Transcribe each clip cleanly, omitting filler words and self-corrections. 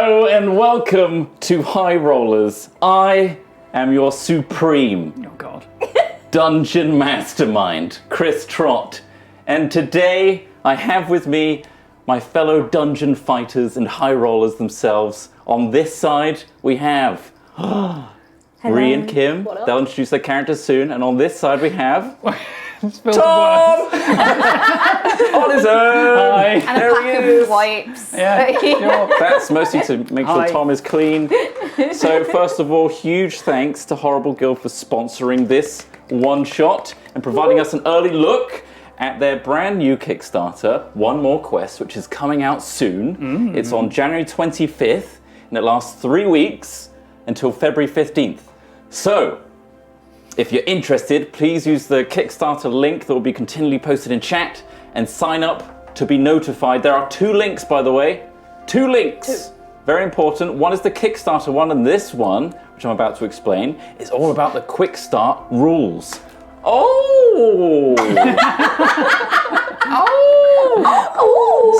Hello and welcome to High Rollers. I am your supreme dungeon mastermind, Chris Trott. And today I have with me my fellow dungeon fighters and high rollers themselves. On this side we have Ree and Kim. They'll introduce their characters soon. And on this side we have Tom! On his own! Hi. And a pack of wipes. Yeah, That's mostly to make sure Tom is clean. So first of all, huge thanks to Horrible Guild for sponsoring this one-shot and providing us an early look at their brand new Kickstarter, One More Quest, which is coming out soon. It's on January 25th, and it lasts 3 weeks until February 15th. So, if you're interested, please use the Kickstarter link that will be continually posted in chat and sign up to be notified. There are 2 links, by the way. 2 links. Very important. One is the Kickstarter one, and this one, which I'm about to explain, is all about the Quick Start rules. Oh!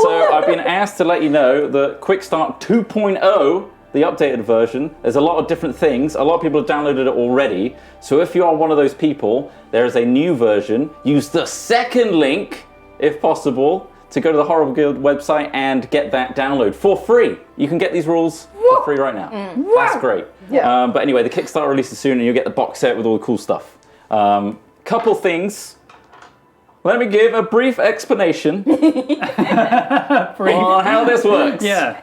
So I've been asked to let you know that Quick Start 2.0, the updated version, there's a lot of different things. A lot of people have downloaded it already. So if you are one of those people, there is a new version. Use the second link, if possible, to go to the Horrible Guild website and get that download for free. You can get these rules for free right now. That's great. Yeah. But anyway, the Kickstarter releases soon and you'll get the box set with all the cool stuff. Couple things. Let me give a brief explanation on how this works. Yeah.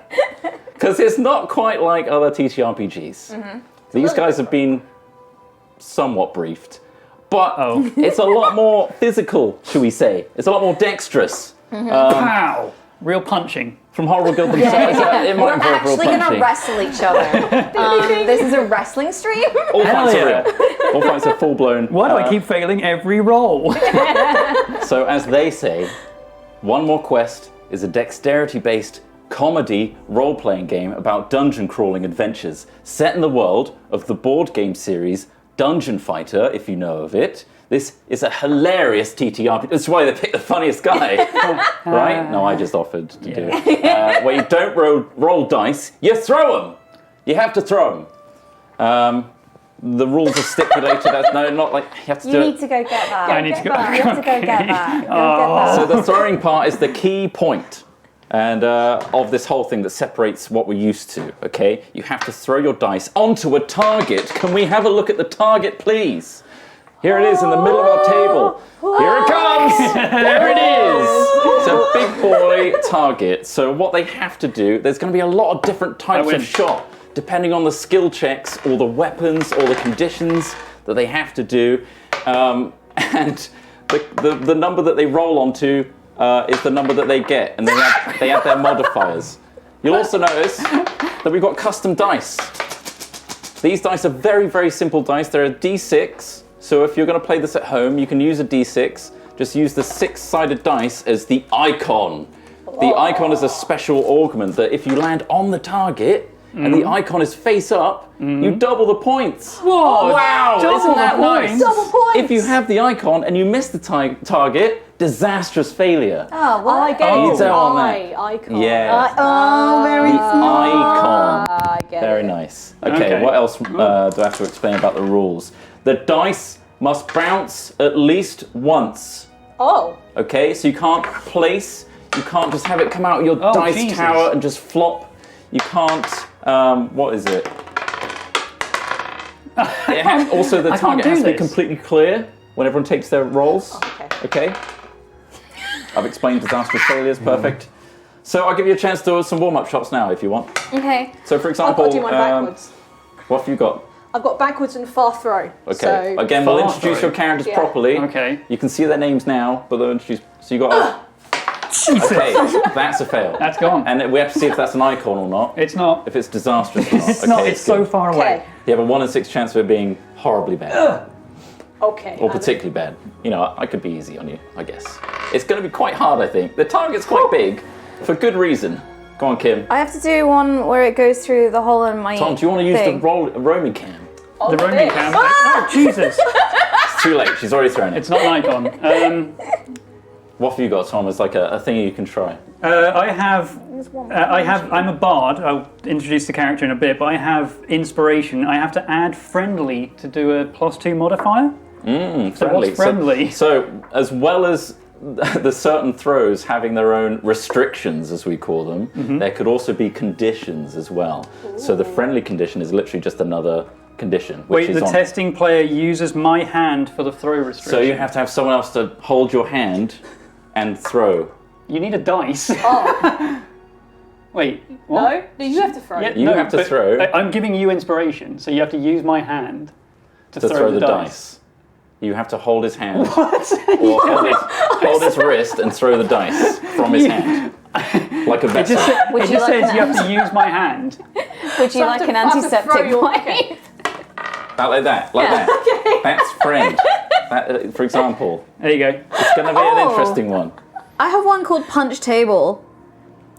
Because it's not quite like other TTRPGs. These guys have been somewhat briefed. But it's a lot more physical, shall we say. It's a lot more dexterous. Pow! Real punching. From Horrible Guild themselves. It might We're involve real actually going to punching. wrestle each other. This is a wrestling stream. All fights Hell are real. All fights are full-blown. Why do I keep failing every roll? So as they say, One More Quest is a dexterity-based comedy role-playing game about dungeon crawling adventures set in the world of the board game series Dungeon Fighter, if you know of it. This is a hilarious TTRPG. That's why they picked the funniest guy, right? No, I just offered to do it. Where you don't roll dice, you throw them. You have to throw them. The rules are stipulated as not like you have to do it. You need to go get that. I need to go. You have to go get that. Go get that. So the throwing part is the key point and of this whole thing that separates what we're used to, okay? You have to throw your dice onto a target. Can we have a look at the target, please? Here it is in the middle of our table. Here it comes! There it is! It's a big boy target. So what they have to do, there's going to be a lot of different types of shot, depending on the skill checks, or the weapons, or the conditions that they have to do. And the number that they roll onto is the number that they get, and they add their modifiers. You'll also notice that we've got custom dice. These dice are very, very simple dice. They're a D6, so if you're going to play this at home, you can use a D6. Just use the 6-sided dice as the icon. The icon is a special augment that if you land on the target, and the icon is face up, you double the points. Whoa! Wow! Isn't that nice? Double points. If you have the icon and you miss the target, disastrous failure. Oh, well, I get You it. don't want that. Icon. Yeah. Very The icon. I get Very it. nice. Okay, what else do I have to explain about the rules? The dice must bounce at least once. Oh. Okay, so you can't place, you can't just have it come out of your dice Jesus. tower and just flop. You can't, what is it? Also, the target has to be completely clear when everyone takes their rolls. Okay? I've explained disastrous failures, perfect. So I'll give you a chance to do some warm-up shots now if you want. Okay. So for I've example, got to do mine backwards. what have you got? I've got backwards and far throw. Okay, So, again, we'll introduce your characters properly. Okay. You can see their names now, but they'll introduce, so you got okay, that's a fail. That's gone. And we have to see if that's an icon or not. It's not. If it's disastrous or not. It's not. It's so far away. Okay. You have a 1 in 6 chance of it being horribly bad. Okay. Or particularly bad. You know, I could be easy on you, I guess. It's going to be quite hard, I think. The target's quite big, for good reason. Go on, Kim. I have to do one where it goes through the hole in my Tom, do you want to use thing. the roaming cam? The roaming cam. Oh, Jesus. It's too late, she's already thrown it. It's not an icon. What have you got, Tom, as like a thing you can try? I'm a bard. I'll introduce the character in a bit, but I have inspiration. I have to add friendly to do a +2 modifier. So what's friendly? So as well as the certain throws having their own restrictions, as we call them, there could also be conditions as well. So the friendly condition is literally just another condition. Which Wait, is the testing player uses my hand for the throw restriction. So you have to have someone else to hold your hand and throw. You need a dice. Oh. Wait, what? No, you have to throw. Yeah, You have to but throw. I'm giving you inspiration, so you have to use my hand to throw the dice. You have to hold his hand. What? Or hold his wrist and throw the dice from his hand. Like a vessel. It just says you have to use my hand. Would you like an antiseptic wipe? Like that. Okay. That's friend. That, for example. There you go. It's going to be an interesting one. I have one called Punch Table.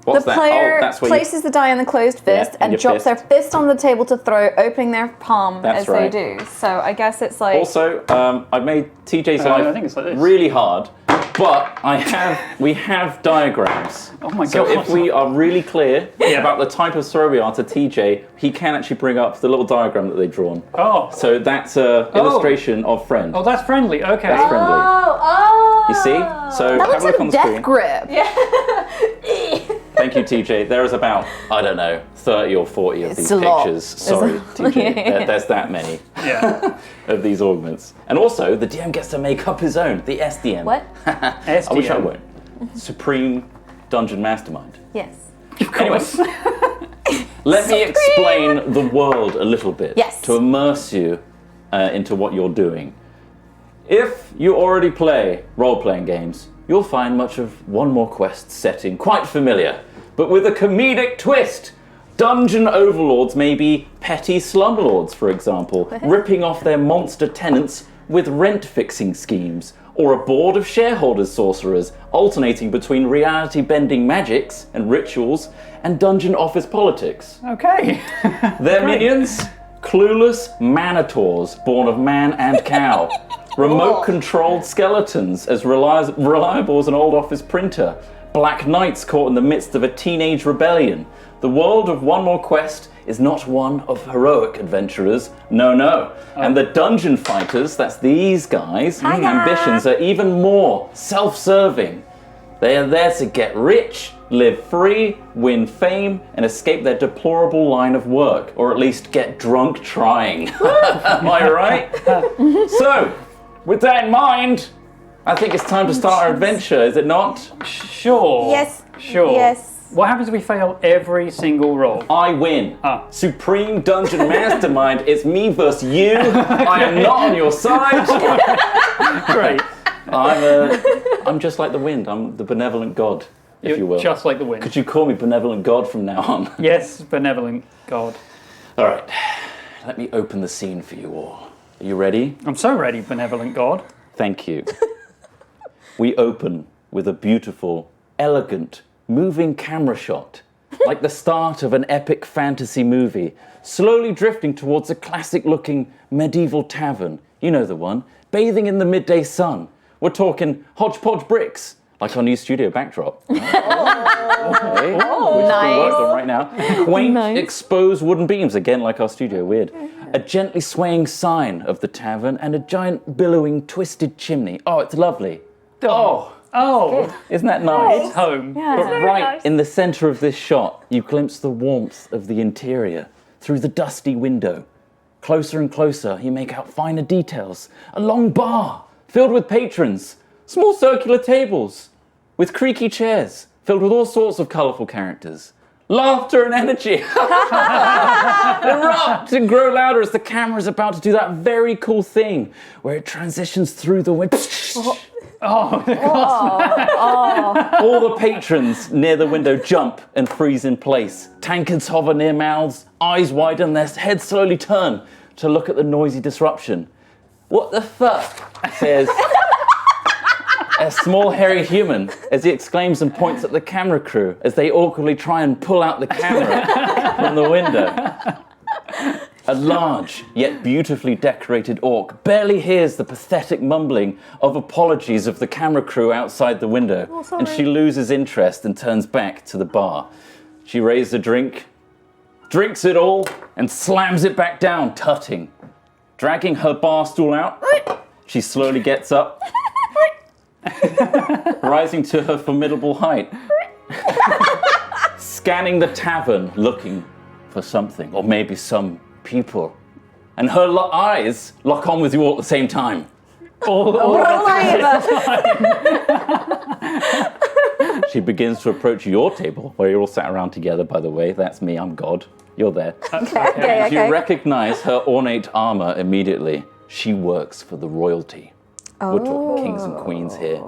What's The that? player That's where places the die on the closed fist and and your drops their fist. fist on the table to throw, opening their palm That's as right. they do. So I guess it's like... Also, I've made TJ's I life think it's like this. really hard, but we have diagrams. Oh my So God. if we are really clear about the type of throw we are to TJ, he can actually bring up the little diagram that they've drawn. Oh. So that's an illustration of friend. Oh, that's friendly. Okay. That's friendly. Oh. You see? So That have looks a look like on the death screen. grip. Thank you, TJ. There is about, I don't know, 30 or 40 of It's these a lot. pictures. Sorry, TJ. There's that many Yeah. of these augments. And also, the DM gets to make up his own, the SDM. What? I wish I would. Supreme Dungeon Mastermind. Yes. Anyways. Let me explain the world a little bit Yes. to immerse you into what you're doing. If you already play role-playing games, you'll find much of One More Quest's setting quite familiar, but with a comedic twist. Dungeon overlords may be petty slumlords, for example, ripping off their monster tenants with rent-fixing schemes, or a board of shareholders sorcerers alternating between reality-bending magics and rituals and dungeon office politics. Okay. Their minions? Clueless manitors born of man and cow. Remote-controlled skeletons as reliable as an old office printer. Black knights caught in the midst of a teenage rebellion. The world of One More Quest is not one of heroic adventurers. No. And the dungeon fighters, that's these guys, ambitions are even more self-serving. They are there to get rich, live free, win fame, and escape their deplorable line of work, or at least get drunk trying. Am I right? So, with that in mind, I think it's time to start our adventure, is it not? Sure. Yes. Sure. Yes. What happens if we fail every single roll? I win. Ah. Supreme Dungeon Mastermind, it's me versus you. I am not on your side. Great. I'm just like the wind. I'm the benevolent god, if You're you will. just like the wind. Could you call me benevolent god from now on? Yes, benevolent God. All right, let me open the scene for you all. Are you ready? I'm so ready, benevolent God. Thank you. We open with a beautiful, elegant, moving camera shot, like the start of an epic fantasy movie, slowly drifting towards a classic-looking medieval tavern. You know the one, bathing in the midday sun. We're talking hodgepodge bricks, like our new studio backdrop. Okay. Which nice. works on right now. Quaint, Nice. exposed wooden beams, again like our studio, weird. A gently swaying sign of the tavern and a giant billowing twisted chimney. Oh, it's lovely. Oh, Oh, isn't that nice? it's home. Yeah. But right in the center of this shot, you glimpse the warmth of the interior through the dusty window. Closer and closer, you make out finer details. A long bar filled with patrons, small circular tables with creaky chairs filled with all sorts of colorful characters. Laughter and energy erupt and grow louder as the camera is about to do that very cool thing where it transitions through the window. Oh, All the patrons near the window jump and freeze in place. Tankards hover near mouths, eyes widen, their heads slowly turn to look at the noisy disruption. What the fuck? Says a small hairy human as he exclaims and points at the camera crew as they awkwardly try and pull out the camera from the window. A large, yet beautifully decorated orc barely hears the pathetic mumbling of apologies of the camera crew outside the window, and she loses interest and turns back to the bar. She raises a drink, drinks it all, and slams it back down, tutting. Dragging her bar stool out, she slowly gets up, rising to her formidable height, scanning the tavern, looking for something, or maybe some people. And her eyes lock on with you all at the same time. She begins to approach your table, where you're all sat around together, by the way. That's me, I'm God. You're there. Okay. You recognize her ornate armor immediately. She works for the royalty. We're talking kings and queens here.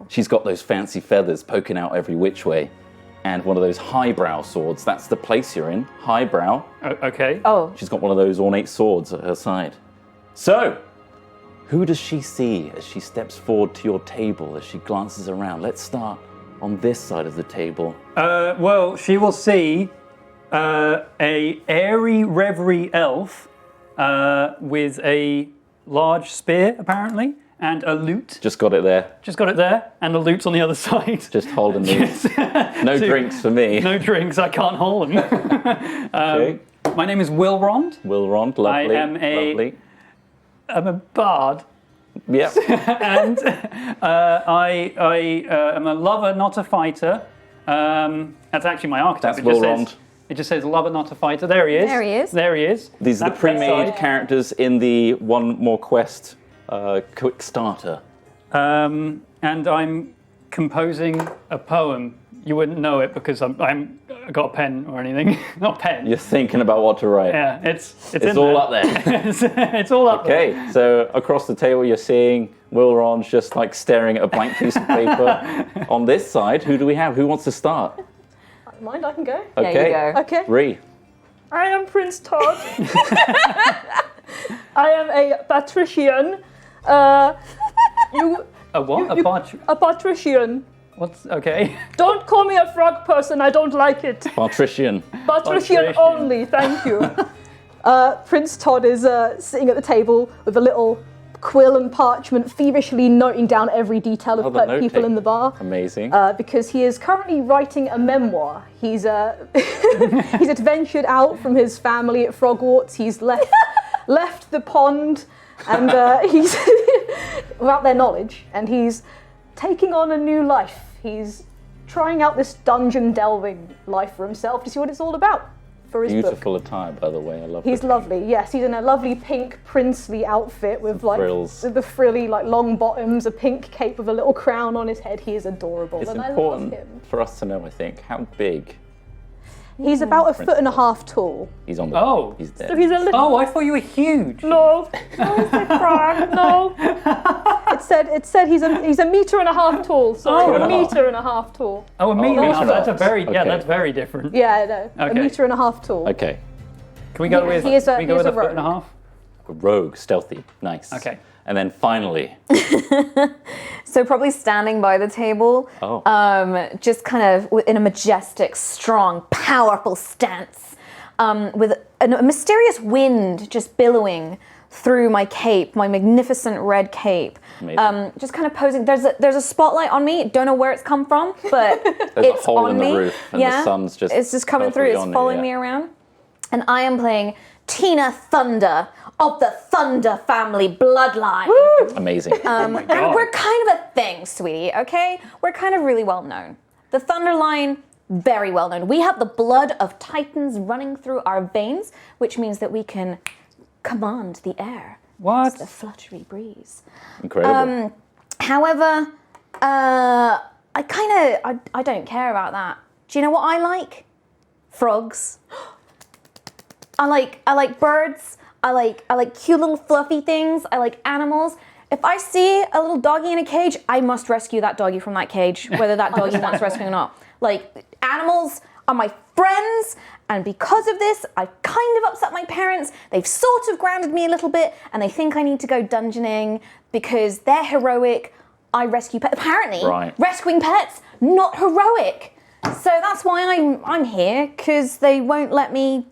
She's got those fancy feathers poking out every which way. And one of those highbrow swords. That's the place you're in. Highbrow. Okay. Oh. She's got one of those ornate swords at her side. So, who does she see as she steps forward to your table, as she glances around? Let's start on this side of the table. Well, she will see a airy reverie elf with a large spear, apparently, and a lute. Just got it there. Just got it there, and the lute's on the other side. Just holding these. No drinks for me. No drinks, I can't hold them. Okay. My name is Will Rond. Will Rond, lovely. I'm a bard. Yep. And I am a lover, not a fighter. That's actually my archetype. That's Will Rond. It just says lover, not a fighter. There he is. There he is. There he is. These are the That's pre-made that side. characters in the One More Quest Kickstarter. And I'm composing a poem. You wouldn't know it because I got a pen or anything. Not pen. You're thinking about what to write. Yeah, it's It's in all there. up there. It's all up there. Okay, so across the table you're seeing Will Ron just like staring at a blank piece of paper. On this side, who do we have? Who wants to start? Mind, I can go. Okay. Yeah, you go. Okay. Ree. I am Prince Todd. I am a patrician. You, A what? you- A bard? a patrician. What's okay? Don't call me a frog person. I don't like it. Patrician. Patrician Patrician. only. Thank you. Prince Todd is sitting at the table with a little quill and parchment, feverishly noting down every detail of the people in the bar. Amazing. Because he is currently writing a memoir. He's he's adventured out from his family at Frogwarts. He's left the pond, and he's without their knowledge, and he's taking on a new life. He's trying out this dungeon delving life for himself to see what it's all about for his book. Beautiful attire, by the way. I love He's it. lovely. Yes, he's in a lovely pink princely outfit with like frills. the frilly like long bottoms, a pink cape with a little crown on his head. He is adorable, It's and important I love him. for us to know, I think, how big He's about a Prince foot and a Todd. half tall. he's on the. Oh. He's So there. he's a little. Oh, I thought you were huge. No, no. It said he's a meter and a half tall. Sorry, Oh. a meter and a half tall. Oh, a meter and a half. meter. That's a very Okay. that's very different. Yeah, no, Okay. a meter and a half tall. Okay. Can we go He- with? he is a- Can we go he is with a a foot and a rogue. half? Rogue, stealthy, nice. Okay. And then finally, So probably standing by the table, just kind of in a majestic, strong, powerful stance, with a mysterious wind just billowing through my cape, my magnificent red cape. Amazing. Just kind of posing. There's a spotlight on me. Don't know where it's come from, but There's it's a hole on in the me. roof and the sun's just it's just coming through. perfectly It's on you, following yeah. me around, and I am playing Tina Thunder of the Thunder family bloodline. amazing. And God. we're kind of a thing, sweetie, okay? We're kind of really well known. The Thunder line, very well known. We have the blood of titans running through our veins, which means that we can command the air. What? The fluttery breeze. Incredible. However, I don't care about that. Do you know what I like? Frogs. I like birds. I like cute little fluffy things. I like animals. If I see a little doggy in a cage, I must rescue that doggy from that cage, whether that doggy wants rescuing or not. Like, animals are my friends, and because of this, I've kind of upset my parents. They've sort of grounded me a little bit, and they think I need to go dungeoning because they're heroic. I rescue pets. Apparently, Right. rescuing pets, not heroic. So that's why I'm here, because they won't let me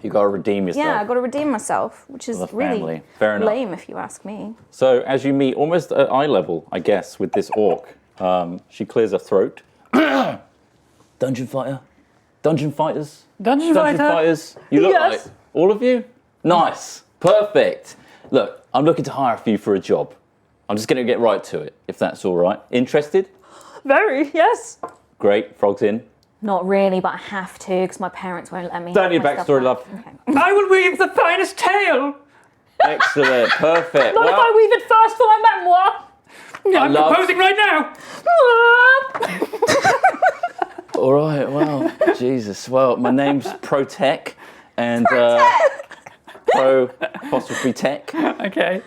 You got to redeem yourself. Yeah, I've got to redeem myself, which is For the really family. Fair enough. lame if you ask me. So as you meet almost at eye level, I guess, with this orc, she clears her throat. Dungeon fighter? Dungeon fighters? Dungeon fighter. Fighters? You look Yes. like all of you? Nice. Perfect. Look, I'm looking to hire a few for a job. I'm just going to get right to it, if that's all right. Interested? Very, yes. Great. Frog's in. Not really, but I have to because my parents won't let me. Don't have need my stuff backstory, back. love. Okay. I will weave the finest tale. Excellent. Perfect. Not if I weave it first for my memoir. I'm love- proposing right now. All right. Well, Jesus. Well, my name's Protech, and Pro apostrophe Tech. Okay.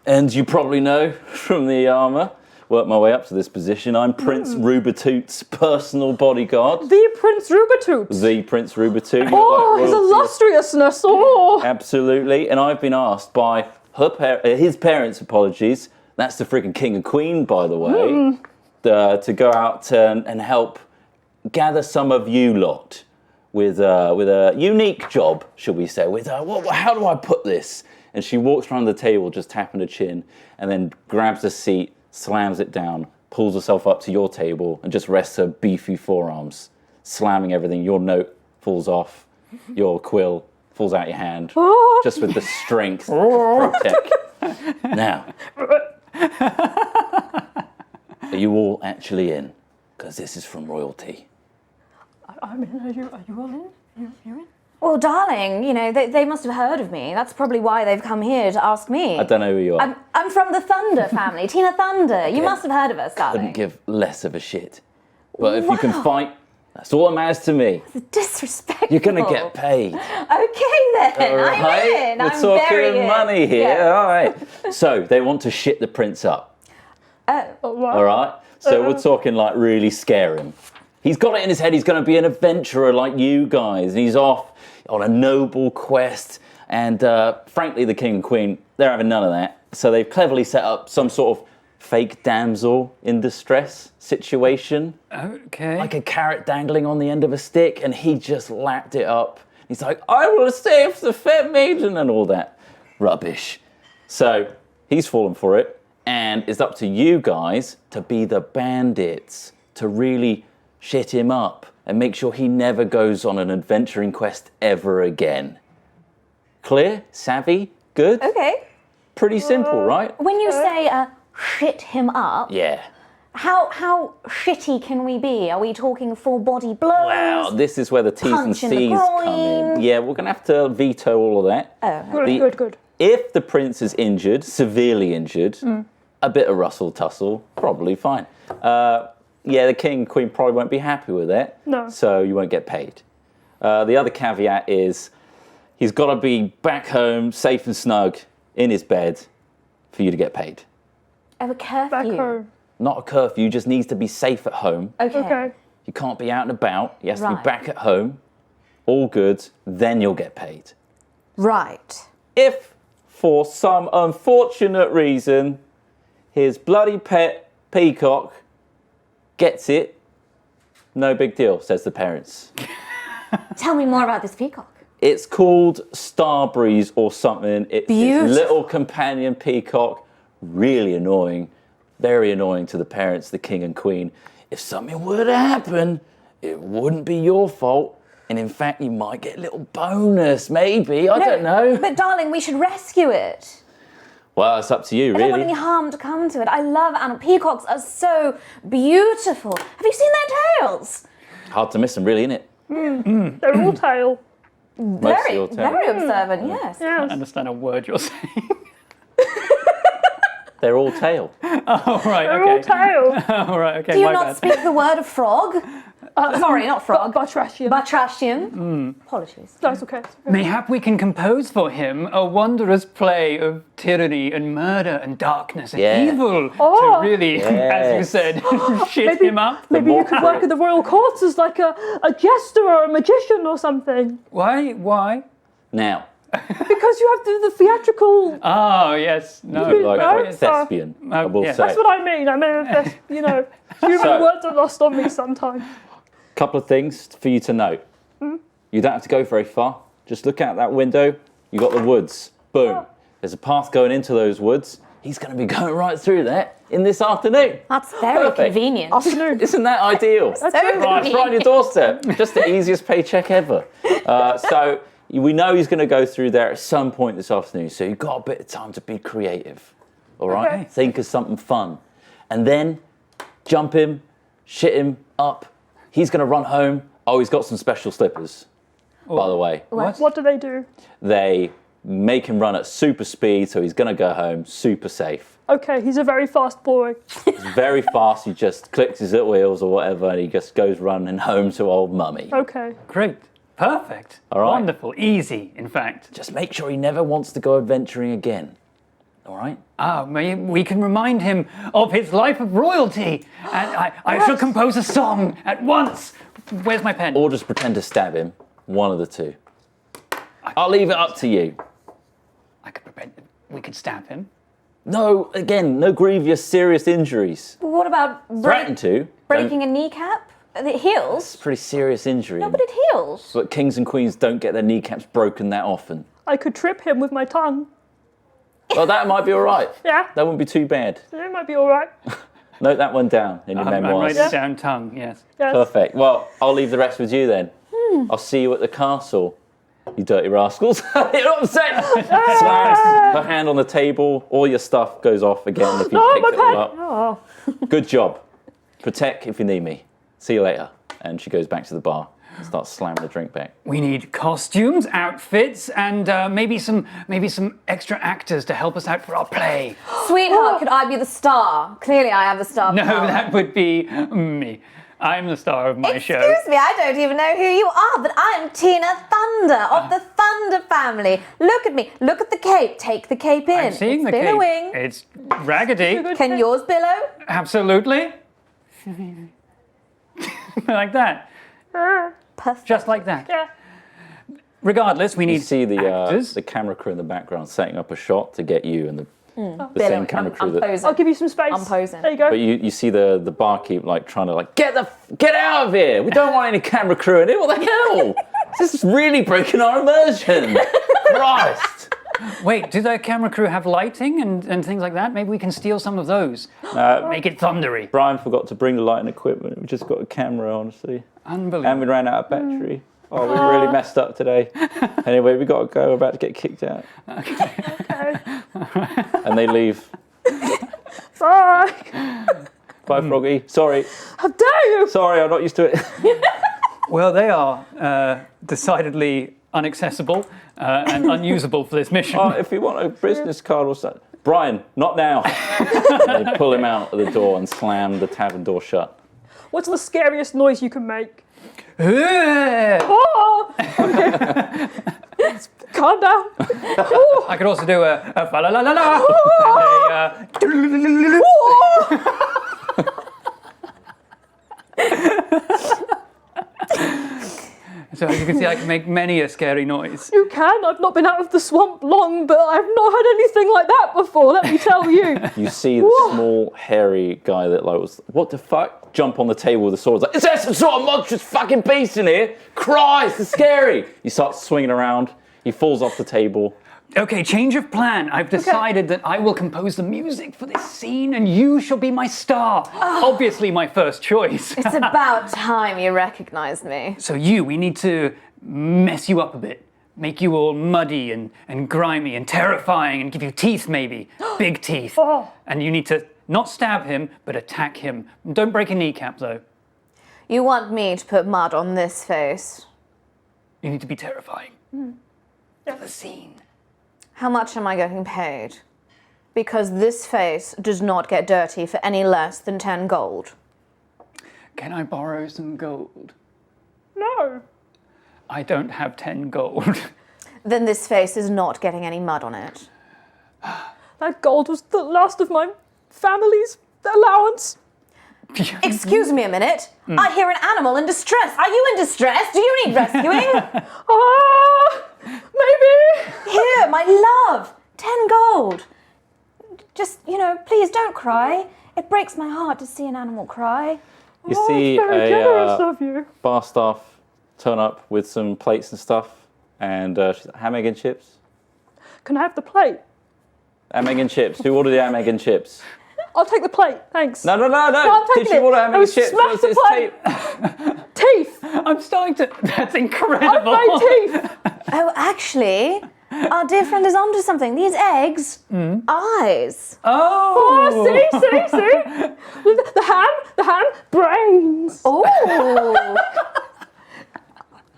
And you probably know from the armour, worked my way up to this position, I'm Prince Rubertoot's personal bodyguard. The Prince Rubertoot. The Prince Rubertoot. You Oh, look like his royalty. illustriousness. Oh. Absolutely. And I've been asked by his parents, apologies, that's the freaking king and queen, by the way, to go out and help gather some of you lot with a unique job, shall we say, with how do I put this? And she walks around the table just tapping her chin and then grabs a seat, slams it down, pulls herself up to your table and just rests her beefy forearms, slamming everything. Your note falls off, your quill falls out your hand, just with the strength of Protect. Now, are you all actually in? Because this is from royalty. I mean, are you all in? You're in? Well, darling, you know, they must have heard of me. That's probably why they've come here to ask me. I don't know who you are. I'm from the Thunder family, Tina Thunder. You must have heard of us, darling. Couldn't give less of a shit. But if you can fight, that's all that matters to me. Disrespectful. You're going to get paid. Okay then, All right? I'm in. We're I'm talking very in. money here. Yeah. All right. So they want to shit the prince up. Oh, wow. All right. So we're talking like really scare him. He's got it in his head. He's going to be an adventurer like you guys. And he's off on a noble quest. And frankly, the king and queen, they're having none of that. So they've cleverly set up some sort of fake damsel in distress situation. Okay. Like a carrot dangling on the end of a stick. And he just lapped it up. He's like, I will save the fair maiden and all that rubbish. So he's fallen for it. And it's up to you guys to be the bandits, to really shit him up and make sure he never goes on an adventuring quest ever again. Clear? Savvy? Good? Okay. Pretty simple, right? When you say shit him up, Yeah. how shitty can we be? Are we talking full body blows? Wow, this is where the T's and Punch in the C's come in. groin. Yeah, we're going to have to veto all of that. Oh. Good. If the prince is injured, severely injured, a bit of rustle-tussle, probably fine. Yeah, the king and queen probably won't be happy with it. No. So you won't get paid. The other caveat is he's got to be back home, safe and snug, in his bed for you to get paid. Oh, a curfew. Back home. Not a curfew, just needs to be safe at home. Okay. You can't be out and about. He has to be Right. back at home, all good, then you'll get paid. Right. If, for some unfortunate reason, his bloody pet peacock gets it, no big deal, says the parents. Tell me more about this peacock. It's called Starbreeze or something. It's this Beautiful. little companion peacock, really annoying, very annoying to the parents, the king and queen. If something were to happen, it wouldn't be your fault. And in fact, you might get a little bonus, maybe. I don't know. But darling, we should rescue it. Well, it's up to you, I don't want really. any harm to come to it. I love animals. Peacocks are so beautiful. Have you seen their tails? Hard to miss them, really, innit? They're all tail. Most of your tail. Very observant, yes. I Yes. understand a word you're saying. They're all tail. Oh, right, They're all okay. tail. Oh, right, okay, Do you my not bad. speak the word of frog? Sorry, not frog. Batrashian. Batrashian. Apologies. That's okay. Mayhap we can compose for him a wondrous play of tyranny and murder and darkness and Yeah. evil Oh. to really, as you Yes. said, shit him up. Maybe more you could work at the royal courts as like a jester or a magician or something. Why? Now, Because you have the theatrical. Oh, yes. No. you look like no, a it's, thespian, I will yes. say. That's what I mean. I mean, human So- words are lost on me sometimes. Couple of things for you to note. You don't have to go very far. Just look out that window. You got the woods. Boom. There's a path going into those woods. He's going to be going right through there in this afternoon. That's very Perfect. convenient. Isn't that ideal? So Right, it's right on your convenient. doorstep. Just the easiest paycheck ever. So we know he's going to go through there at some point this afternoon. So you've got a bit of time to be creative. All right? Okay. Think of something fun. And then jump him, shit him up. He's going to run home. Oh, he's got some special slippers, by the way. What do they do? They make him run at super speed, so he's going to go home super safe. Okay, he's a very fast boy. He's very fast. He just clicks his little wheels or whatever, and he just goes running home to old mummy. Okay. Great. Perfect. All right. Wonderful. Easy, in fact. Just make sure he never wants to go adventuring again. All right? We can remind him of his life of royalty. And I shall compose a song at once. Where's my pen? Or just pretend to stab him. One of the two. I'll leave it up to you. I could pretend we could stab him. No, again, no grievous, serious injuries. What about Threaten to. breaking a kneecap? It heals. Pretty serious injury. No, but it heals. But kings and queens don't get their kneecaps broken that often. I could trip him with my tongue. Well, that might be all right. Yeah, That wouldn't be too bad. it might be all right. Note that one down in your I'm memoirs. writing down tongue, yes. Yes. Perfect. Well, I'll leave the rest with you then. I'll see you at the castle, you dirty rascals. You know what I'm saying? Slams her hand on the table. All your stuff goes off again if you No, picked my it all pen. up. Oh. Good job. Protect if you need me. See you later. And she goes back to the bar and starts slamming the drink back. We need costumes, outfits, and maybe some extra actors to help us out for our play. Sweetheart, could I be the star? Clearly, I have the star. No, power. that would be me. I'm the star of my show. Excuse me, I don't even know who you are, but I'm Tina Thunder of the Thunder family. Look at me. Look at the cape. Take the cape in. I'm seeing It's the cape. billowing. It's raggedy. Can yours billow? Absolutely. Like that. Perfect. Just like that. Yeah. Regardless, we need You see actors. the camera crew in the background setting up a shot to get you and the same Billowing. camera crew I'm that. posing. I'll give you some space. I'm posing. There you go. But you see the barkeep like trying to like get out of here. We don't want any camera crew in here. What the hell? This is really breaking our immersion. Christ. Wait, do the camera crew have lighting and things like that? Maybe we can steal some of those. Make it thundery. Brian forgot to bring the lighting equipment. We just got a camera, honestly, Unbelievable. and we ran out of battery. Oh, we really messed up today. Anyway, we got to go. We're about to get kicked out. Okay. And they leave. Bye. Bye, Froggy. Sorry. How dare you? Sorry, I'm not used to it. Well, they are decidedly inaccessible and unusable for this mission. Oh, if you want a business card or something. Brian, not now. And they pull him out of the door and slam the tavern door shut. What's the scariest noise you can make? I Oh! Okay. Calm down. Oh. could also do a fa la la la la and a So as you can see, I can make many a scary noise. You can. I've not been out of the swamp long, but I've not had anything like that before, let me tell you. You see the small, hairy guy that like was, what the fuck? Jump on the table with the sword. Like, is there some sort of monstrous fucking beast in here? Christ, it's scary. He starts swinging around. He falls off the table. Okay, change of plan. I've decided that I will compose the music for this scene and you shall be my star. Obviously my first choice. It's about time you recognized me. So we need to mess you up a bit. Make you all muddy and grimy and terrifying and give you teeth maybe. Big teeth. Oh. And you need to not stab him, but attack him. Don't break a kneecap though. You want me to put mud on this face? You need to be terrifying. For the scene. How much am I getting paid? Because this face does not get dirty for any less than 10 gold. Can I borrow some gold? No. I don't have 10 gold. Then this face is not getting any mud on it. That gold was the last of my family's allowance. Excuse me a minute. I hear an animal in distress. Are you in distress? Do you need rescuing? Maybe. Here, my love. 10 gold. Just, please don't cry. It breaks my heart to see an animal cry. You Oh, see it's very a generous of you. bar staff turn up with some plates and stuff. And she's like, ham, egg, and chips. Can I have the plate? Ham, egg, and chips. Who ordered the ham, egg, and chips? I'll take the plate, thanks. No. I'm taking Did you it. order ham, egg, and chips? Smash the plate. Teeth. I'm starting to. That's I've incredible. made teeth. Oh, actually, our dear friend is onto something. These eggs, eyes. Oh. Oh, see. The ham, brains. Oh,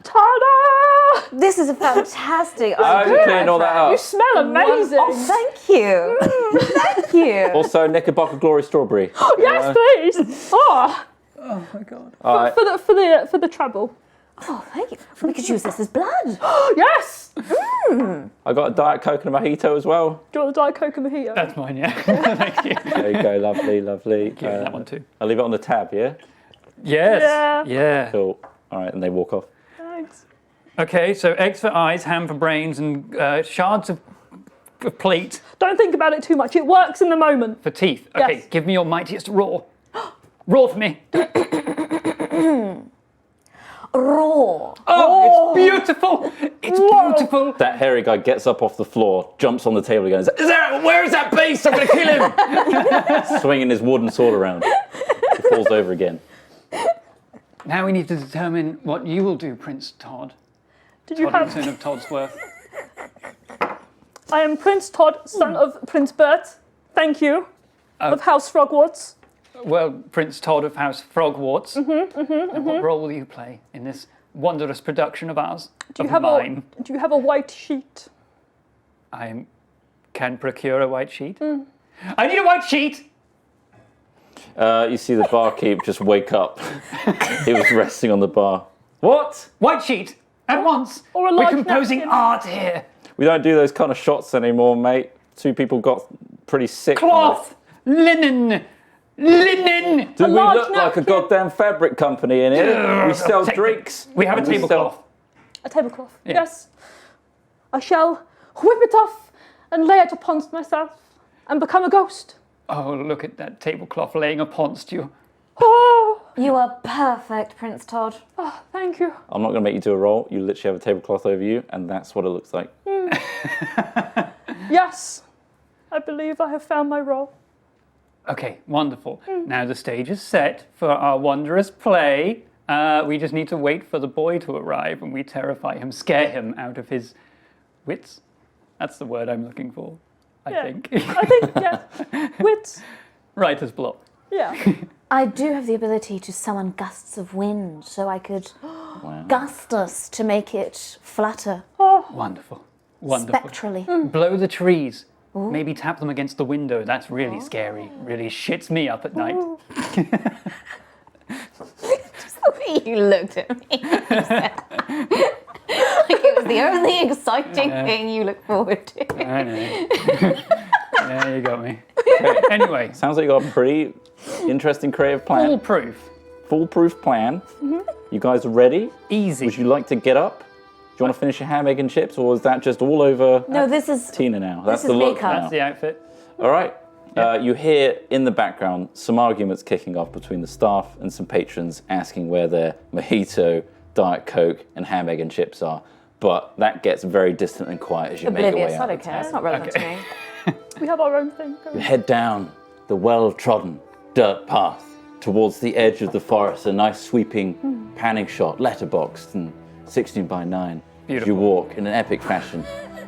Ta-da! this is a fantastic I idea. cleaned all that You up. smell amazing. Oh, thank you. Thank you. Also, Knickerbocker Glory Strawberry. Yes, please. Oh, Oh my god. All right. for the trouble. Oh, thank you. We could use this as blood. Yes. I got a Diet Coke and a mojito as well. Do you want the Diet Coke and mojito? That's mine, yeah. Thank you. There you go, lovely. That one too. I'll leave it on the tab, yeah? Yes. Yeah. Yeah. Cool. All right, and they walk off. Thanks. Okay, so eggs for eyes, ham for brains, and shards of plate Don't think about it too much. It works in the moment. for teeth. Okay, Yes. give me your mightiest roar. Roar for me. Raw. Oh, it's beautiful. It's beautiful. That hairy guy gets up off the floor, jumps on the table again, and says, where is that beast? I'm going to kill him! Swinging his wooden sword around. He falls over again. Now we need to determine what you will do, Prince Todd. Did you have? Toddington of Toddsworth. I am Prince Todd, son of Prince Bert. Thank you. Of House Frogwarts. Well, Prince Todd of House Frogwarts. And what role will you play in this wondrous production of ours? Do you have a white sheet? I can procure a white sheet. I need a white sheet! You see the barkeep just wake up. He was resting on the bar. What? White sheet! At once! Or a We're large composing napkin. art here! We don't do those kind of shots anymore, mate. 2 people got pretty sick. from Cloth! Linen! Linen! Do we large look like a napkin. goddamn fabric company in here? We sell Take- drinks. We have a and we tablecloth. A tablecloth. Yeah. Yes. I shall whip it off and lay it upon myself and become a ghost. Oh, look at that tablecloth laying upon you. Oh, You are perfect, Prince Todd. thank you. I'm not going to make you do a roll. You literally have a tablecloth over you, and that's what it looks like. Yes, I believe I have found my role. Okay, wonderful. Now the stage is set for our wondrous play. We just need to wait for the boy to arrive and we terrify him, scare him out of his wits. That's the word I'm looking for, I Yeah. think. I think, yeah. Wits. Writer's block. Yeah. I do have the ability to summon gusts of wind, so I could gust us to make it flutter Wonderful. Wonderful. spectrally. Blow the trees. Maybe tap them against the window. That's really scary. Really shits me up at night. The way you looked at me. Like it was the only exciting thing you look forward to. I know. Yeah, you got me. Anyway, Sounds like you got a pretty interesting creative plan. foolproof. Foolproof plan. You guys are ready? Easy. Would you like to get up? Do you want to finish your ham, egg, and chips, or is that just all over No, this is Tina now? That's is the look makeup. now. That's the outfit. All right. You hear in the background some arguments kicking off between the staff and some patrons asking where their mojito, Diet Coke, and ham, egg, and chips are. But that gets very distant and quiet as you make your oblivious. way I out. don't care. It's not relevant to me. We have our own thing. You head down the well-trodden dirt path towards the edge of the forest. A nice sweeping panning shot, letterboxed and 16 by 9. As you Beautiful. walk in an epic fashion.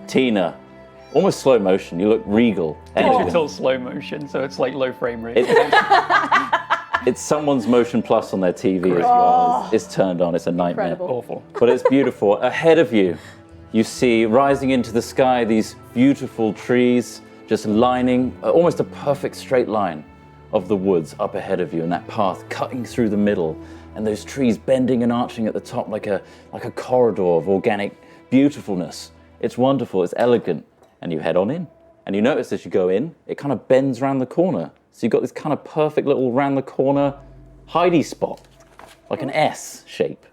Tina, almost slow motion. You look regal. elegant. Digital slow motion, so it's like low frame rate. It's someone's Motion Plus on their TV as well. It's turned on. It's a nightmare. Incredible. Awful. But it's beautiful. Ahead of you, you see rising into the sky these beautiful trees just lining almost a perfect straight line of the woods up ahead of you, and that path cutting through the middle, and those trees bending and arching at the top like a corridor of organic beautifulness. It's wonderful. It's elegant. And you head on in. And you notice as you go in, it kind of bends around the corner. So you've got this kind of perfect little round the corner hidey spot, like an S shape,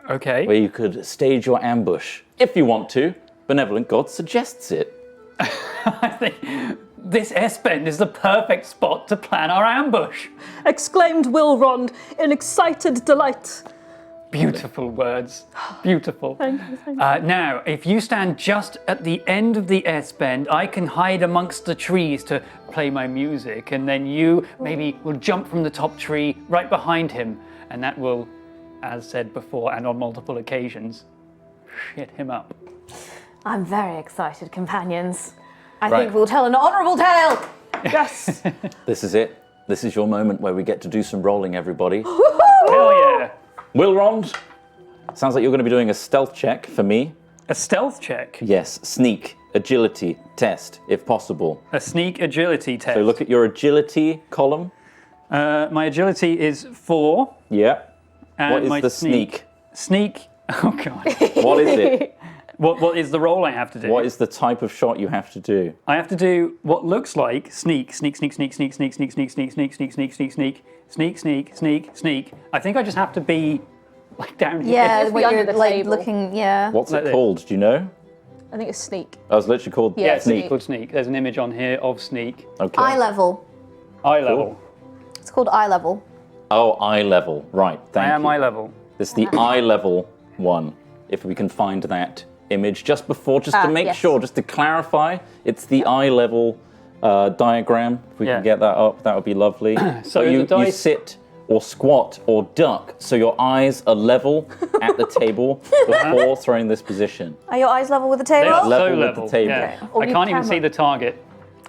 Okay. where you could stage your ambush if you want to. Benevolent God suggests it. I think this S-bend is the perfect spot to plan our ambush. Exclaimed Wilrond in excited delight. Beautiful words. Beautiful. Thank you. Now, if you stand just at the end of the S-bend, I can hide amongst the trees to play my music, and then you maybe will jump from the top tree right behind him, and that will, as said before and on multiple occasions, shit him up. I'm very excited, companions. I Right. think we'll tell an honourable tale. Yes. This is it. This is your moment where we get to do some rolling, everybody. Hell yeah. Wilrond, sounds like you're going to be doing a stealth check for me. A stealth check. Yes, sneak, agility test, if possible. A sneak agility test. So look at your agility column. My agility is 4. Yeah. And What is my the sneak? Sneak. Oh god. What is it? What is the roll I have to do? What is the type of shot you have to do? I have to do what looks like sneak, sneak, sneak, sneak, sneak, sneak, sneak, sneak, sneak, sneak, sneak, sneak, sneak, sneak, sneak, sneak, sneak, sneak. I think I just have to be like down here. Yeah, Just be when under you're the like table. looking, yeah. What's Like it this. called? Do you know? I think it's sneak. I was literally called Yeah, It's sneak. called sneak. There's an image on here of sneak. Okay. Eye level. Eye level. It's called eye level. Oh, eye level. Right. Thank I am you. eye level. This is the eye level one. If we can find that image just before, just to make yes. sure, just to clarify, it's the eye level diagram. If we Yeah. can get that up, that would be lovely. So But you the dice- sit or squat or duck, so your eyes are level at the table before throwing this position. Are your eyes level with the They table? are Level so with the level. table. Yeah. Or I you can't even camera. see the target.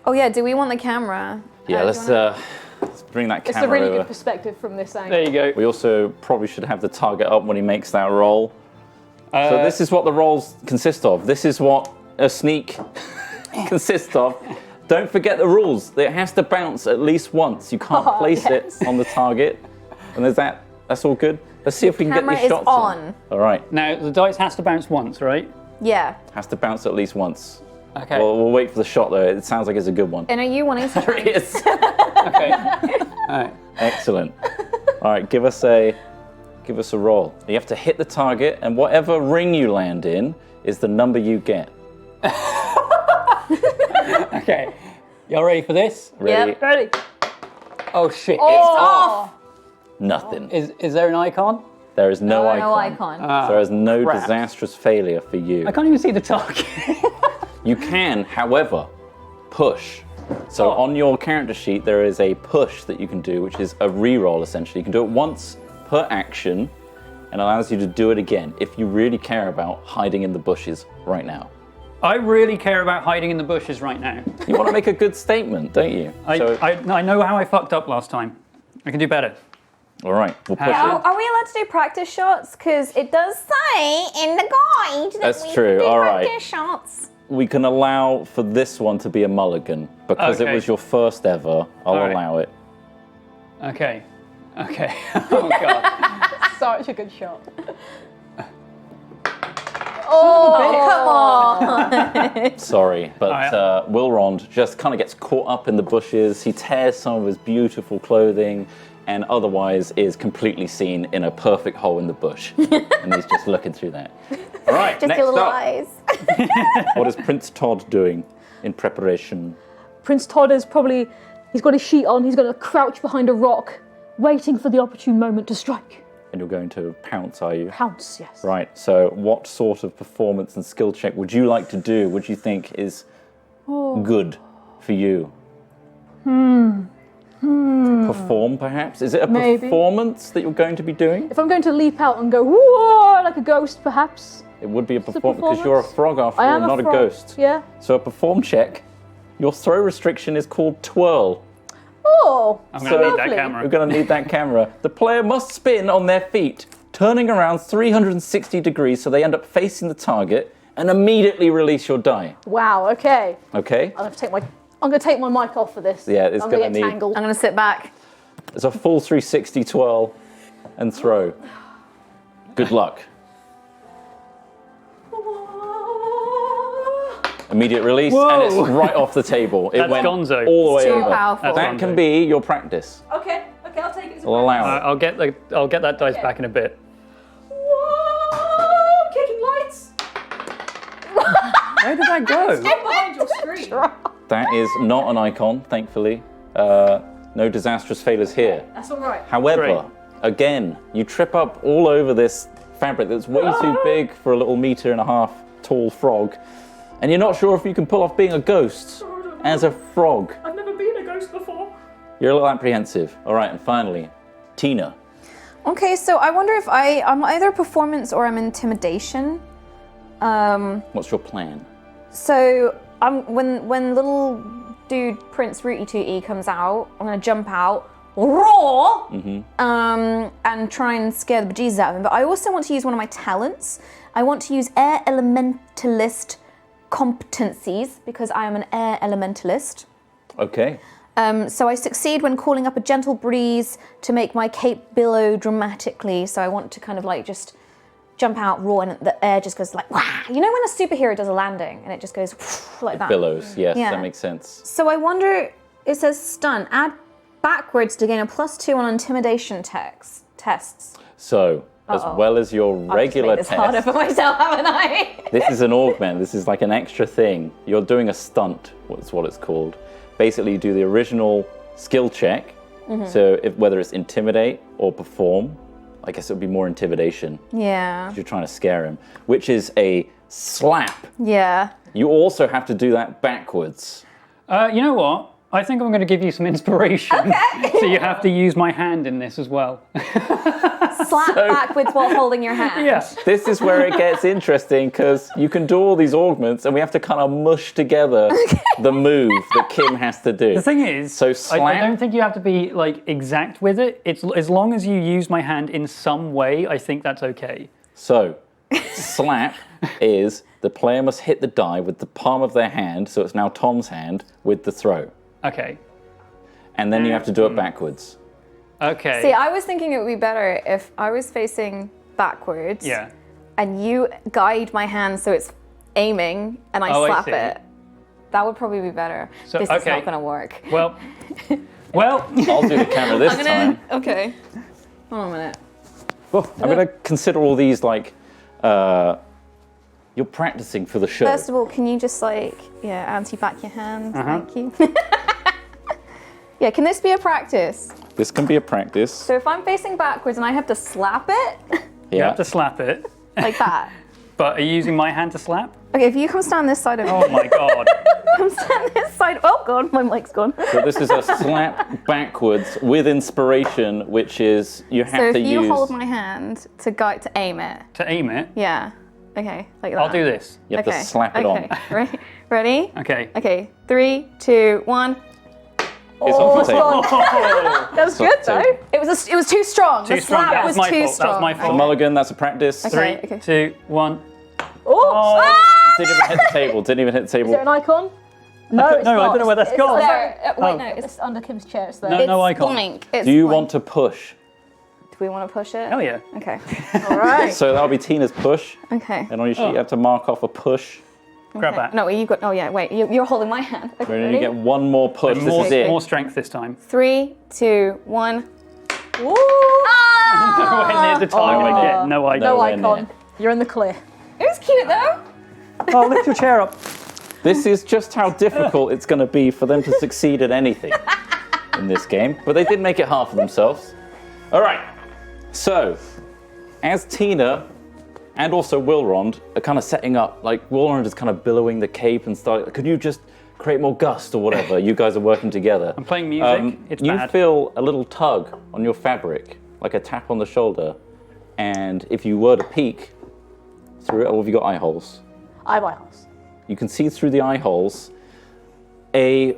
Oh yeah, do we want the camera? Yeah, do you let's bring that It's a camera really over. good perspective from this angle. There you go. We also probably should have the target up when he makes that roll. So this is what the rolls consist of. This is what a sneak consists of. Don't forget the rules. It has to bounce at least once. You can't place yes. it on the target. And there's that. That's all good. Let's see if we can get Camera these is shots in. on. All right. Now the dice has to bounce once, right? Yeah. Has to bounce at least once. Okay. We'll wait for the shot though. It sounds like it's a good one. And are you wanting to try? Yes. Okay. All right. Excellent. All right, give us a roll. You have to hit the target, and whatever ring you land in is the number you get. Okay. Y'all ready for this? Ready? Yep. Ready? Oh shit. Off. Nothing. Is there an icon? There is no icon. No icon. There is no crap. disastrous failure for you. I can't even see the target. You can, however, push. So Oh. on your character sheet, there is a push that you can do, which is a re-roll essentially. You can do it once per action and allows you to do it again if you really care about hiding in the bushes right now. I really care about hiding in the bushes right now. You want to make a good statement, don't you? So, I know how I fucked up last time. I can do better. all right, we'll push How- it. Are we allowed to do practice shots? Because it does say in the guide that That's we true, can do all right. practice shots. We can allow for this one to be a mulligan because it Okay. was your first ever. I'll All right. allow it. Okay. Okay. Oh god. Such a good shot. Oh, come on. Sorry, but Alright. Wilrond just kind of gets caught up in the bushes. He tears some of his beautiful clothing and otherwise is completely seen in a perfect hole in the bush. And he's just looking through that. All right, Just next your little up. eyes. What is Prince Todd doing in preparation? Prince Todd is probably, he's got his sheet on, he's going to crouch behind a rock, waiting for the opportune moment to strike. And you're going to pounce, are you? Pounce, yes. Right, so what sort of performance and skill check would you like to do? Would you think is good for you? Perform, perhaps? Is it a Maybe. performance that you're going to be doing? If I'm going to leap out and go, whoa, like a ghost, perhaps. It would be a a performance because you're a frog after I all, am not a frog. ghost. Yeah. So a perform check. Your throw restriction is called twirl. Oh, I'm going to need that lovely. We're camera. going to need that camera. The player must spin on their feet, turning around 360 degrees so they end up facing the target, and immediately release your die. Wow, okay. Okay? I'm going to take my mic off for this. Yeah, it's I'm gonna get need- tangled. I'm going to sit back. It's a full 360 twirl and throw. Good luck. Immediate release, and it's Whoa. right off the table. It That's went gonzo. all the way Too over. powerful. That's That can be your practice. Okay, I'll take it. I'll allow it. I'll get that dice back in a bit. Whoa, kicking lights. Where did that go? Behind your screen. That is not an icon, thankfully. No disastrous failures here. That's all right. However, Great. again, you trip up all over this fabric that's way too big for a little 1.5-meter tall frog, and you're not sure if you can pull off being a ghost as a frog. I've never been a ghost before. You're a little apprehensive. All right, and finally, Tina. Okay, so I wonder if I'm either performance or I'm intimidation. What's your plan? So when little dude Prince Rooty Tooty comes out, I'm gonna jump out, roar, and try and scare the bejesus out of him. But I also want to use one of my talents. I want to use air elementalist competencies because I am an air elementalist. Okay. So I succeed when calling up a gentle breeze to make my cape billow dramatically. So I want to kind of like just jump out, roar, and the air just goes like, wow. You know when a superhero does a landing and it just goes like that? Billows, yes, Yeah. that makes sense. So I wonder, it says stunt, add backwards to gain a +2 on intimidation tests. So, as well as your regular I've just made this harder test, for myself, haven't I? this is an augment. This is like an extra thing. You're doing a stunt, that's what it's called. Basically, you do the original skill check. So whether it's intimidate or perform, I guess it would be more intimidation. Yeah. You're trying to scare him, which is a slap. Yeah. You also have to do that backwards. You know what? I think I'm going to give you some inspiration. So you have to use my hand in this as well. Slap backwards while holding your hand. Yes. This is where it gets interesting because you can do all these augments and we have to kind of mush together the move that Kim has to do. The thing is, So I slap. don't think you have to be like exact with it. It's as long as you use my hand in some way, I think that's okay. So slap is the player must hit the die with the palm of their hand, so it's now Tom's hand with the throw. Okay. And then you have to do it backwards. Okay. See, I was thinking it would be better if I was facing backwards. Yeah. And you guide my hand so it's aiming and I Oh, I slap see. it. That would probably be better. So, this is okay. not going to work. Well. I'll do the camera this time. Okay. Hold on a minute. Oh, I'm going to consider all these like you're practicing for the show. First of all, can you just like, anti-back your hand? Thank you. Yeah, can this be a practice? This can be a practice. So if I'm facing backwards and I have to slap it, You Yeah. have to slap it. like that. But are you using my hand to slap? Okay, if you come stand this side of me. Oh my god. Come stand this side. Oh god, my mic's gone. So this is a slap backwards with inspiration, which is you have So to if you use. hold my hand to guide to aim it. To aim it, Yeah. Okay, like that. I'll do this. You have to slap it on. Ready? Okay. Okay. 3, 2, 1. It's off the table. That was good So- though. It was too strong. Too the strong. slap That was was my too fault. strong. That was my So fault. mulligan, that's a practice. Okay. 3, 2, 1. Oh, Didn't even hit the table. Didn't even hit the is there an table. icon? No, it's no, I not. don't know where that's It's gone. there. Wait, Oh. no. It's under Kim's chair. It's there. No, It's no icon. blank. It's Do you blank. want to push? Do we want to push it? Oh yeah. Okay. All right. So that'll be Tina's push. Okay. And on your sheet, you have to mark off a push. Grab Okay. that. No, you got. Oh yeah. Wait. You're holding my hand. Okay. And then you Ready? get one more push. More, This is it. more strength this time. 3, 2, 1. Woo! Nowhere near the time I get. No idea. No Nowhere icon. near. You're in the clear. It was cute though. Oh, lift your chair up. This is just how difficult it's going to be for them to succeed at anything in this game. But they did make it hard for themselves. All right. So, as Tina and also Wilrond are kind of setting up, like Wilrond is kind of billowing the cape and starting, could you just create more gust or whatever? You guys are working together. I'm playing music. It's you bad. feel a little tug on your fabric, like a tap on the shoulder. And if you were to peek through it, or have you got eye holes? I have eye holes. You can see through the eye holes a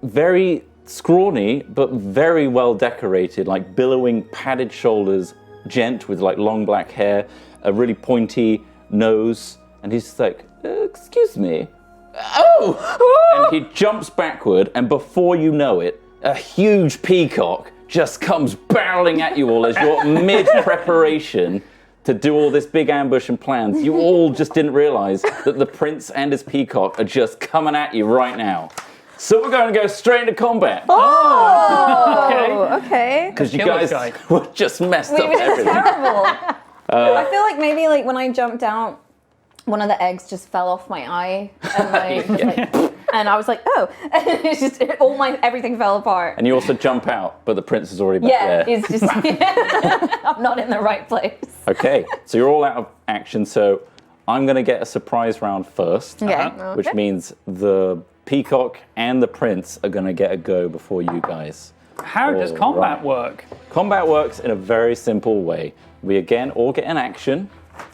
very scrawny but very well decorated, like billowing padded shoulders gent with like long black hair, a really pointy nose, and he's just like, excuse me. Oh! And he jumps backward, and before you know it, a huge peacock just comes barreling at you all as you're mid-preparation to do all this big ambush and plans. You all just didn't realize that the prince and his peacock are just coming at you right now. So we're going to go straight into combat. Oh, okay. Because you Kill guys this guy. were just messed Wait, up this is everything. terrible. I feel like maybe like when I jumped out, one of the eggs just fell off my eye, and and I was like, oh, and it's just everything fell apart. And you also jump out, but the prince is already back Yeah, there. it's just I'm not in the right place. Okay, so you're all out of action, so I'm going to get a surprise round first. Okay. Which means the peacock and the prince are going to get a go before you guys. How does All combat right. work? Combat works in a very simple way. We again all get an action,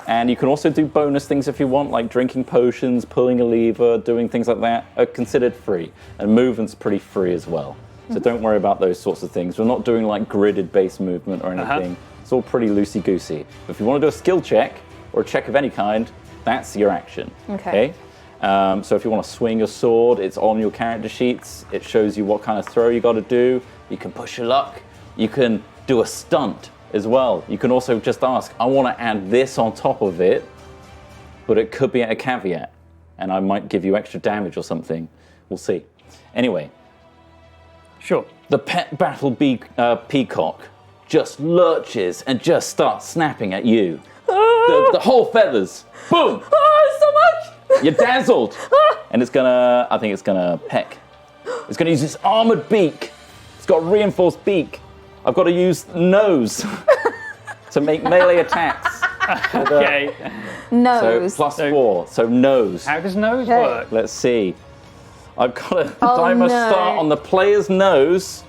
and you can also do bonus things if you want, like drinking potions, pulling a lever, doing things like that are considered free. And movement's pretty free as well. So don't worry about those sorts of things. We're not doing like gridded based movement or anything. It's all pretty loosey-goosey. But if you want to do a skill check or a check of any kind, that's your action. Okay. So if you want to swing your sword, it's on your character sheets. It shows you what kind of throw you got to do. You can push your luck. You can do a stunt as well. You can also just ask, I want to add this on top of it, but it could be at a caveat, and I might give you extra damage or something. We'll see. Anyway, Sure. the pet battle peacock just lurches and just starts snapping at you. The whole feathers. Boom! So much! You're dazzled. And I think it's gonna peck. It's gonna use its armored beak. It's got a reinforced beak. I've got to use nose to make melee attacks. Okay. So Nose. +4, so nose. How does nose Okay. work? Let's see. I've got to, Oh, I must no. start on the player's nose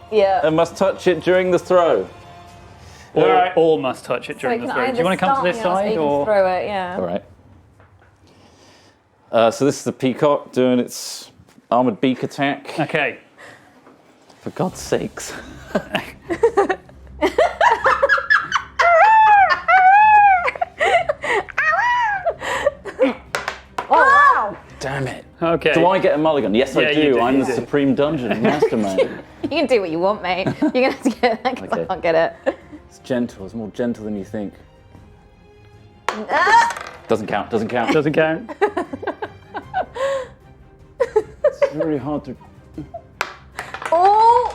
Yeah. and must touch it during the throw. All must touch it during the throw. Do you want to come to this side or? throw it? Yeah. All right. So this is the peacock doing its armored beak attack. Okay. For God's sakes. Oh, wow. Damn it. Okay. Do I get a mulligan? Yes, Yeah, I you do. do, I'm you the do. supreme dungeon mastermind. You can do what you want, mate. You're gonna have to get that because I Okay. can't get it. It's gentle. It's more gentle than you think. Doesn't count. Doesn't count. Doesn't count. It's really hard to. Oh,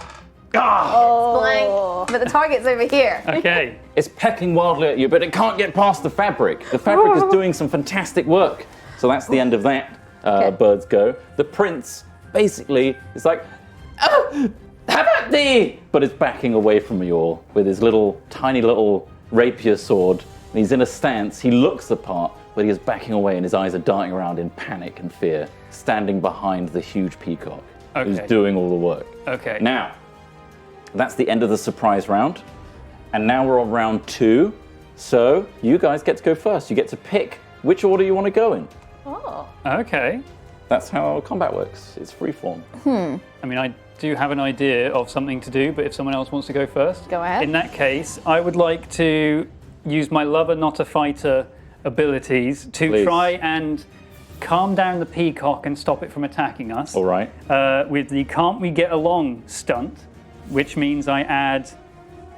Ah! blank. But the target's over here. Okay. It's pecking wildly at you, but it can't get past the fabric. The fabric is doing some fantastic work. So that's the end of that bird's go. The prince basically is like, oh, have at thee! But is backing away from you all with his little, tiny little rapier sword. And he's in a stance. He looks the part, but he is backing away and his eyes are darting around in panic and fear, standing behind the huge peacock who's Okay. doing all the work. Okay. Now, that's the end of the surprise round. And now we're on round 2. So you guys get to go first. You get to pick which order you want to go in. Oh. Okay. That's how combat works. It's freeform. I mean, I do have an idea of something to do, but if someone else wants to go first, Go ahead. In that case, I would like to use my lover, not a fighter abilities to Please. try and calm down the peacock and stop it from attacking us. All right. With the can't we get along stunt, which means I add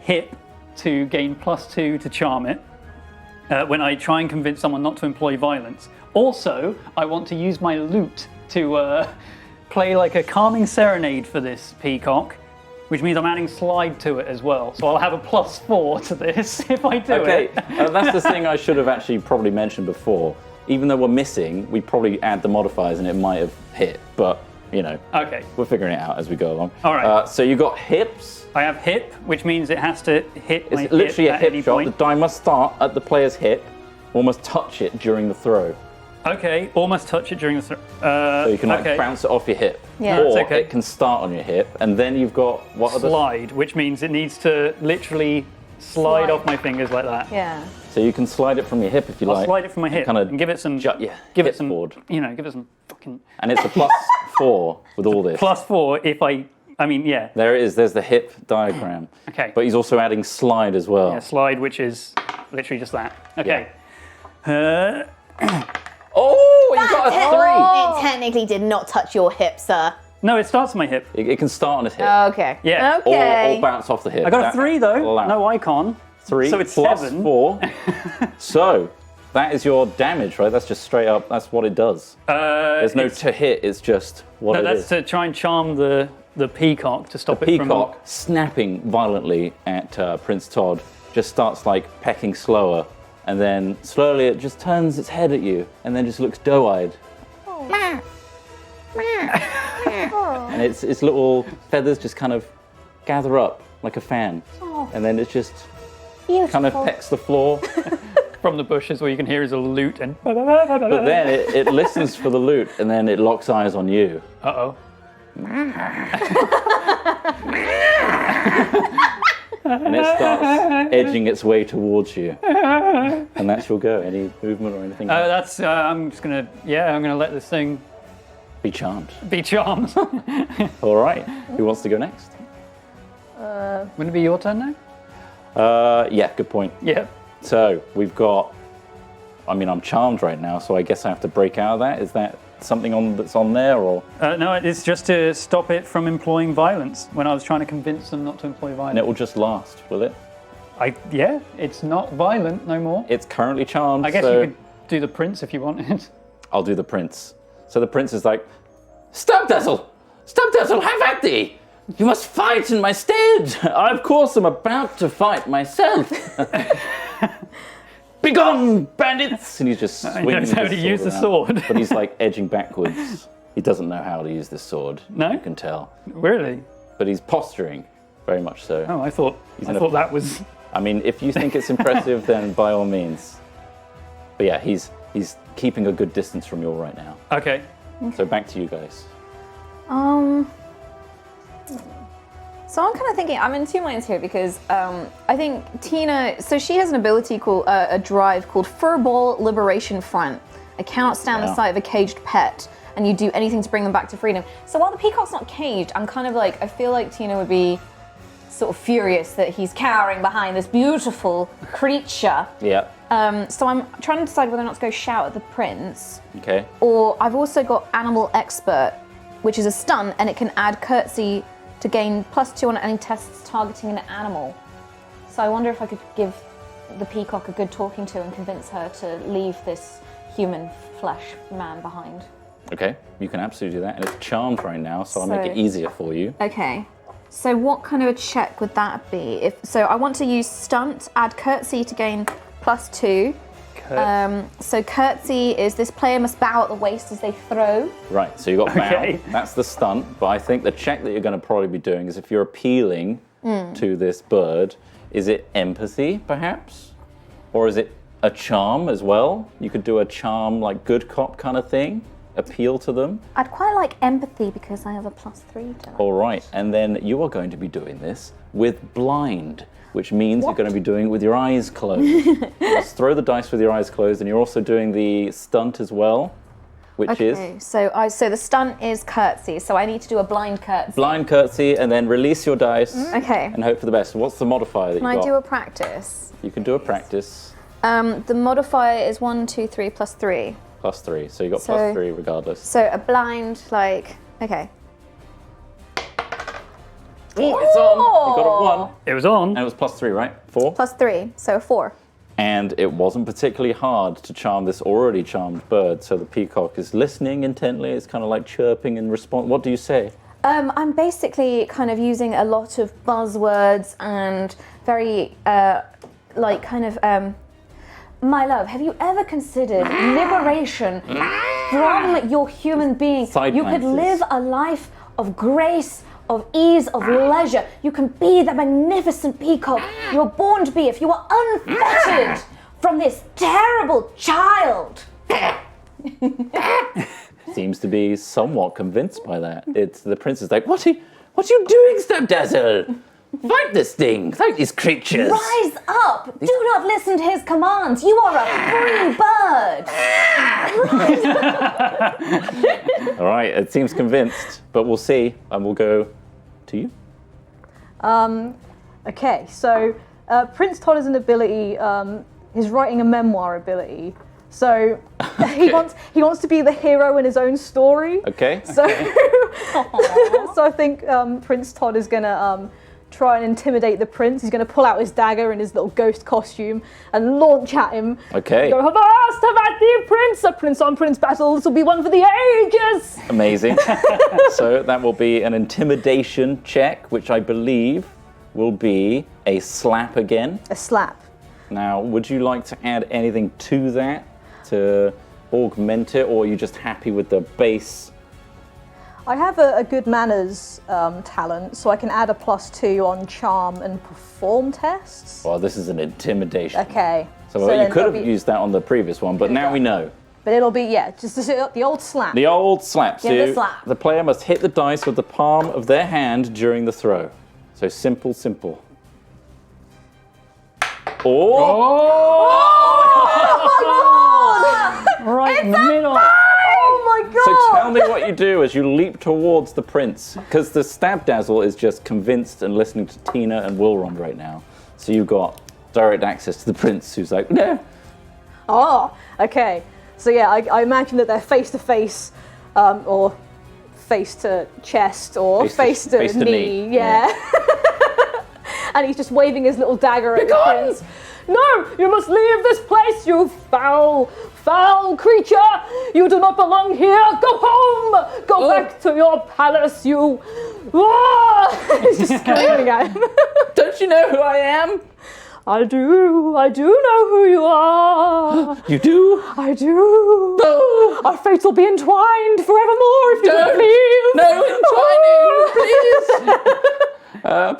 hip to gain +2 to charm it when I try and convince someone not to employ violence. Also, I want to use my lute to play like a calming serenade for this peacock, which means I'm adding slide to it as well. So I'll have a +4 to this if I do Okay, it. that's the thing I should have actually probably mentioned before. Even though we're missing, we probably add the modifiers and it might have hit. But, you know, Okay, we're figuring it out as we go along. All right. So you got hips. I have hip, which means it has to hit my It's literally hip a at any hip shot. point. The die must start at the player's hip, or must touch it during the throw. Okay, almost touch it during the throw. So you can like okay. bounce it off your hip. Yeah. Or That's okay. it can start on your hip, and then you've got what other? Slide, which means it needs to literally slide Slide. off my fingers like that. Yeah. So you can slide it from your hip if you I'll like. slide it from my hip Kinda and give it some. jut your give hip it some. forward. You know, give it some fucking And it's a +4 with all this. +4 if I. I mean, yeah. There it is. There's the hip diagram. Okay. But he's also adding slide as well. Yeah, slide, which is literally just that. Okay. Oh, you got a It technically did not touch your hip, sir. No, it starts at my hip. 3. It can start on his hip. Okay. Yeah. Okay. Or bounce off the hip. I got a 3 though. allowed. No icon. 3 So it's plus 7. 4. So that is your damage, right? That's just straight up. That's what it does. There's no to hit. It's just what No, it that's is. to try and charm the peacock to stop it from. Peacock snapping violently at Prince Todd just starts like pecking slower, and then slowly it just turns its head at you, and then just looks doe-eyed. And its little feathers just kind of gather up like a fan, and then it's just kind of pecks the floor. From the bushes, all you can hear is a lute and. But then it listens for the loot, and then it locks eyes on you. Uh-oh. And it starts edging its way towards you. And that's your go. Any movement or anything? That's. I'm just gonna. Yeah, I'm gonna let this thing Be charmed. be charmed. All right. Who wants to go next? Wouldn't it be your turn now? Yeah, good point. Yeah. So we've got. I mean, I'm charmed right now, so I guess I have to break out of that. Is that something that's on there, or? No, it's just to stop it from employing violence. When I was trying to convince them not to employ And violence. it will just last, will it? Yeah, it's not violent no more. It's currently charmed. I guess so you could do the prince if you wanted. I'll do the prince. So the prince is like, "Stop, Dazzle! Stop, Dazzle! Have at thee! You must fight in my stead. I, of course, am about to fight myself. Begone, bandits!" And he's just He swinging knows how his to use the around. sword. But he's like edging backwards. He doesn't know how to use this sword. No? You can tell. Really? But he's posturing, very much so. Oh, I thought in a- that was. I mean, if you think it's impressive, then by all means. But yeah, he's keeping a good distance from you all right now. Okay. So back to you guys. So I'm kind of thinking, I'm in two minds here because I think Tina, so she has an ability called, a drive called Furball Liberation Front. I cannot stand the Wow. sight of a caged pet, and you do anything to bring them back to freedom. So while the peacock's not caged, I'm kind of like, I feel like Tina would be sort of furious that he's cowering behind this beautiful creature. Yeah. So I'm trying to decide whether or not to go shout at the prince, Okay. or I've also got Animal Expert, which is a stunt, and it can add curtsy to gain +2 on any tests targeting an animal. So I wonder if I could give the peacock a good talking to and convince her to leave this human flesh man behind. Okay. You can absolutely do that. And it's charmed right now, so I'll make So- it easier for you. Okay. So what kind of a check would that be? So I want to use stunt, add curtsy to gain +2. So curtsy is this player must bow at the waist as they throw. Right, so you got bow. Okay. That's the stunt. But I think the check that you're going to probably be doing is if you're appealing to this bird, is it empathy, perhaps? Or is it a charm as well? You could do a charm, like good cop kind of thing. Appeal to them. I'd quite like empathy because I have a +3 to that. All right, and then you are going to be doing this with blind, which means you're going to be doing it with your eyes closed. Just throw the dice with your eyes closed, and you're also doing the stunt as well, which is Okay, so the stunt is curtsy, so I need to do a blind curtsy. blind curtsy, and then release your dice Okay. and hope for the best. What's the modifier that Can you I got? do a practice? You can do a practice. The modifier is 1, 2, 3 +3. +3, so you got So- +3 regardless. So a blind, like, okay. Oh, it's on. You got a 1, It was on. and it was +3, right? 4. +3, so a 4. And it wasn't particularly hard to charm this already charmed bird. So the peacock is listening intently. It's kind of like chirping in response. What do you say? I'm basically kind of using a lot of buzzwords and very, like, kind of, my love, have you ever considered liberation from your human being? Side You could glances. live a life of grace, of ease, of leisure. You can be the magnificent peacock you were born to be if you were unfettered from this terrible child. Seems to be somewhat convinced by that. It's the prince is like, what are you doing, Stepdazzle? Fight this thing! Fight these creatures! Rise up! Do not listen to his commands. You are a free bird. All right, it seems convinced, but we'll see, and we'll go to you. Okay, so Prince Todd has an ability, his writing a memoir ability. So he wants to be the hero in his own story. Okay. So, so I think Prince Todd is gonna try and intimidate the prince. He's gonna pull out his dagger in his little ghost costume and launch at him. Okay. Go, avast, have at thee, prince! A prince on prince battle. This will be one for the ages. Amazing. So that will be an intimidation check, which I believe will be a slap again. A slap. Now, would you like to add anything to that to augment it, or are you just happy with the base? I have a good manners talent, so I can add a +2 on charm and perform tests. Well, this is an intimidation. Okay. So, then you could it'll have be- used that on the previous one, but now we know. But it'll be, just the old slap. The old slap. Give it a So slap. the player must hit the dice with the palm of their hand during the throw. So simple, simple. Right in the middle. Oh my god! So tell me what you do as you leap towards the prince. Because the Stab Dazzle is just convinced and listening to Tina and Wilrond right now. So you've got direct access to the prince who's like, no. Oh, okay. So yeah, I imagine that they're face to face, or face to chest, or face to knee. Yeah. And he's just waving his little dagger at the prince. No, you must leave this place, you foul, foul creature! You do not belong here. Go home. Go back to your palace, you. He's just screaming at him. Don't you know who I am? I do know who you are. You do? I do. No. Our fates will be entwined forevermore if you don't leave. No entwining, please.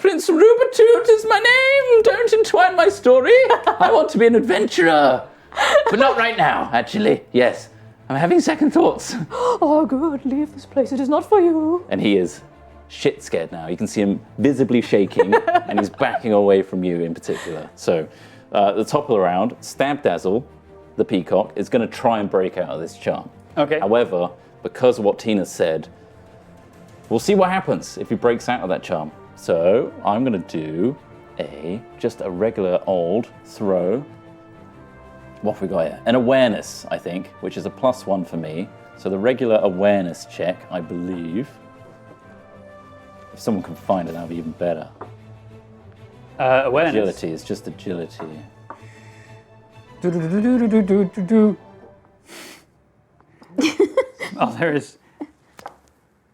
Prince Rubertute is my name. Don't entwine my story. I want to be an adventurer. But not right now, actually. Yes. I'm having second thoughts. Oh, good. Leave this place. It is not for you. And he is shit scared now. You can see him visibly shaking, and he's backing away from you in particular. So, at the top of the round, Stab Dazzle, the peacock, is going to try and break out of this charm. Okay. However, because of what Tina said, we'll see what happens if he breaks out of that charm. So, I'm going to do just a regular old throw. What have we got here? An awareness, I think, which is a +1 for me. So the regular awareness check, I believe. If someone can find it, that would be even better. Awareness. Agility is just agility. Oh,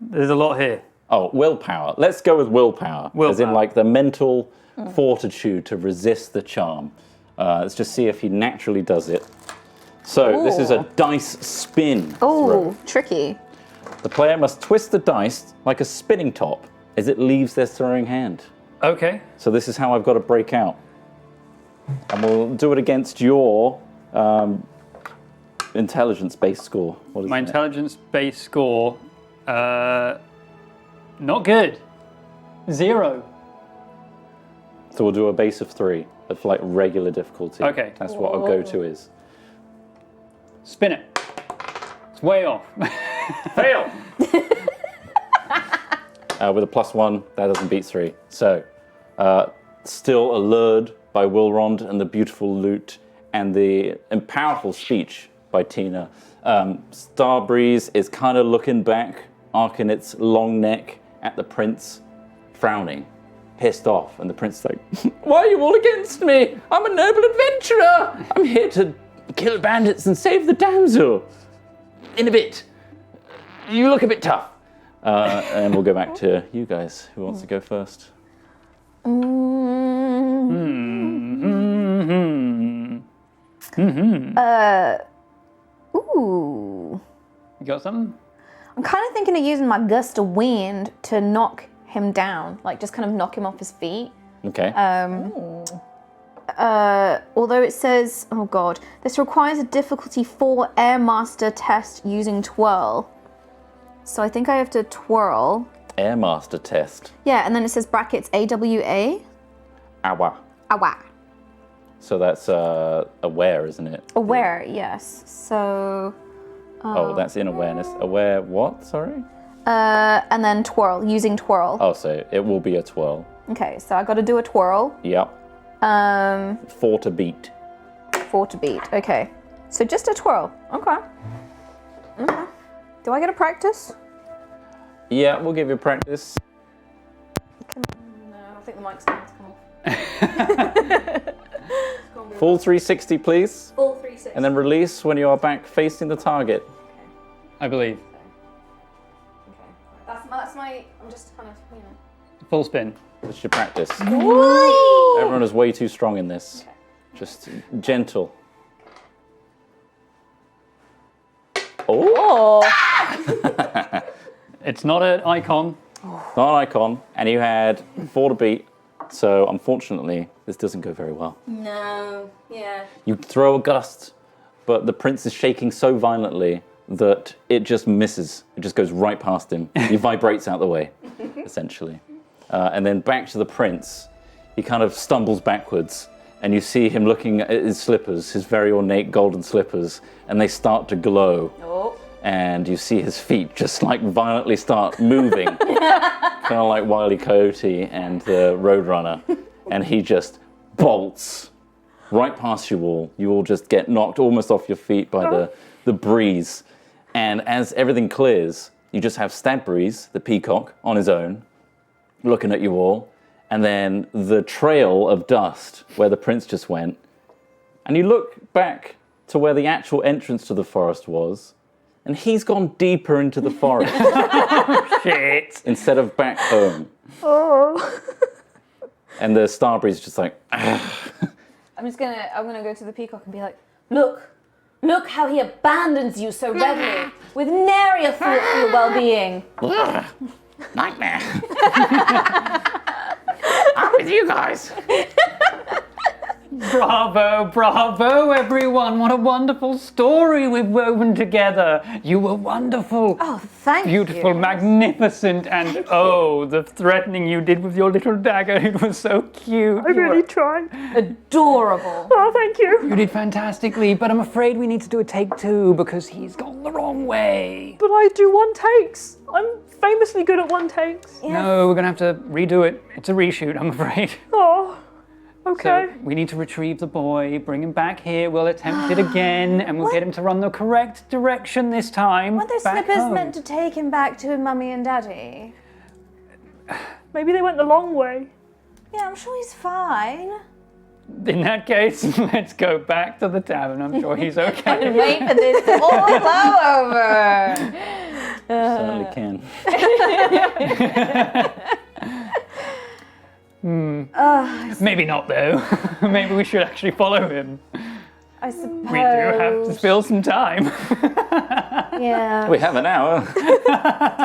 there's a lot here. Oh, willpower. Let's go with willpower. As in, Willpower. like, the mental fortitude to resist the charm. Let's just see if he naturally does it. So, this is a dice spin throw. Oh, tricky. The player must twist the dice like a spinning top as it leaves their throwing hand. Okay. So this is how I've got to break out. And we'll do it against your intelligence-based score. What is My it? intelligence base score, not good. 0. So we'll do a base of 3 of like regular difficulty. Okay. That's what our go-to is. Spin it. It's way off. Fail! With a +1, that doesn't beat 3. So, still allured by Wilrond and the beautiful lute and the powerful speech by Tina. Starbreeze is kind of looking back, arcing its long neck at the prince, frowning, pissed off. And the prince is like, why are you all against me? I'm a noble adventurer. I'm here to kill bandits and save the damsel. In a bit. You look a bit tough. And we'll go back to you guys. Who wants to go first? Ooh. You got something? I'm kind of thinking of using my gust of wind to knock him down, like just kind of knock him off his feet. Okay. Although it says, oh god, this requires a difficulty 4 Air Master test using twirl. So I think I have to twirl. Air Master test. Yeah, and then it says brackets AWA. Awa. Awa. So that's aware, isn't it? Aware, yes. So, Oh, that's in awareness. Aware what? Sorry? and then twirl, using twirl. Oh, so it will be a twirl. Okay, so I got to do a twirl. Yep. 4 to beat. 4 to beat. Okay, so just a twirl. Okay. Okay. Do I get a practice? Yeah, we'll give you practice. No, I think the mic's going to come off. Full 360, please. Full 360. And then release when you are back facing the target. I believe. Okay. That's my. I'm just kind of, you know. Full spin. That's your practice. Whee! Everyone is way too strong in this. Just gentle. Oh! It's not an icon. Not an icon, and you had 4 to beat, so unfortunately, this doesn't go very well. No. Yeah. You throw a gust, but the prince is shaking so violently that it just misses. It just goes right past him. He vibrates out the way, essentially. And then back to the prince, he kind of stumbles backwards, and you see him looking at his slippers, his very ornate golden slippers, and they start to glow. Oh. And you see his feet just like violently start moving, kind of like Wile E. Coyote and the Roadrunner, and he just bolts right past you all. You all just get knocked almost off your feet by the breeze, and as everything clears, you just have Stadbreeze, the peacock, on his own, looking at you all, and then the trail of dust where the prince just went, and you look back to where the actual entrance to the forest was, and he's gone deeper into the forest. Shit. Instead of back home. Oh. And the Starbreeze is just like, I'm gonna go to the peacock and be like, look how he abandons you so readily, with nary a thought for your well-being. nightmare. I'm with you guys. Bravo, bravo, everyone. What a wonderful story we've woven together. You were wonderful. Oh, thank Beautiful, you. magnificent, and the threatening you did with your little dagger. It was so cute. I really tried. Adorable. Oh, thank you. You did fantastically, but I'm afraid we need to do a take 2 because he's gone the wrong way. But I do 1 takes. I'm famously good at 1 takes. Yes. No, we're going to have to redo it. It's a reshoot, I'm afraid. Oh, okay. So we need to retrieve the boy, bring him back here, we'll attempt it again, and we'll get him to run the correct direction this time. Weren't those back slippers home. meant to take him back to Mummy and Daddy? Maybe they went the long way. Yeah, I'm sure he's fine. In that case, let's go back to the tavern. I'm sure he's I've been okay. waiting for this to all blow over. Certainly can. Maybe not, though. Maybe we should actually follow him. I suppose. We do have to spill some time. Yeah. We have an hour.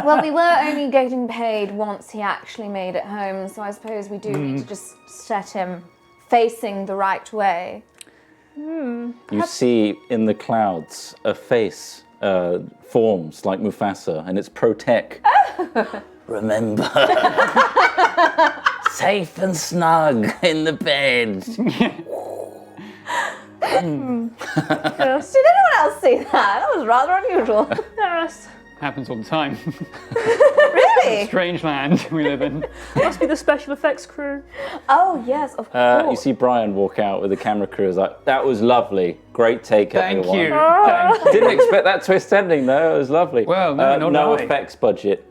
Well, we were only getting paid once he actually made it home, so I suppose we do need to just set him facing the right way. You see in the clouds a face forms like Mufasa, and it's Protec. Remember, safe and snug in the bed. Yes. Did anyone else see that? That was rather unusual. Yes. Happens all the time. Really? Strange land we live in. Must be the special effects crew. Oh, yes, of course. You see Brian walk out with the camera crew. Is like, that was lovely. Great take, Thank everyone. you. Thanks. Didn't expect that twist ending though. It was lovely. Well, no, not no I. effects budget.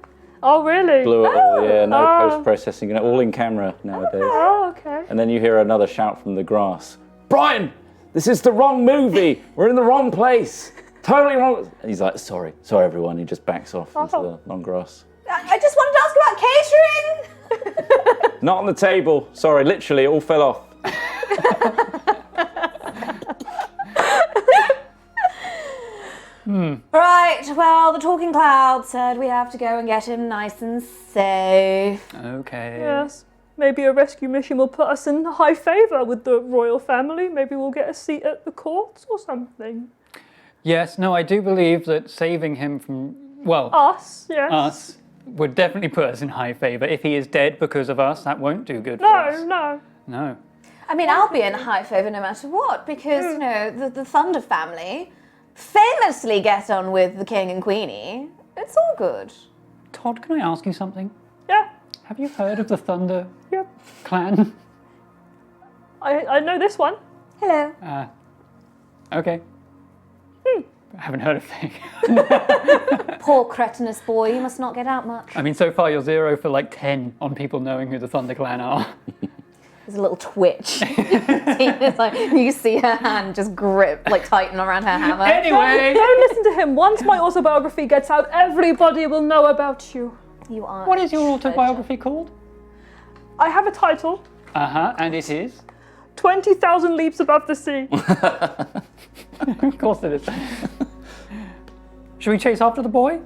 Oh, really? Blew it all. Yeah, no Oh. post-processing. All in camera nowadays. Oh, okay. And then you hear another shout from the grass. Brian, this is the wrong movie. We're in the wrong place. Totally wrong. And he's like, sorry everyone. He just backs off into the long grass. I just wanted to ask about catering. Not on the table. Sorry, literally, it all fell off. Right, well, the talking cloud said we have to go and get him nice and safe. Okay. Yes. Maybe a rescue mission will put us in high favour with the royal family. Maybe we'll get a seat at the courts or something. Yes, no, I do believe that saving him from, well, Us, yes. us would definitely put us in high favour. If he is dead because of us, that won't do good for No, us. no. No. I mean, I'll be in high favour no matter what, because, you know, the Thunder family famously get on with the King and Queenie. It's all good. Todd, can I ask you something? Yeah. Have you heard of the Thunder Yep. clan? I know this one. Hello. Okay. I haven't heard a thing. Poor cretinous boy, you must not get out much. I mean, so far you're 0 for like 10 on people knowing who the Thunder clan are. There's a little twitch. It's like, you see her hand just grip, like tighten around her hammer. Anyway, Don't listen to him. Once my autobiography gets out, everybody will know about you. You are. what is your autobiography called? I have a title, And it is? 20,000 Leaps Above the Sea. Of course it is. Should we chase after the boy?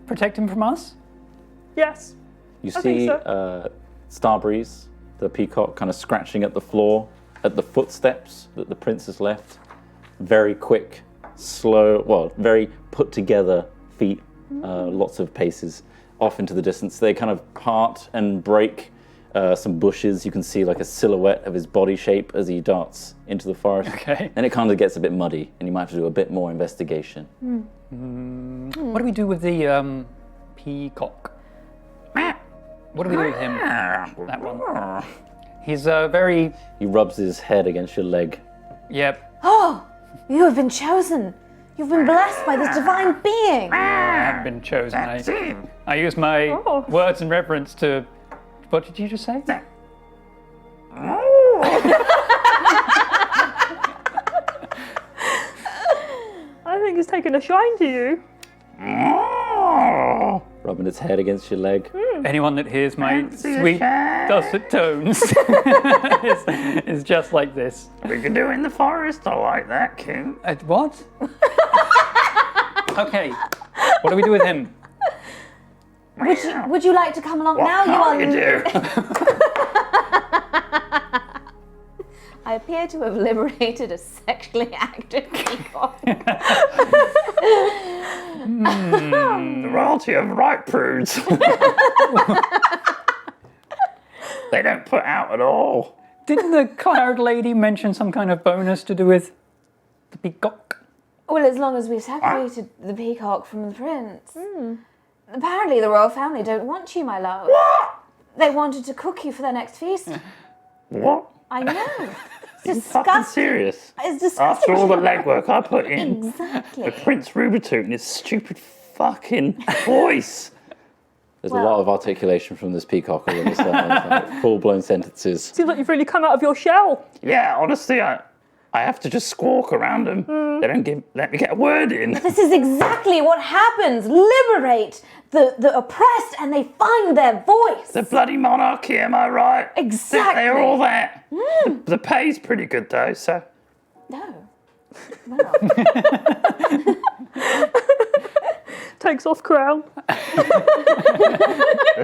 Protect him from us? Yes. You I think see so. Starbreeze, the peacock, kind of scratching at the floor, at the footsteps that the prince has left. Very quick, slow, well, very put together feet, lots of paces off into the distance. They kind of part and break some bushes. You can see like a silhouette of his body shape as he darts into the forest. Okay. And it kind of gets a bit muddy, and you might have to do a bit more investigation. What do we do with the peacock? What do we do with him? That one. He's very. He rubs his head against your leg. Yep. Oh, you have been chosen. You've been blessed by this divine being. I haven't been chosen. I use my words in reference to. What did you just say? I think it's taken a shine to you. Rubbing its head against your leg. Anyone that hears my sweet dulcet tones is just like this. We can do it in the forest. I like that, King. What? Okay. What do we do with him? Would you like to come along now? What can't you do? I appear to have liberated a sexually active peacock. The royalty of ripe prudes. They don't put out at all. Didn't the cloud lady mention some kind of bonus to do with the peacock? Well, as long as we separated the peacock from the prince. Apparently the royal family don't want you, my love. What? They wanted to cook you for their next feast. What? I know. Are It's you fucking disgusting. serious? It's disgusting. After all the legwork I put in, Exactly. with Prince Rubertoot and his stupid fucking voice. There's a lot of articulation from this peacock all of a sudden. Like full-blown sentences. Seems like you've really come out of your shell. Yeah, honestly, I have to just squawk around them. They don't let me get a word in. This is exactly what happens. Liberate the oppressed and they find their voice. The bloody monarchy, am I right? Exactly. They're all that. The pay's pretty good though, so. No. Takes off crown.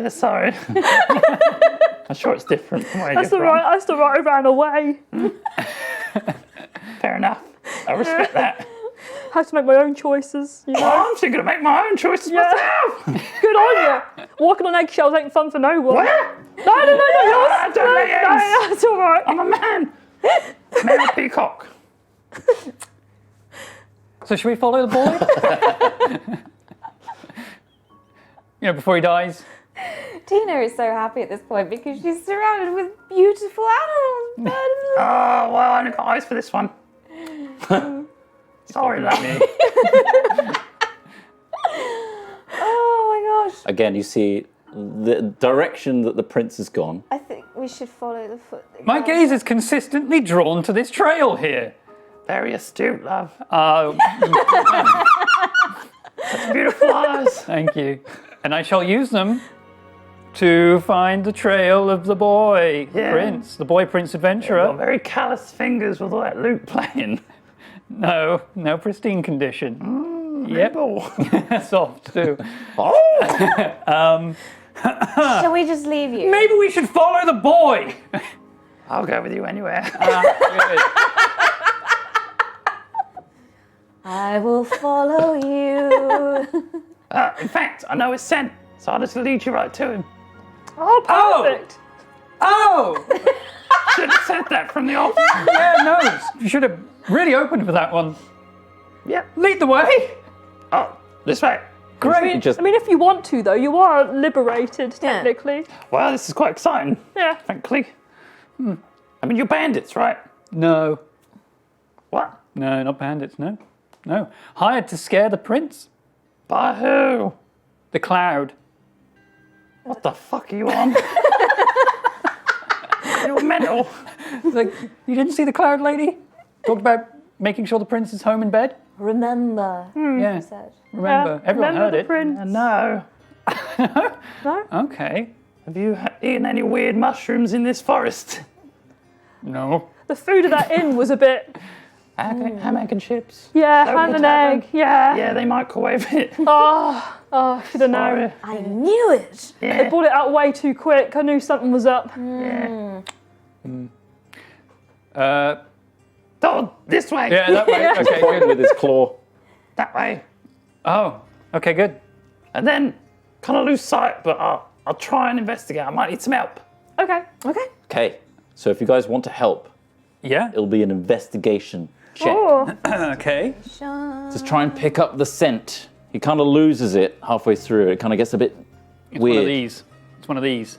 Sorry. I'm sure it's different from where That's you're the from. right. That's the right. I ran away. Fair enough. I respect that. Have to make my own choices. You know. I'm still going to make my own choices myself. Good on you. Walking on eggshells ain't fun for no one. What? No, yours. Ah, don't lay eggs. That's all right. I'm a man. Male peacock. So should we follow the boy? Before he dies. Tina is so happy at this point because she's surrounded with beautiful animals. Oh, well, I only got eyes for this one. Sorry, love me. Oh my gosh. Again, you see the direction that the prince has gone. I think we should follow the foot. My gaze is consistently drawn to this trail here. Very astute, love. Beautiful eyes. Thank you. And I shall use them to find the trail of the boy prince, the boy prince adventurer. Got very callous fingers with all that lute playing. No pristine condition. Yep. Soft too. Oh! Shall we just leave you? Maybe we should follow the boy. I'll go with you anywhere. Good. I will follow you. In fact, I know his scent, so I'll just lead you right to him. Oh, perfect. Oh! Should have said that from the off. Yeah, no. You should have really opened for that one. Yep. Lead the way. Oh, this way. Great. Just I mean, if you want to, though, you are liberated, technically. Well, this is quite exciting, Yeah. frankly. I mean, you're bandits, right? No. What? No, not bandits, no. No. Hired to scare the prince. By who? The cloud. What the fuck are you on? You're mental. Like, you didn't see the cloud lady? Talked about making sure the prince is home in bed? Remember, Yeah. said. Remember. Everyone Remember heard the it. Prince. No. Okay. Have you eaten any weird mushrooms in this forest? No. The food of that inn was a bit. Ham, egg, and chips. Yeah, Local ham and tavern. egg. Yeah. Yeah, they microwave it. Oh, should have known. I knew it. They Yeah. brought it out way too quick. I knew something was up. Yeah. Oh, this way. yeah, that way. Okay, good. With his claw. That way. Oh, okay, good. And then kind of lose sight, but I'll try and investigate. I might need some help. Okay. Okay. Okay, so if you guys want to help, Yeah. it'll be an investigation check. Oh, Okay. Just try and pick up the scent. He kind of loses it halfway through. It kind of gets a bit It's weird. one of these. It's one of these.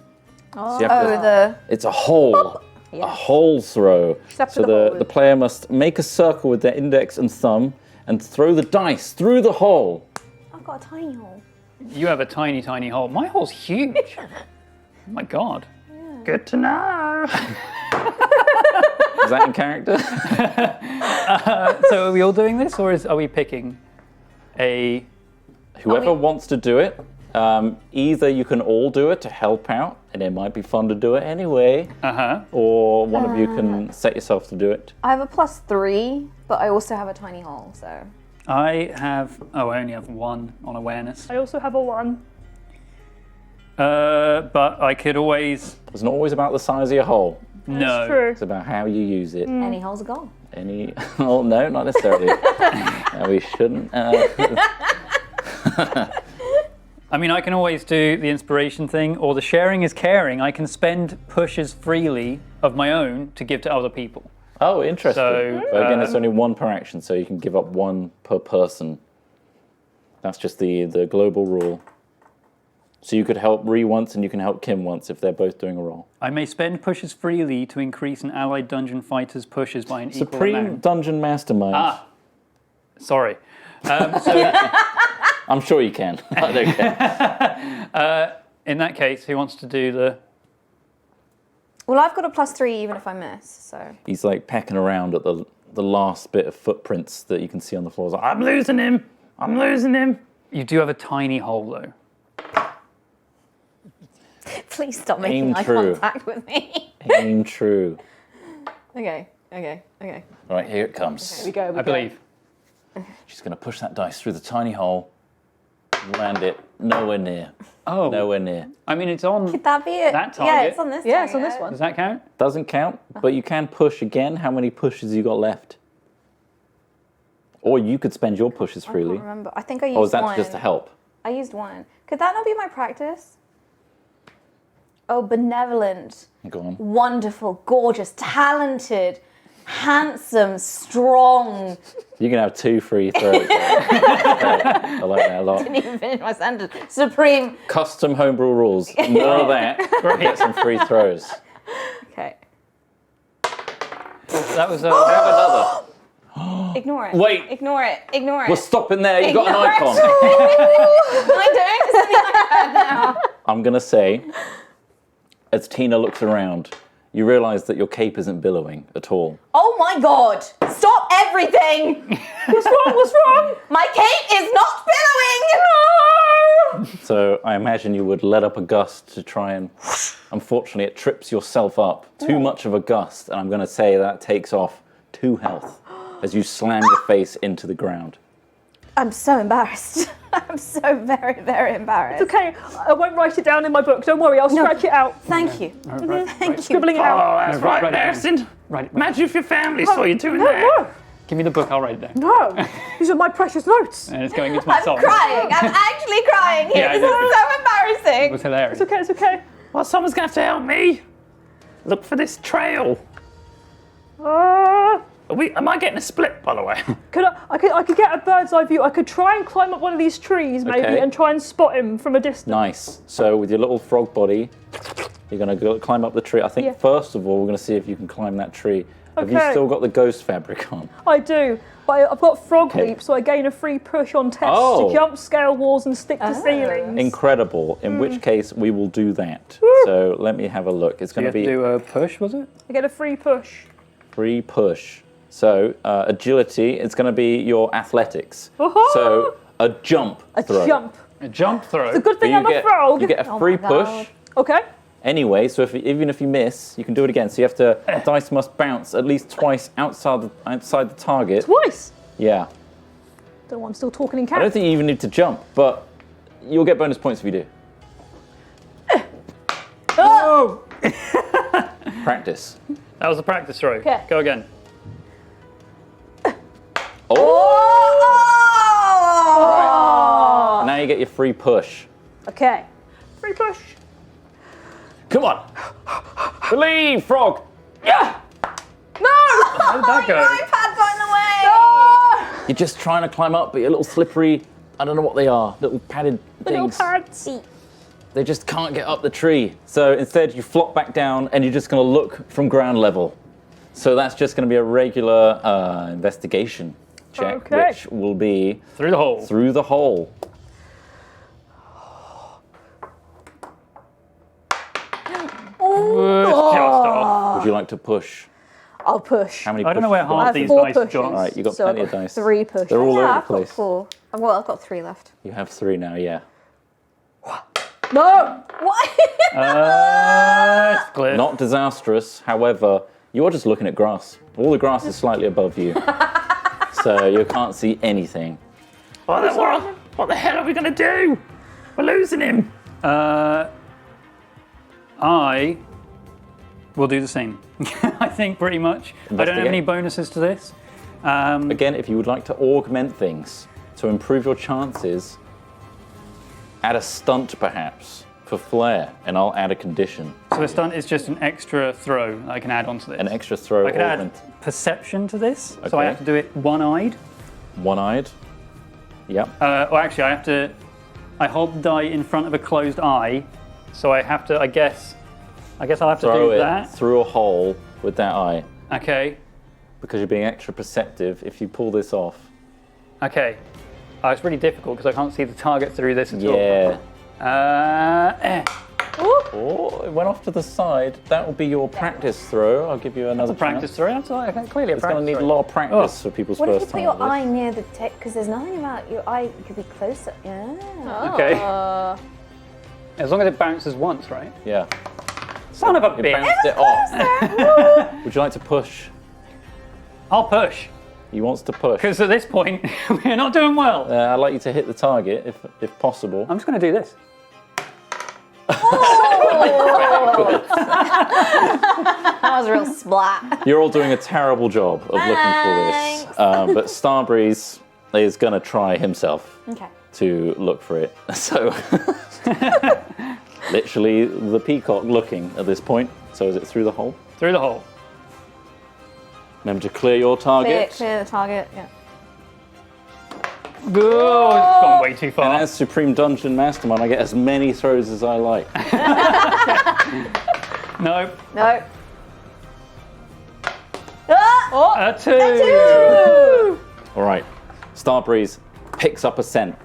So you have to- The It's a hole. A hole throw. Step to So the hole. the player must make a circle with their index and thumb and throw the dice through the hole. I've got a tiny hole. You have a tiny, tiny hole. My hole's huge. Oh my God. Good to know. Is that in character? So are we all doing this, or are we picking a? Whoever wants to do it, either you can all do it to help out, and it might be fun to do it anyway, or one of you can set yourself to do it. I have a +3, but I also have a tiny hole, so. I have. Oh, I only have 1 on awareness. I also have a 1. But I could always. It's not always about the size of your hole. No. True. It's about how you use it. Any holes are gone. Any? Oh no, not necessarily. No, we shouldn't. I mean, I can always do the inspiration thing, or the sharing is caring. I can spend pushes freely of my own to give to other people. Oh, interesting. So, But again, it's only 1 per action, so you can give up 1 per person. That's just the global rule. So you could help Ree once, and you can help Kim once if they're both doing a roll. I may spend pushes freely to increase an allied dungeon fighter's pushes by an equal Supreme amount. Dungeon Mastermind. Ah, sorry. So I'm sure you can. I don't care. in that case, who wants to do the? Well, I've got a +3 even if I miss, so. He's like pecking around at the last bit of footprints that you can see on the floor. He's like, I'm losing him. I'm losing him. You do have a tiny hole though. Please stop making Aim eye true. contact with me. aim true. Okay. Right, here it comes. We go. I believe. She's going to push that dice through the tiny hole, land it nowhere near. Oh, Nowhere near. I mean, it's on. Could that be it? That Yeah, target? it's on this Yeah, it's on target. this one. Does that count? Doesn't count, but you can push again. How many pushes you got left? Or you could spend your pushes I freely. can't remember. I think I used Or is that one. just to help? I used 1. Could that not be my practice? Oh, benevolent, Go on. wonderful, gorgeous, talented, handsome, strong. You can have 2 free throws. I like that a lot. Didn't even finish my sentence. Supreme. Custom homebrew rules. More of that. Get some free throws. Okay. That was. Have another. Ignore it. Wait. Ignore it. Ignore it. We're stopping there. You got an Ignore icon. Am I doing something like that now? I'm going to say, as Tina looks around, you realise that your cape isn't billowing at all. Oh my god! Stop everything! What's wrong? What's wrong? My cape is not billowing! No! So I imagine you would let up a gust to try and... Unfortunately, it trips yourself up. Too much of a gust, and I'm going to say that takes off 2 health as you slam your face into the ground. I'm so embarrassed. I'm so very, very embarrassed. Okay, I won't write it down in my book. Don't worry, I'll stretch it out. Thank you. Thank you. Scribbling it Oh, out. that's right, right, right, embarrassing. Right. Imagine if your family saw you doing No, that. no, Give me the book. I'll write it down. no. These are my precious notes. And it's going into my I'm song. crying. I'm actually crying here. Yeah, I This know. is so It embarrassing. was hilarious. It's okay, it's okay. Well, someone's going to have to help me. Look for this trail. Am I getting a split, by the way? I could get a bird's eye view. I could try and climb up one of these trees, maybe, Okay. and try and spot him from a distance. Nice. So with your little frog body, you're going to go climb up the tree. I think Yeah. first of all, we're going to see if you can climb that tree. Have you Okay. still got the ghost fabric on? I do, but I've got frog Okay. leap, so I gain a free push on tests Oh. to jump, scale walls, and stick to ceilings. Incredible. In which case, we will do that. So let me have a look. It's You going have to to be do a push, was it? I get a free push. free push. So agility, it's going to be your athletics. So a jump A throw. jump. A jump throw. It's a good thing So I'm a frog. you get a Oh free my push. God. Okay. Anyway, so even if you miss, you can do it again. So you have to, dice must bounce at least twice outside the target. Twice. Yeah. Don't know why I'm still talking in I don't character. think you even need to jump, but you'll get bonus points if you do. Oh! Practice. That was a practice throw. Okay. Go again. Oh! Now you get your free push. Okay. Free push. Come on. Believe, frog. Yeah. No! How did that go? iPad got in the way! You're just trying to climb up, but you're a little slippery. I don't know what they are. Little padded Little things. pads. They just can't get up the tree. So instead, you flop back down, and you're just going to look from ground level. So that's just going to be a regular investigation check, Okay. which will be Through the hole. through the hole. Just off. Would you like to push? I'll push. How many? I don't know where pushes you half got? I these have 4 dice pushes. John. All right, you got so plenty I've of got dice. 3 pushes. They're all over Yeah, the I've got place. 4. Well, I've got 3 left. You have 3 now, yeah. No! What? It's clear. Not disastrous, however, you are just looking at grass. All the grass is slightly above you. So you can't see anything. What the hell are we going to do? We're losing him. I will do the same. I think pretty much. I don't have Investigate. any bonuses to this. Again, if you would like to augment things to improve your chances, add a stunt perhaps for flair, and I'll add a condition. So a stunt is just an extra throw that I can add onto this. An extra throw I could augment. add perception to this, so I Okay. have to do it one-eyed. One-eyed. Yep. Well, actually, I hold the die in front of a closed eye, so I have to, I guess I'll have to Throw do it that. through a hole with that eye. Okay, Because you're being extra perceptive if you pull this off. okay. It's really difficult because I can't see the target through this at Yeah. all. Oh, it went off to the side. That will be your practice throw. I'll give you another Practice chance. throw, that's clearly a It's going practice to need a throw. lot of practice for people's What if you first put time. your at this. eye near the tip? Because there's nothing about your eye. You could be closer. Yeah. Okay. As long as it bounces once, right? Yeah. Son of a You bitch. bounced it off. Would you like to push? I'll push. He wants to push. Because at this point, we're not doing well. I'd like you to hit the target if possible. I'm just going to do this. That was a real splat. You're all doing a terrible job of looking for this. But Starbreeze is going to try himself Okay. to look for it. So, literally the peacock looking at this point. So is it through the hole? Through the hole. Remember to clear your target. Clear the target. Yeah. Oh, it's gone way too And far. as Supreme Dungeon Mastermind, I get as many throws as I like. No. No. A two. All right. Starbreeze picks up a scent.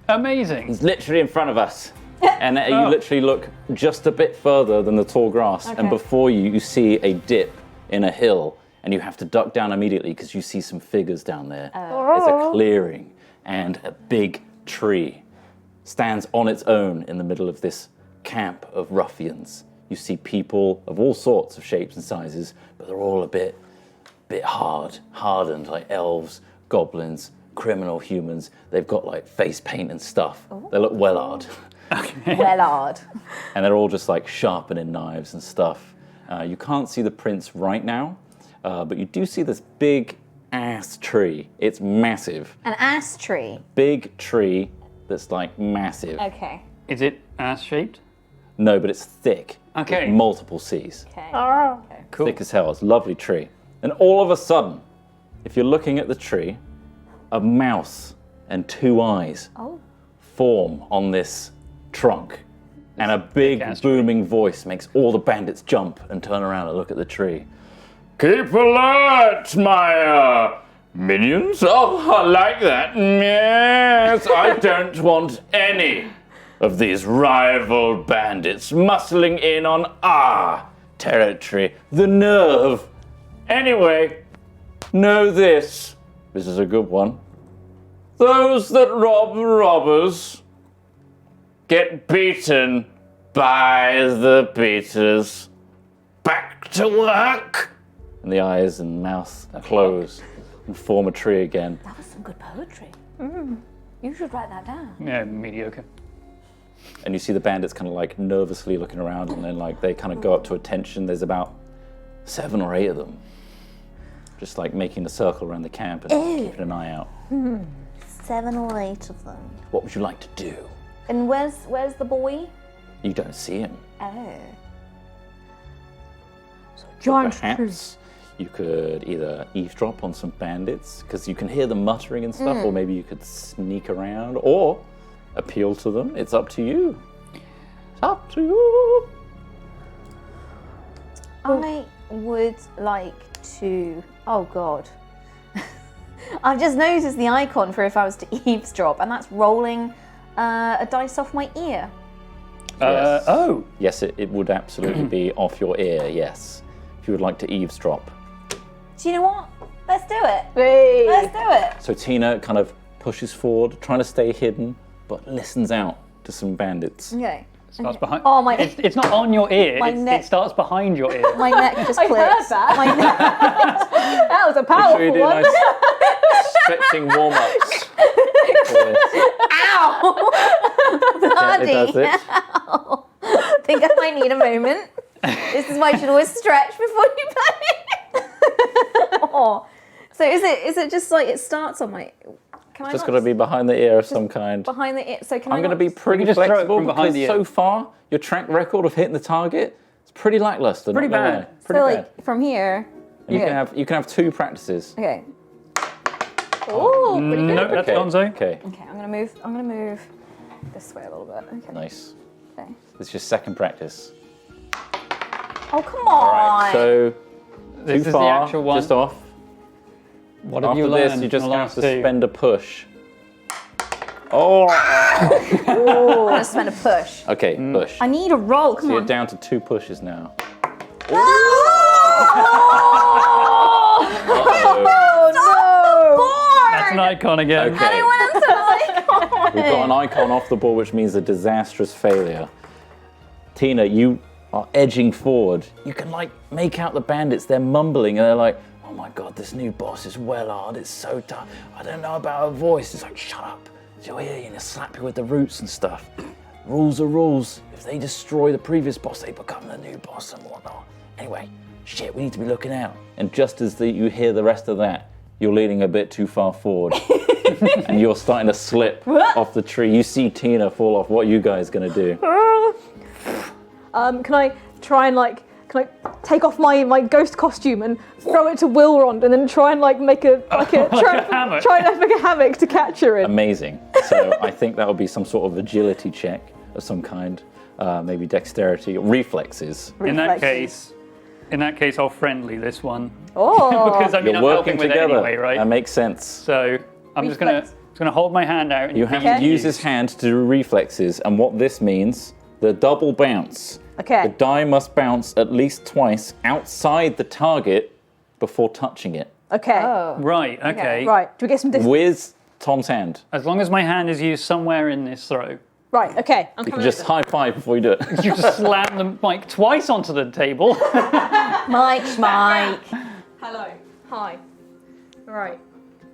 Amazing. He's literally in front of us. And you literally look just a bit further than the tall grass. And before you see a dip in a hill. And you have to duck down immediately because you see some figures down there. There's a clearing and a big tree stands on its own in the middle of this camp of ruffians. You see people of all sorts of shapes and sizes, but they're all a bit hardened, like elves, goblins, criminal humans. They've got like face paint and stuff. They look well-ard. Well-ard. And they're all just like sharpening knives and stuff. You can't see the prince right now, but you do see this big ass tree. It's massive. An ass tree. Big tree that's like massive. Okay. Is it ass-shaped? No, but it's thick. Okay. With multiple C's. Okay. Cool. Thick as hell. It's a lovely tree. And all of a sudden, if you're looking at the tree, a mouse and 2 eyes form on this trunk. And a big ass tree. booming voice makes all the bandits jump and turn around and look at the tree. Keep alert, my minions. Oh, I like that. Yes, I don't want any of these rival bandits muscling in on our territory. The nerve. Anyway, know this. This is a good one. Those that rob robbers get beaten By the beaters, back to work. And the eyes and mouth close and form a tree again. That was some good poetry. You should write that down. Yeah, mediocre. And you see the bandits kind of like nervously looking around, and then like they kind of go up to attention. There's about 7 or 8 of them, just like making a circle around the camp and keeping an eye out. 7 or 8 of them. What would you like to do? And where's the boy? You don't see him. Oh. Giant tree. Perhaps you could either eavesdrop on some bandits, because you can hear them muttering and stuff, or maybe you could sneak around, or appeal to them. It's up to you. It's up to you. I would like to. Oh God. I've just noticed the icon for if I was to eavesdrop, and that's rolling a dice off my ear. Yes. Oh, Yes, it would absolutely be off your ear, yes. If you would like to eavesdrop. Do you know what? Let's do it. Hey. Let's do it. So Tina kind of pushes forward, trying to stay hidden, but listens out to some bandits. Okay. starts behind. Oh, my- It's not on your ear. My It neck. starts behind your ear. My neck just I clicks. heard that. My neck. That was a Sure powerful you do one. nice stretching warm-ups. Ow! Bloody It does it. hell. I think I might need a moment. This is why you should always stretch before you play. Oh. So is it just like it starts on my? Can I Just not got to be behind the ear of some kind. behind the ear? So can I'm I going to be not- pretty just throw it flexible from behind because the ear. so far your track record of hitting the target is pretty lackluster. Pretty not gonna bad. lie. Pretty so bad. like from here? And you okay. can have 2 practices. Okay. Oh, pretty good. No, that's Okay. Gonzo. Okay. Okay. I'm gonna move this way a little bit. Okay. Nice. Okay. This is your second practice. Oh come on. So This is the far, actual one. just off. What have After you this, learned? you just in the have last to two? spend a push. Oh. I'm gonna spend a push. Okay, push. I need a roll. Come So you're on. down to 2 pushes now. That's an icon again. Okay. I went to like. We've got an icon off the board, which means a disastrous failure. Tina, you are edging forward. You can like make out the bandits. They're mumbling and they're like, "Oh my god, this new boss is well hard. It's so tough. I don't know about her voice." It's like, "Shut up. She'll hear you and slap you with the roots and stuff. Rules are rules. If they destroy the previous boss, they become the new boss and whatnot. Anyway, shit, we need to be looking out." And just as you hear the rest of that, you're leaning a bit too far forward. And you're starting to slip off the tree. You see Tina fall off. What are you guys going to do? Can I try and can I take off my ghost costume and throw it to Wilrond and then try and make a hammock. try and make a hammock to catch her in? Amazing. So I think that would be some sort of agility check of some kind. Maybe dexterity, reflexes. In that Reflexes. case, I'll friendly this one. Oh, Because I mean, You're I'm working helping with it together. anyway, right? That makes sense. So I'm just gonna hold my hand out. And You have can to use his hand to do reflexes, and what this means, the double bounce. okay. The die must bounce at least twice outside the target before touching it. Okay. Oh. Right. Okay. Right. Do we get some distance? With Tom's hand. As long as my hand is used somewhere in this throw, Right. Okay. I'm You can coming just over. high five before you do it. you just slam the mic twice onto the table. Mike, Schmike. Hello. Hi. All right.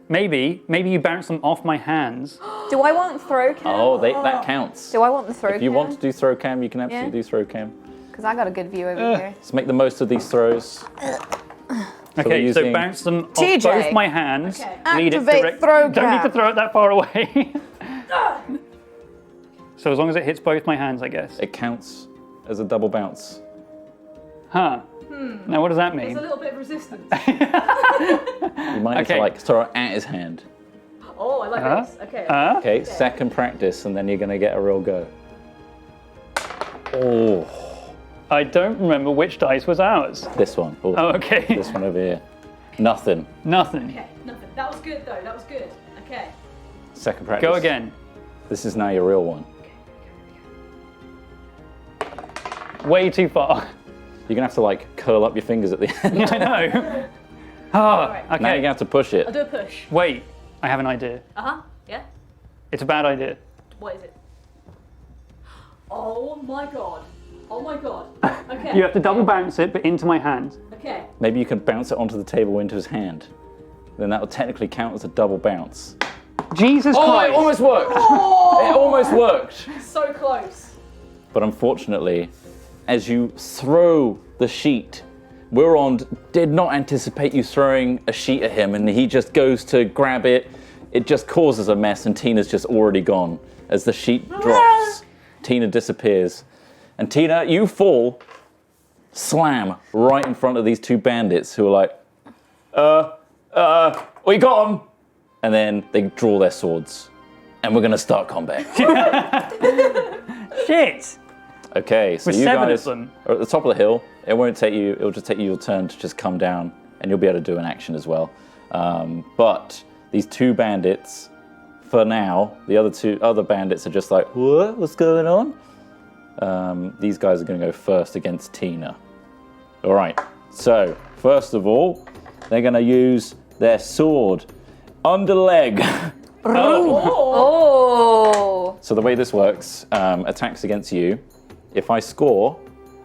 Maybe you bounce them off my hands. Do I want throw cam? Oh, that counts. Do I want the throw If you cam? want to do throw cam, you can absolutely do throw cam. Because I got a good view over here. Let's make the most of these throws. Okay, so using- bounce them off TJ. both my hands. Okay. Lead Activate it direct. throw Don't need to cam. throw it that far away. So as long as it hits both my hands, I guess. It counts as a double bounce. Huh. Now what does that There's mean? a little bit of resistance. You might need Okay. to like throw it at his hand. Oh, I like Huh? this. Okay. Okay, second practice, and then you're going to get a real go. Oh, I don't remember which dice was ours. this one. Oh, Oh, okay. This one over here. Nothing. Nothing. Okay. Nothing. That was good though. That was good. Okay. Second practice. Go again. This is now your real one. Way too far. You're going to have to like curl up your fingers at the end. I know. Oh, right. Now you're okay. going to have to push it. I'll do a push. Wait, I have an idea. Uh huh. Yeah. It's a bad idea. What is it? Oh my god. Oh my god. Okay. You have to double bounce it, but into my hand. Okay. Maybe you can bounce it onto the table into his hand. Then that would technically count as a double bounce. Jesus Oh, Christ! it almost worked! It almost worked! So close. But unfortunately, as you throw the sheet, Wirond did not anticipate you throwing a sheet at him, and he just goes to grab it. It just causes a mess, and Tina's just already gone. As the sheet drops, Tina disappears. And Tina, you fall, slam, right in front of these two bandits who are like, we got him! And then they draw their swords. And we're gonna start combat. Shit! Okay, so With you 7 guys of them. are at the top of the hill. It'll just take you your turn to just come down, and you'll be able to do an action as well. But these two bandits, for now, the other bandits are just like, what's going on? These guys are going to go first against Tina. All right, so first of all, they're going to use their sword under leg. Oh. So the way this works, attacks against you. If I score,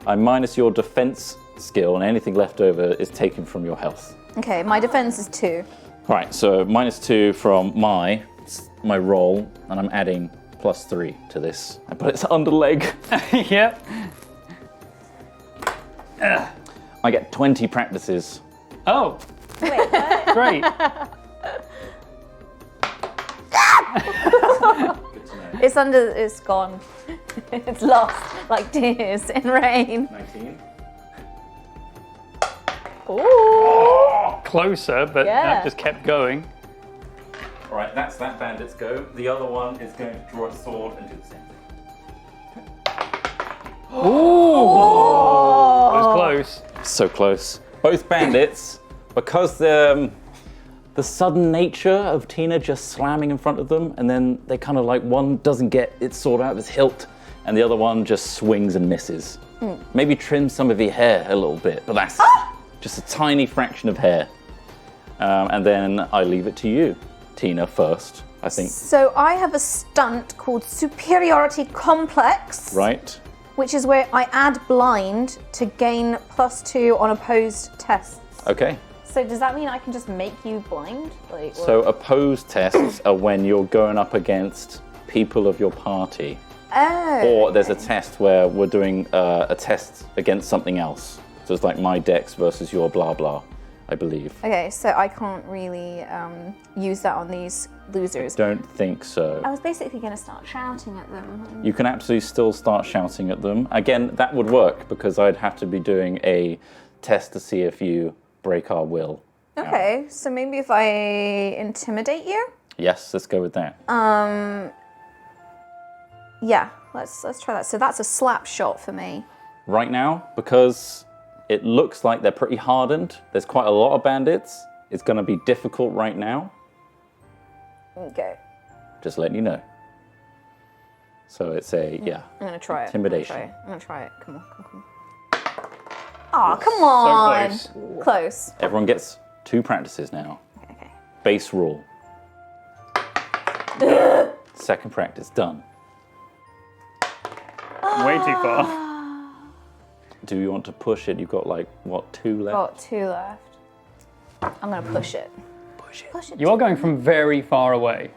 I minus your defense skill, and anything left over is taken from your health. Okay, my defense is 2. Right, so -2 from my roll, and I'm adding +3 to this. But it's under leg. Yep. I get 20 practices. Oh, Wait, what? great. It's gone. It's lost like tears in rain. 19. Ooh. Closer, but Yeah. that just kept going. All right, that's that bandit's go. The other one is going to draw its sword and do the same thing. It was close. So close. Both bandits, because the sudden nature of Tina just slamming in front of them, and then they kind of like, one doesn't get its sword out of its hilt, and the other one just swings and misses. Maybe trim some of your hair a little bit, but that's just a tiny fraction of hair. And then I leave it to you, Tina, first, I think. So I have a stunt called Superiority Complex. Right? Which is where I add blind to gain +2 on opposed tests. Okay. So does that mean I can just make you blind? Like, or- So opposed tests are when you're going up against people of your party. Oh. Or there's a test where we're doing a test against something else. So it's like my dex versus your blah blah, I believe. Okay, so I can't really use that on these losers. Don't think so. I was basically going to start shouting at them. You can absolutely still start shouting at them. Again, that would work because I'd have to be doing a test to see if you break our will. Okay, so maybe if I intimidate you? Yes, let's go with that. Yeah, let's try that. So that's a slap shot for me. Right now, because it looks like they're pretty hardened, there's quite a lot of bandits, it's going to be difficult right now. Okay, Just letting you know. So it's a, yeah. I'm going to try it. Intimidation. I'm going to try it. Come on. Oh, come on. close. Close. Everyone gets 2 practices now. Okay. Base rule. Second practice, done. Way too far. Do you want to push it? You've got like, what, 2 left? Got 2 left. I'm going to push it. Push it. Push it. You are going from very far away.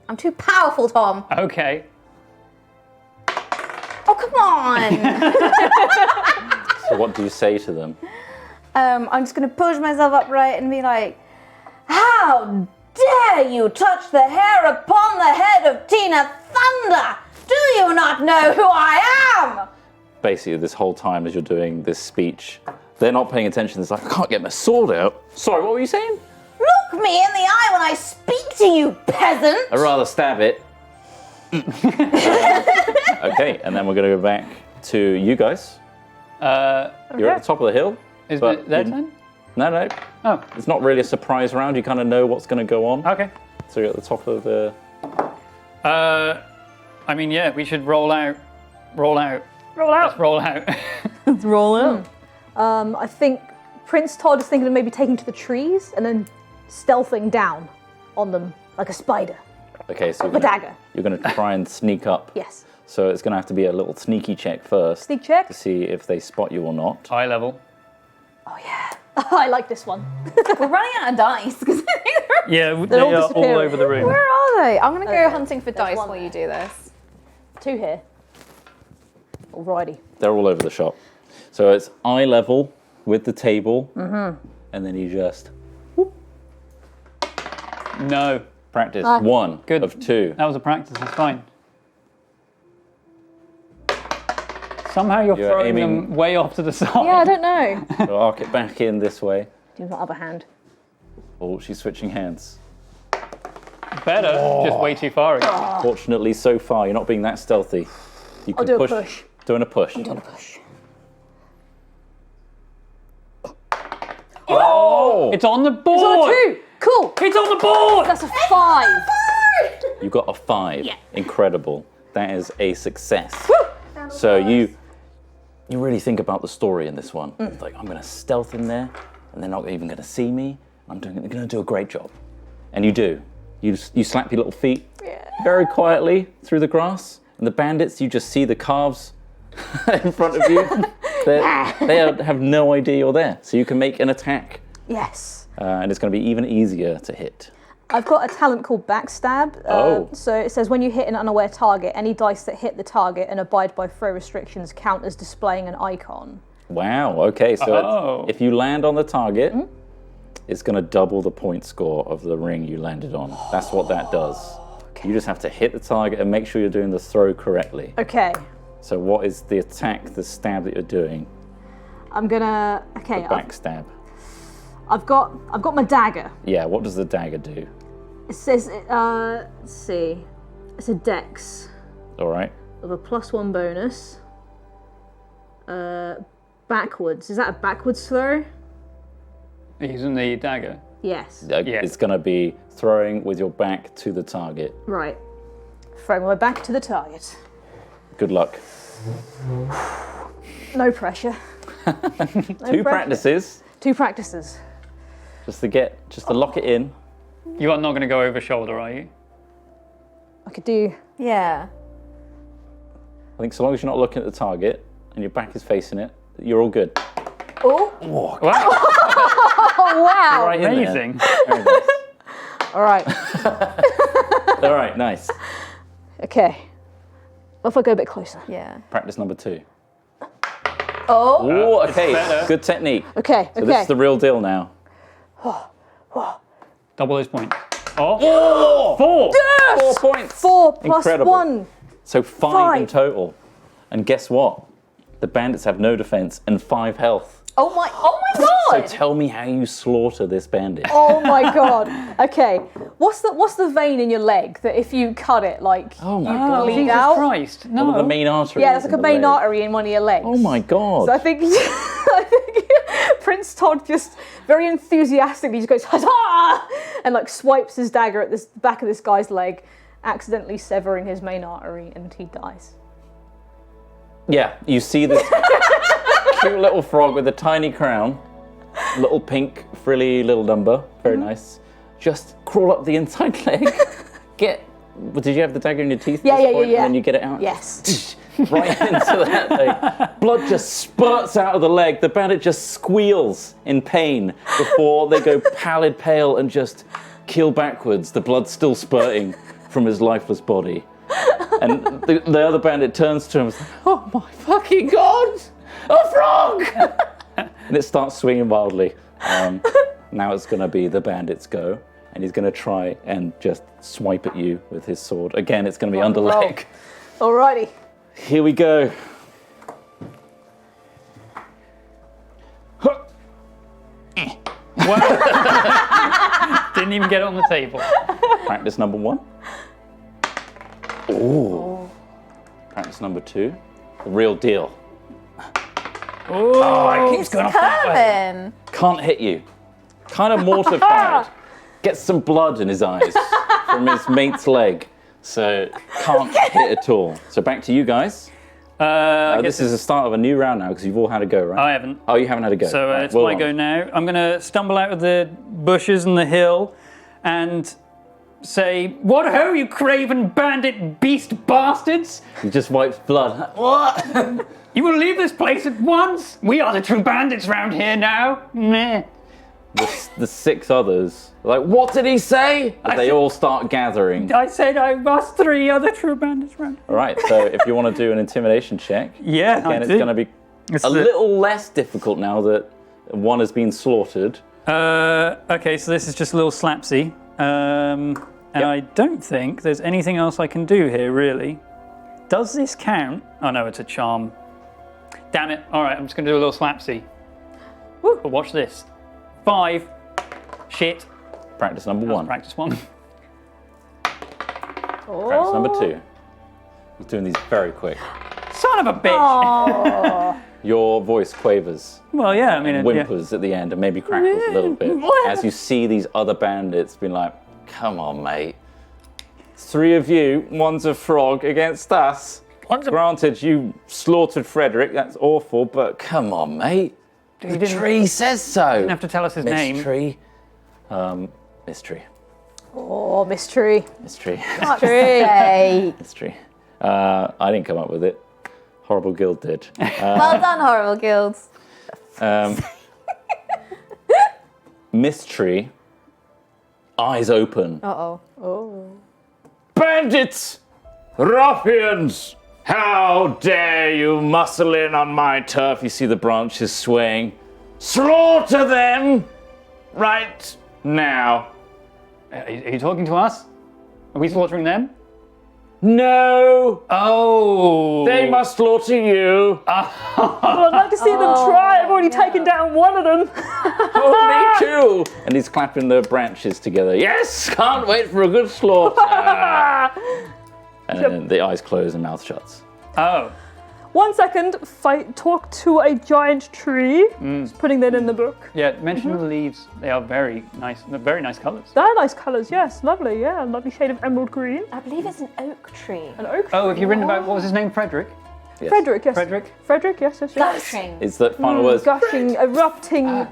I'm too powerful, Tom. Okay. Oh, come on. So what do you say to them? I'm just going to push myself upright and be like, how dare you touch the hair upon the head of Tina Thunder? Do you not know who I am? Basically, this whole time as you're doing this speech, they're not paying attention. It's like, I can't get my sword out. Sorry, what were you saying? Look me in the eye when I speak to you, peasant. I'd rather stab it. Okay, and then we're going to go back to you guys. You're at the top of the hill. Is but it their turn? No. Oh, It's not really a surprise round. You kind of know what's going to go on. okay. So you're at the top of the... I mean, yeah, we should roll out. Roll out. Roll out. Let's roll out. Let's roll in. I think Prince Todd is thinking of maybe taking to the trees and then stealthing down on them like a spider. Okay, so A dagger. you're going to try and sneak up. Yes. So it's going to have to be a little sneaky check first. Sneak check? To see if they spot you or not. Eye level. Oh yeah. I like this one. We're running out of dice. Yeah, they They're all are all disappearing. over the room. Where are they? I'm going to go hunting for There's dice one while you there. do this. 2 here. Alrighty. They're all over the shop. So it's eye level with the table, and then you just No, practice. Ah. 1 Good. of 2. that was a practice. It's fine. Somehow you're You're throwing aiming- them way off to the side. Yeah, I don't know. So arc it back in this way. Do my other hand. Oh, she's switching hands. Better, just way too far again. Fortunately, so far, you're not being that stealthy. You I'll can do a push. Doing a push. Doing a push. Oh! It's on the It's on board! a 2. Cool. It's on the board! That's a 5. You got a 5. Incredible. That is a success. So you really think about the story in this one. It's like, I'm going to stealth in there, and they're not even going to see me. They're going to do a great job. And you do. You slap your little feet very quietly through the grass, and the bandits, you just see the calves in front of you. They have no idea you're there, so you can make an attack, Yes. and it's going to be even easier to hit. I've got a talent called Backstab. So it says when you hit an unaware target, any dice that hit the target and abide by throw restrictions count as displaying an icon. Wow, okay, so Oh. if you land on the target, it's going to double the point score of the ring you landed on. That's what that does. You just have to hit the target and make sure you're doing the throw correctly. Okay. So what is the attack, the stab that you're doing? I'm gonna. Okay. Backstab. I've got my dagger. Yeah, what does the dagger do? It says. Let's see. It's a dex All right. with a +1 bonus. Backwards. Is that a backwards throw? Using the dagger. Yes. Yeah. It's going to be throwing with your back to the target. Right. Throwing my back to the target. Good luck. No pressure. Two practices, 2 practices. just to lock it in. You are not going to go over shoulder, are you? I could do. Yeah. I think so long as you're not looking at the target and your back is facing it, you're all good. Oh. Wow, Oh wow. Right in there. amazing. Very nice. All right. All right, nice. Okay. What if I go a bit closer? Yeah. Practice number 2. Oh. Oh, okay. better. Good technique. Okay. So Okay. this is the real deal now. Double those points. Oh, 4! 4 points. 4 plus Incredible. 1. So 5 in 5. total. And guess what? The bandits have no defense and 5 health. Oh my So god! tell me how you slaughter this bandit. Oh my god. Okay. What's the vein in your leg that if you cut it, like Oh my you God. bleed Jesus out? Christ, One of no. the main arteries. Yeah, that's like in a the main leg. artery in one of your legs. Oh my god. So I think Prince Todd just very enthusiastically just goes huzzah and like swipes his dagger at this back of this guy's leg, accidentally severing his main artery, and he dies. Yeah, you see this cute little frog with a tiny crown, little pink frilly little number, very nice. Just crawl up the inside leg. Did you have the dagger in your teeth? At Yeah, this yeah, point, yeah. And then you get it out. Yes. Right into that leg. Blood just spurts out of the leg. The bandit just squeals in pain before they go pallid pale and just keel backwards, the blood still spurting from his lifeless body. And the other bandit turns to him and is like, oh my fucking god! A frog! And it starts swinging wildly. Now it's going to be the bandit's go. And he's going to try and just swipe at you with his sword. Again, it's going to be under roll. leg. Alrighty. Here we go. Wow. Didn't even get it on the table. Practice number 1. Ooh. Practice number 2. The real deal. Oh, it keeps going off that way. Kevin! Can't hit you. Kind of mortified. Gets some blood in his eyes from his mate's leg. So can't hit at all. So back to you guys. I This guess is the start of a new round now because you've all had a go, right? I haven't. Oh, you haven't had a go. So Right, it's well my done. go now. I'm going to stumble out of the bushes and the hill and say, "What ho, you craven bandit beast bastards! He just wipes blood. What? You will leave this place at once. We are the true bandits round here now." Meh. The 6 others are like, what did he say? But they said- all start gathering. I said I was 3 other true bandits round. All right, so if you want to do an intimidation check, Yeah, again, it's going to be a little less difficult now that one has been slaughtered. Okay, so this is just a little slapsy. And I don't think there's anything else I can do here, really. Does this count? Oh no, it's a charm. Damn it. All right, I'm just going to do a little slapsy. Woo. But watch this. 5. Shit. Practice number 1. Practice 1. Practice number 2. He's doing these very quick. Son of a bitch. Your voice quavers, Well, yeah, I mean, whimpers at the end, and maybe crackles a little bit as you see these other bandits being like, come on, mate. 3 of you, one's a frog against us. Granted, you slaughtered Frederick, that's awful, but come on, mate. The tree says so. You didn't have to tell us his name. Mystery. Mystery. Oh, mystery. Mystery. Hey. Mystery. I didn't come up with it. Horrible Guild did. Well done, Horrible Guilds. Mystery. Eyes open. Uh-oh. Bandits! Ruffians! How dare you muscle in on my turf? You see the branches swaying. Slaughter them! Right now. Are you talking to us? Are we slaughtering them? No! Oh! They must slaughter you! Well, I'd like to see them try. I've already taken down one of them. Oh, me too! And he's clapping the branches together. Yes! Can't wait for a good slaughter! And then the eyes close and mouth shuts. Oh. 1 second, talk to a giant tree. Just putting that in the book. Yeah, mention the leaves. They are very nice colours. They're nice colours, yes. Lovely, yeah. Lovely shade of emerald green. I believe it's an oak tree. An oak tree. Oh, have you written about, what was his name, Frederick? Yes. Frederick, yes. Frederick, yes. Gushing. It's the final words. Gushing, erupting.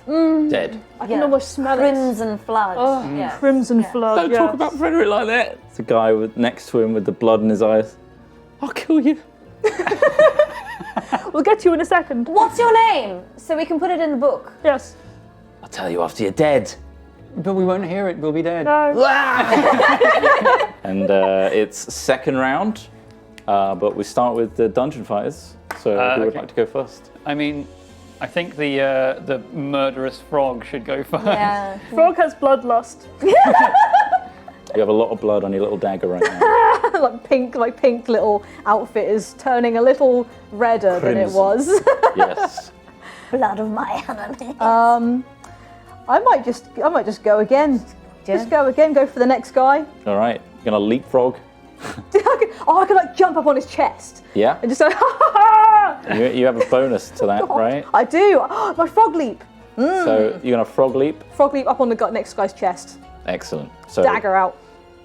Dead. I can almost smell Crimson flood. it. Yeah. Crimson flood, Don't talk about Frederick like that. It's a guy next to him with the blood in his eyes. I'll kill you. We'll get to you in a second. What's your name? So we can put it in the book. Yes. I'll tell you after you're dead. But we won't hear it, we'll be dead. No. And it's second round, but we start with the dungeon fighters. So who would okay. like to go first? I mean, I think the murderous frog should go first. Yeah. Frog has bloodlust. You have a lot of blood on your little dagger right now. like pink little outfit is turning a little redder than it Crimson. was. Yes. Blood of my enemy. I might just go again. Just go again. Go for the next guy. All right. You're gonna leapfrog. I could like jump up on his chest Yeah. and just go ha ha ha. You have a bonus to that, right? I do. My frog leap. So you're gonna frog leap. Frog leap up on the next guy's chest. Excellent. So Dagger out.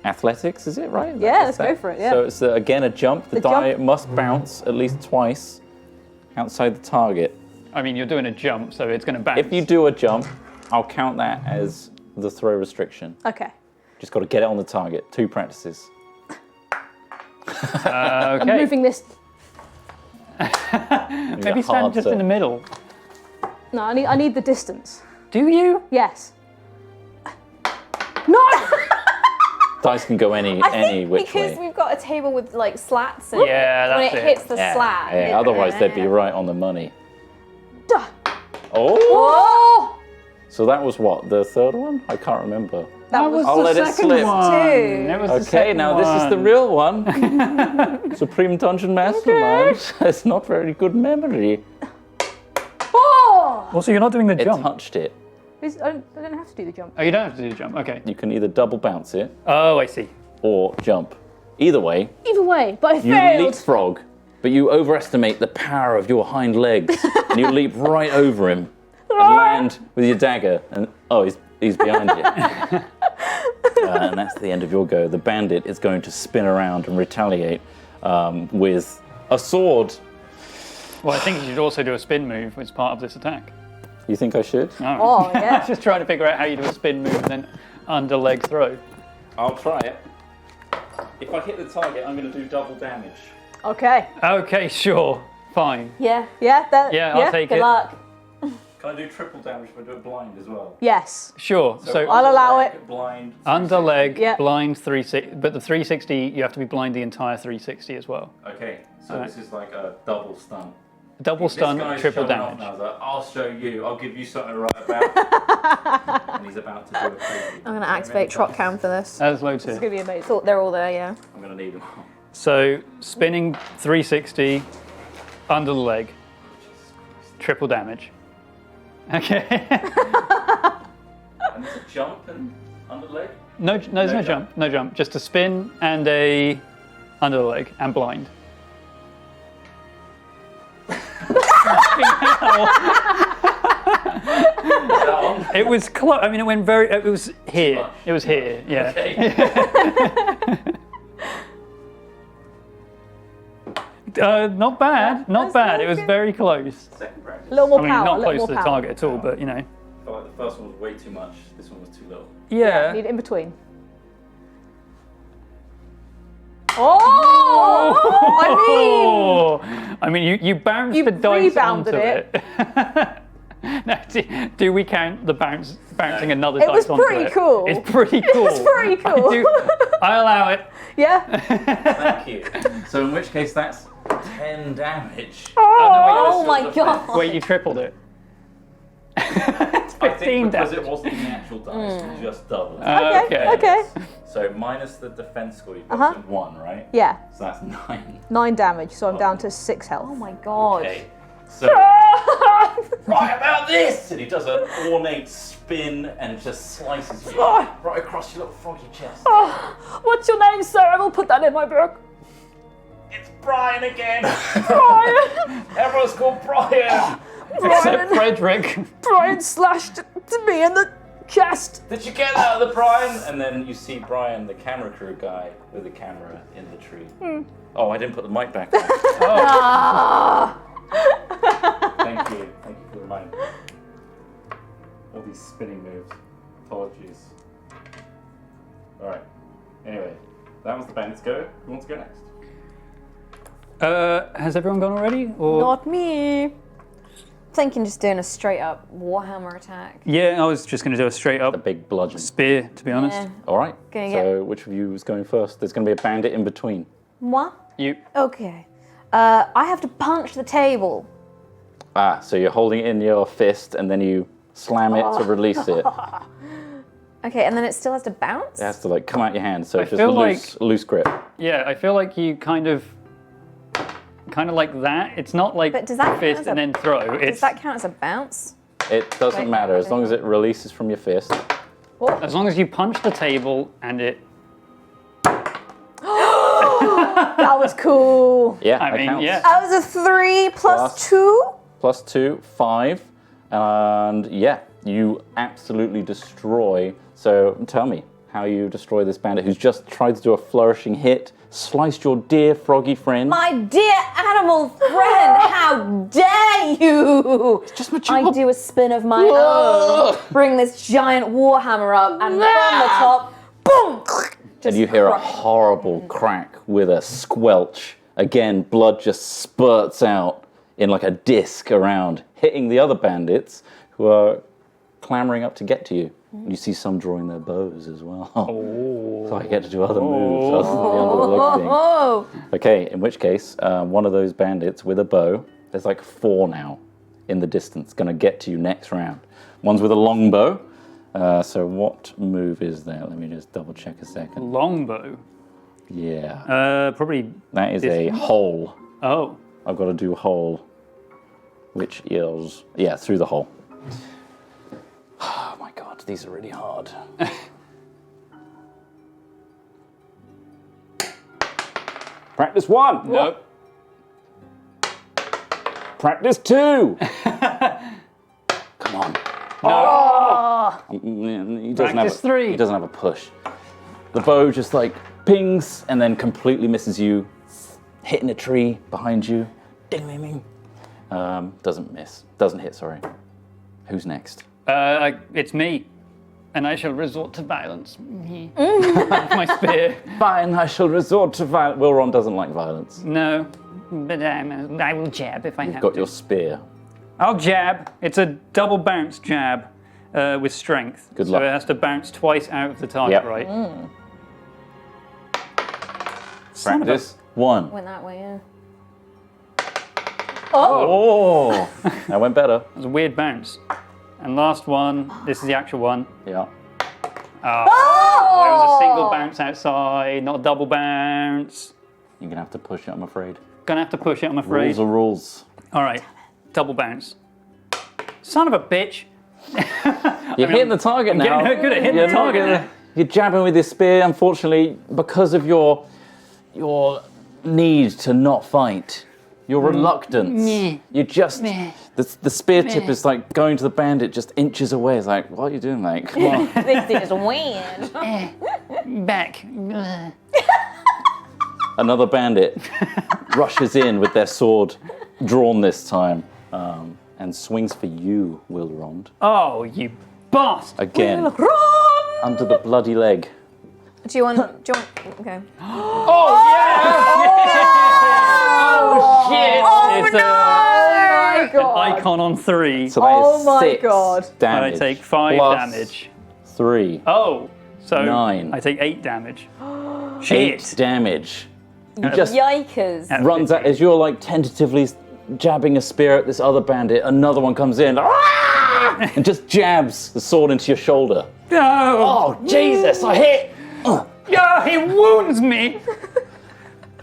athletics, is it right? Yeah, Is let's go for it, yeah. So it's again a jump. The The die jump. must bounce at least twice outside the target. I mean, you're doing a jump, so it's going to bounce. If you do a jump, I'll count that as the throw restriction. Okay. Just got to get it on the target. 2 practices. I'm Okay, moving this. maybe stand just in the middle. No, I need the distance. Do you? Yes. No. Dice can go any I think which because way. we've got a table with like slats in Yeah, when that's it it. hits the Yeah, slat. yeah, otherwise they'd be right on the money. Duh. Oh! Oh! So that was what? The third one? I can't remember. That was I'll let it slip. two. That was the Okay, second now this is the one. real one. Supreme Dungeon Mastermind. It's not very good memory. Oh. Also, you're not doing the It jump. touched it. I don't have to do the jump. Oh, you don't have to do the jump. Okay. You can either double bounce it Oh, I see. or jump. Either way, Either way, but I you failed. leapfrog, but you overestimate the power of your hind legs, and you leap right over him and land with your dagger. And oh, he's behind you. And that's the end of your go. The bandit is going to spin around and retaliate with a sword. Well, I think you should also do a spin move as part of this attack. You think I should? Oh I yeah. was just trying to figure out how you do a spin move and then under leg throw. I'll try it. If I hit the target, I'm going to do double damage. Okay. Okay, sure. Fine. Yeah. Yeah. Yeah, I'll take Good it. luck. Can I do triple damage if I do it blind as well? Yes. Sure. So I'll allow leg, it. Blind. under leg, Yeah. blind 360, but the 360, you have to be blind the entire 360 as well. Okay, so this is like a double stun. Double stun, This guy's triple showing off damage. now, like, I'll show you. I'll give you something to write about. And he's about to do a crazy. I'm going to activate Trot Cam for this. That's low tier. It's gonna be amazing. Thought they're all there, yeah. I'm going to need him. So spinning 360, under the leg, triple damage. Okay. And it's a jump and under leg? No, there's no jump. No jump. Just a spin and a under the leg and blind. It was close. I mean, it went very. It was here. It was here. Yeah. Okay. Not bad. Not bad. It was very close. Second practice. A little more I mean, power. not a little close more to the power. target at all, but you know. I felt like the first one was way too much. This one was too little. Yeah. Need it in between. Oh! I mean, you bounced You the dice onto rebounded it. No, do we count the bouncing No. another It dice was onto pretty it? cool. It's pretty cool. It's pretty cool. I allow it. Yeah. Thank you. So in which case that's 10 damage. Oh my god. Wait, you tripled it. It's I 15 think because damage. it wasn't the actual dice, it just doubled. Okay. So minus the defense score, you've got to 1, right? Yeah. So that's 9. 9 damage, so I'm down to 6 health. Oh my god. Okay. So, right about this! And he does an ornate spin and just slices you right across your little froggy chest. What's your name, sir? I will put that in my book. It's Brian again! Brian! Everyone's called Brian! Except Frederick. Brian slashed to me in the chest. Did you get that, the Brian? And then you see Brian, the camera crew guy, with the camera in the tree. Oh, I didn't put the mic back on. Thank you for reminding me. All these spinning moves. Apologies. Alright. Anyway, that was the bandit's go. Who wants to go next? Has everyone gone already? Or? Not me. Thinking just doing a straight up Warhammer attack. Yeah, I was just going to do a straight A up big bludgeon. spear, to be honest. Yeah. Alright. Gonna So which of you is going first? There's going to be a bandit in between. What? You. Okay. I have to punch the table. Ah, so you're holding it in your fist and then you slam it to release it. Okay, and then it still has to bounce? It has to like come out your hand, so I it's just feel loose grip. Yeah, I feel like you kind of like that. It's not like But does that count fist as and a- then throw. Does It's that count as a bounce? It doesn't Wait, matter as okay. long as it releases from your fist. as long as you punch the table and it. That was cool. Yeah, I that mean, counts. yeah. That was a 3 plus 2? Plus 2, 5, and yeah, you absolutely destroy. So tell me how you destroy this bandit who's just tried to do a flourishing hit, sliced your dear froggy friend. My dear animal friend, how dare you! just mature. I do a spin of my own, bring this giant warhammer up, and from the top, boom! And you hear a horrible crack with a squelch. Again, blood just spurts out in like a disc around, hitting the other bandits who are clamoring up to get to you. You see some drawing their bows as well. So I get to do other moves other than the underlook thing. Oh! Okay, in which case, one of those bandits with a bow, there's like 4 now in the distance, gonna get to you next round. One's with a long bow. So what move is there? Let me just double check a second. Longbow. Yeah, Probably. that is this a one? hole. Oh. I've got to do hole, which is, yeah, through the hole. Oh my god, these are really hard. Practice 1. Nope. Practice 2. Come on. He doesn't Practice 3. He doesn't have a push. The bow just like pings and then completely misses you, hitting a tree behind you. Ding, ding, ding. Doesn't miss. Doesn't hit, sorry. Who's next? It's me. and I shall resort to violence. With my spear. Fine, I shall resort to violence. Wilron doesn't like violence. No, but I will jab if I have You've got to. your spear. I'll jab. It's a double bounce jab with strength. Good luck. So it has to bounce twice out of the target, Yep. right? Practice. 1. Went that way, yeah. Oh! That went better. It was a weird bounce. And last one, this is the actual one. Yeah. It was a single bounce outside, not a double bounce. You're going to have to push it, I'm afraid. Gonna have to push it, I'm afraid. Rules are rules. All right, double bounce. Son of a bitch. You're hitting the target now. getting good at hitting the target now. You're jabbing with your spear, unfortunately, because of your need to not fight. Your reluctance. You just... The spear tip is like going to the bandit just inches away. It's like, what are you doing, mate? Come on. This thing is weird. Back. Another bandit rushes in with their sword drawn this time and swings for you, Wilrond. Oh, you bastard. Again, under the bloody leg. Do you want? Okay. Oh, shit. It's no! an God. icon on 3. So that is Oh my 6 God. And damage. I take 5 plus damage. 3. Oh, so 9. I take 8 damage. 8 Shit. damage. You just Yikers. runs out as you're like tentatively jabbing a spear at this other bandit. Another one comes in and just jabs the sword into your shoulder. No. Oh Jesus! I hit. Yeah, he wounds me.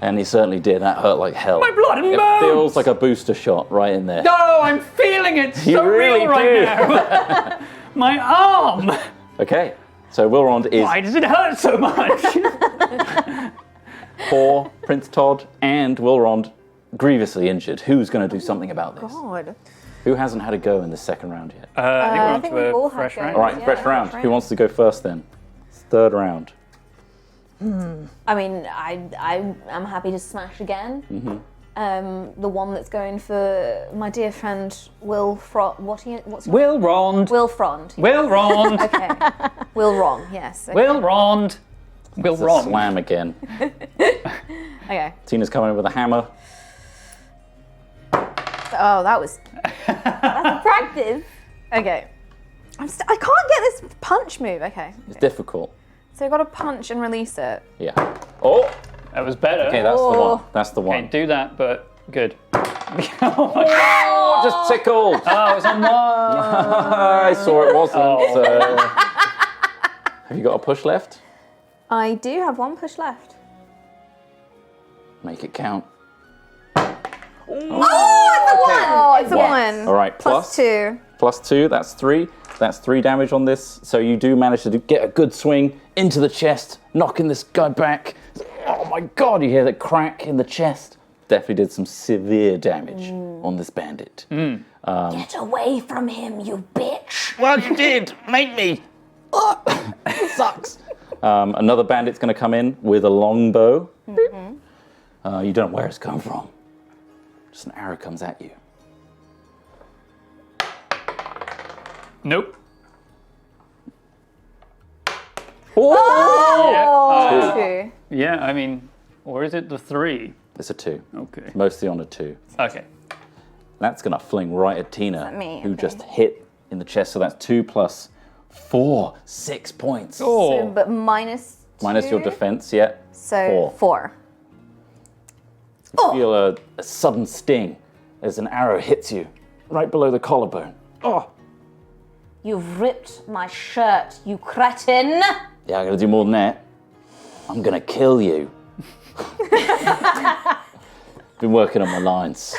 And he certainly did. That hurt like hell. My blood and It bones. feels like a booster shot right in there. No, I'm feeling it so You really real right do. now. My arm. Okay, so Wilrond is Why does it hurt so much? for Prince Todd and Wilrond grievously injured. Who's going to do something about this? God. Who hasn't had a go in the second round yet? I think think we've we're all on to a had fresh go. round. All right, yeah, fresh round. fresh Who wants to go first then? It's third round. I mean, I'm happy to smash again. The one that's going for my dear friend Wilfrond. What's your Wilrond. Wilfrond. Wilrond. Okay. Wilron. Yes. Okay. Wilrond. It's a Wilrond. slam again. Okay. Tina's coming in with a hammer. Oh, that's a practice. Okay. I can't get this punch move. Okay. It's difficult. So I've got to punch and release it. Yeah. Oh, That was better. okay, that's the one. That's the Okay, one. do that, but good. Oh, just tickled. Oh, it's on one. I saw it wasn't. Have you got a push left? I do have one push left. Make it count. Oh, it's a One. one. All right, Plus 2. Plus 2, that's 3. That's 3 damage on this. So you do manage to get a good swing into the chest, knocking this guy back. Oh my God, you hear the crack in the chest. Definitely did some severe damage on this bandit. Get away from him, you bitch. Well, you did. Make me. It sucks. Another bandit's going to come in with a longbow. You don't know where it's come from. Just an arrow comes at you. Nope. Oh! 2. Yeah, I mean, or is it the 3? It's a 2. Okay. Mostly on a 2. Okay. That's going to fling right at Tina, me? who Okay. just hit in the chest. So that's 2 plus 4, 6 points. Oh. But minus 2. Minus your defense, yeah. So 4. 4. Feel a sudden sting as an arrow hits you right below the collarbone. Oh! You've ripped my shirt, you cretin. Yeah, I'm going to do more than that. I'm going to kill you. Been working on my lines.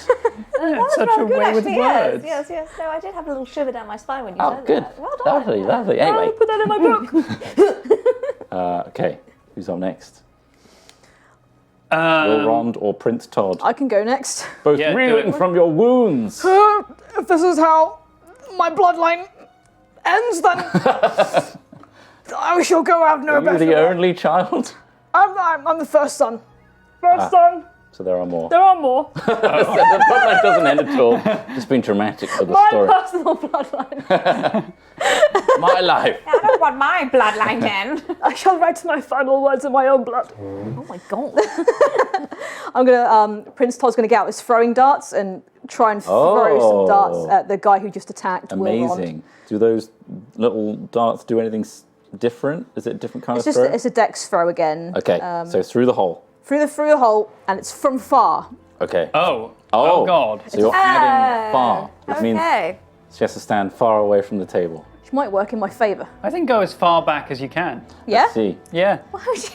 That's such a way with words. Yes. No, I did have a little shiver down my spine when you Oh, said good. that. Well done. Lovely, lovely. Anyway, Put that in my book. okay. Who's up next? Wilrond or Prince Todd? I can go next. Both Yeah, do reeling it. from your wounds. If this is how my bloodline ends, then I shall go out no Are you better. the only child? I'm the first son. First son. So there are more. There are more. The bloodline doesn't end at all. Just being dramatic for the My story. personal bloodline. My life. I don't want my bloodline then. I shall write my final words in my own blood. Oh my god. I'm gonna. Prince Todd's gonna get out his throwing darts and try and throw some darts at the guy who just attacked. Amazing. Do those little darts do anything different? Is it a different kind It's of just throw? it's a dex throw again. Okay, so through the hole. Through the hole, and it's from far. Okay. Oh God. So you're adding far, which means Okay. she has to stand far away from the table. Which might work in my favour. I think go as far back as you can. Yeah? See, Yeah. Why would you?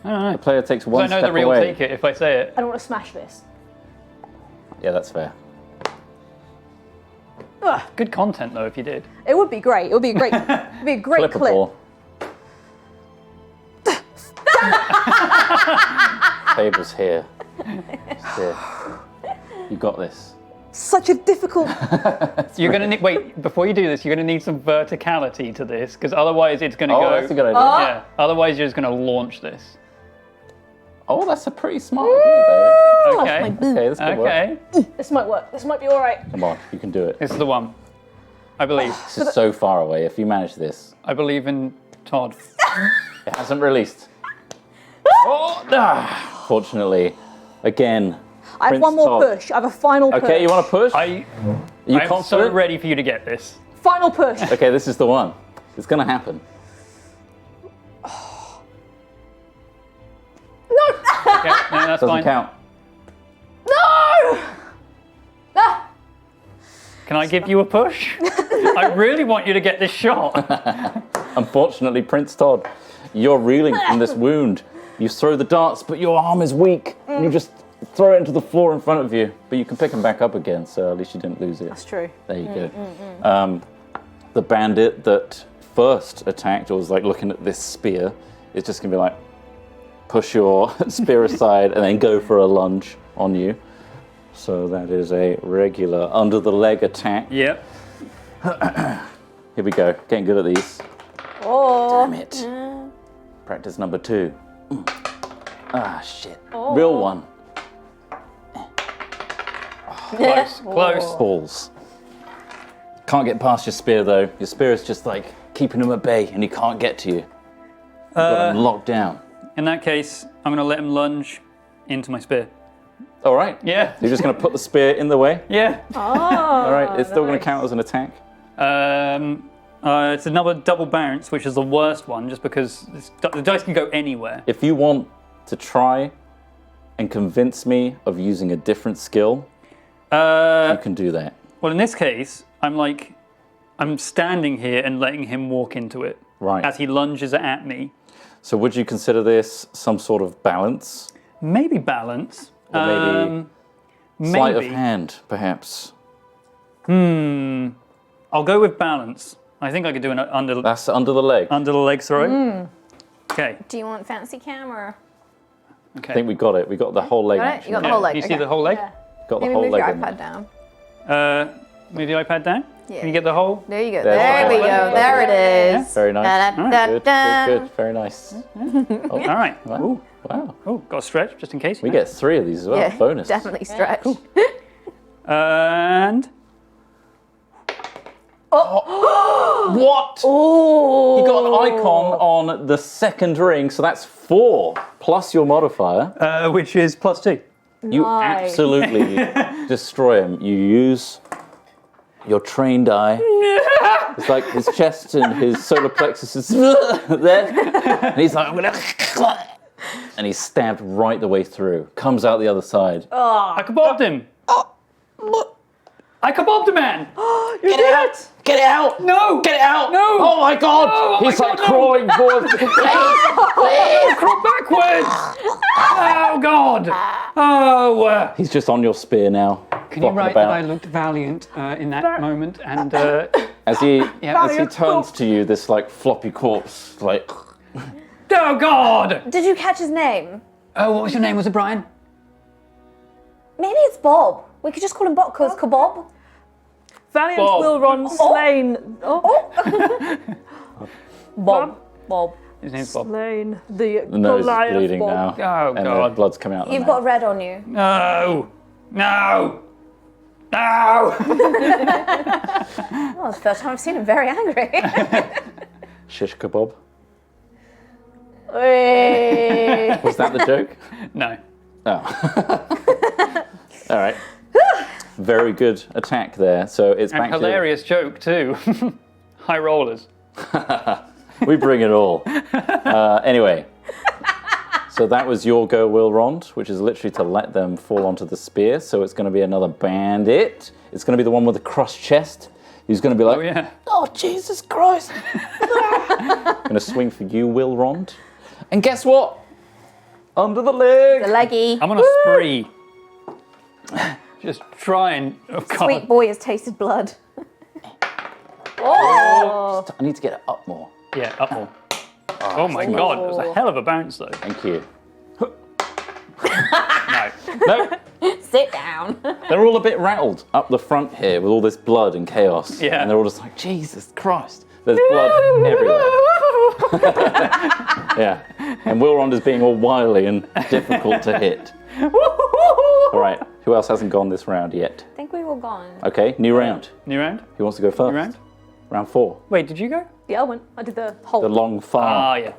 I don't know. the player takes one I know step the real away. take it if I say it. I don't want to smash this. Yeah, that's fair. Good content though if you did. It would be great. It would be a great, it'd be a great clip. Clippable. Table's here. It's here. You got this. Such a difficult. You're gonna need wait before you do this. You're gonna need some verticality to this because otherwise it's gonna Oh, go. that's a good idea. Yeah. Otherwise you're just gonna launch this. Oh, that's a pretty smart idea, though. Okay. Okay, this could work. Okay. This might work. This might be all right. Come on, you can do it. This is the one. I believe. This is so far away. If you manage this, I believe in Todd. it hasn't released. Fortunately, again. I have Prince one more Todd. push. I have a final push. Okay, you want to push? I'm confident? so ready for you to get this. Final push. Okay, this is the one. It's gonna happen. Okay, no, that's Doesn't fine. count. No! Ah! Can I give you a push? I really want you to get this shot. Unfortunately, Prince Todd, you're reeling from this wound. You throw the darts, but your arm is weak. You just throw it into the floor in front of you, but you can pick them back up again, so at least you didn't lose it. That's true. There you go. The bandit that first attacked, or was like looking at this spear, is just gonna be like, push your spear aside and then go for a lunge on you. So that is a regular under the leg attack. Yep. Here we go. Getting good at these. Oh. Damn it. Practice number 2. Ah, shit. Real one. Close. Close. Balls. Can't get past your spear though. Your spear is just like keeping him at bay and he can't get to you. You've got him locked down. In that case, I'm gonna let him lunge into my spear. All right. Yeah. You're just going to put the spear in the way. Yeah. All right. It's still going to count as an attack. It's another double bounce, which is the worst one, just because the dice can go anywhere. If you want to try and convince me of using a different skill, you can do that. Well, in this case, I'm standing here and letting him walk into it Right. as he lunges at me. So would you consider this some sort of balance? Maybe balance. Or maybe sleight of maybe. hand, perhaps? I'll go with balance. I think I could do an under That's under the leg. the leg throw. Okay. Do you want fancy camera? Okay. I think we got it. We got the whole leg Got it? action. You got the Yeah, whole leg. You see okay. the whole leg? Got the Maybe whole move leg your in iPad there. down. Move the iPad down. Yeah. Can you get the whole? There you go. There's There the we whole go. leg. There it is. Very nice. Good, Da-da-da-da. good, good. Very nice. All right. Wow. Wow. Oh, got a stretch just in case. We get 3 of these as well. Yeah, Bonus. definitely stretch. And What? Oh. You got an icon on the second ring, so that's 4 plus your modifier. which is +2. You Nice. absolutely destroy him. You use your trained eye. It's like his chest and his solar plexus is there. And he's like, I'm gonna. And he's stabbed right the way through. Comes out the other side. I kabobbed him. I kabobbed a man. Get out! Get out! No! Get out! No! Oh my god! No, oh He's my like God, no. crawling forward. Please! Crawl backwards. Oh God. Oh. He's just on your spear now. Can you flopping write about. that I looked valiant in that moment and As he Yeah. as he turns to you, this like floppy corpse, like oh God. Did you catch his name? Oh, what was your name? Was it Brian? Maybe it's Bob. We could just call him Bob because Kabob. Valiant Bob. will run slain. Bob. Bob. His name's Bob. Slain the the nose is Goliath bleeding Bob. now. Oh And the God. blood's coming out. You've got red on you. No. No. No. Oh, it's the first time I've seen him very angry. Shish kebab. Hey. Was that the joke? No. Oh. All right. Very good attack there. So it's And back hilarious joke too. High rollers. to... We bring it all. Anyway. So that was your go, Will Rond, which is literally to let them fall onto the spear. So it's going to be another bandit. It's going to be the one with the crossed chest. He's going to be like, Oh yeah. oh, Jesus Christ. Going to swing for you, Will Rond. And guess what? Under the leg. The leggy. I'm on a spree. Just try and. Oh God. Sweet boy has tasted blood. I need to get it up more. Yeah, up more. Oh my God, it was a hell of a bounce though. Thank you. No. No, Sit down. they're all a bit rattled up the front here with all this blood and chaos. Yeah. And they're all just like, Jesus Christ. There's blood everywhere. Yeah. And Will Rond is being all wily and difficult to hit. All right. Who else hasn't gone this round yet? I think we were gone. Okay, new round. New round? Who wants to go first? New round? Round 4. Wait, did you go? Yeah, I did the whole, The long farm. Ah, yeah.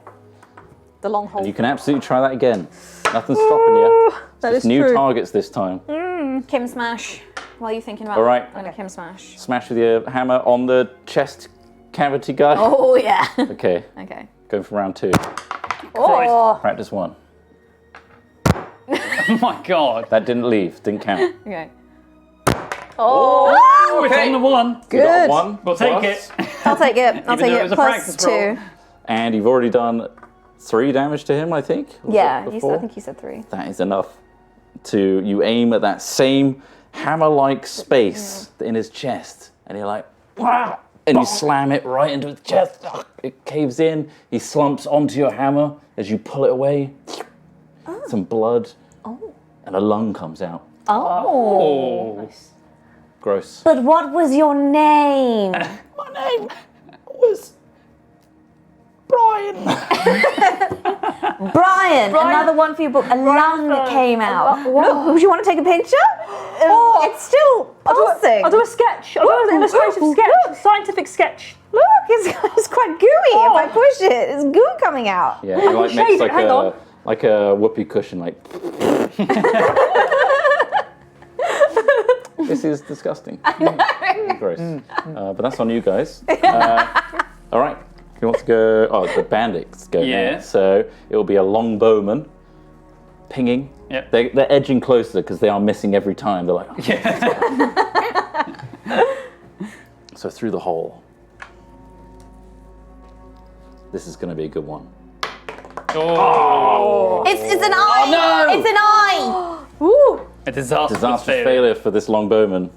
the long hole. You can absolutely try that again. Nothing's stopping you. That Just is new true. targets this time. Kim smash. While you're thinking about All right. I'm gonna Kim smash. Smash with your hammer on the chest cavity guy. Oh yeah. Okay, Okay. going for round 2. Oh, Practice 1. Oh my God. That didn't leave, didn't count. Okay. Oh, it's on the one. You got Good. 1. We'll take plus, it. I'll take it. I'll Even take though it it. was a Plus practice roll. 2. And you've already done 3 damage to him, I think. Was Yeah, it you before? said, I think you said 3. That is enough to you aim at that same hammer-like space in his chest, and you're like, wow, and you slam it right into his chest. It caves in. He slumps onto your hammer as you pull it away. Some blood, and a lung comes out. Oh. Gross. But what was your name? My name was Brian. Brian. Another one for your book. A lung came out. Look, would you want to take a picture? It's still pulsing. I'll do a sketch. I'll do an illustrative sketch. Scientific sketch. Look, it's quite gooey. If I push it, it's goo coming out. Yeah, he like shade makes it, hang on. like a whoopee cushion, like. This is disgusting. Gross. But that's on you guys. All right. Who wants to go? Oh, the bandits go Yeah. now. So it will be a long bowman pinging. Yep. They're edging closer because they are missing every time. They're like, oh. So through the hole. This is going to be a good one. Oh. It's an eye. no! It's an eye. Ooh. A disastrous Disastrous failure for this long bowman.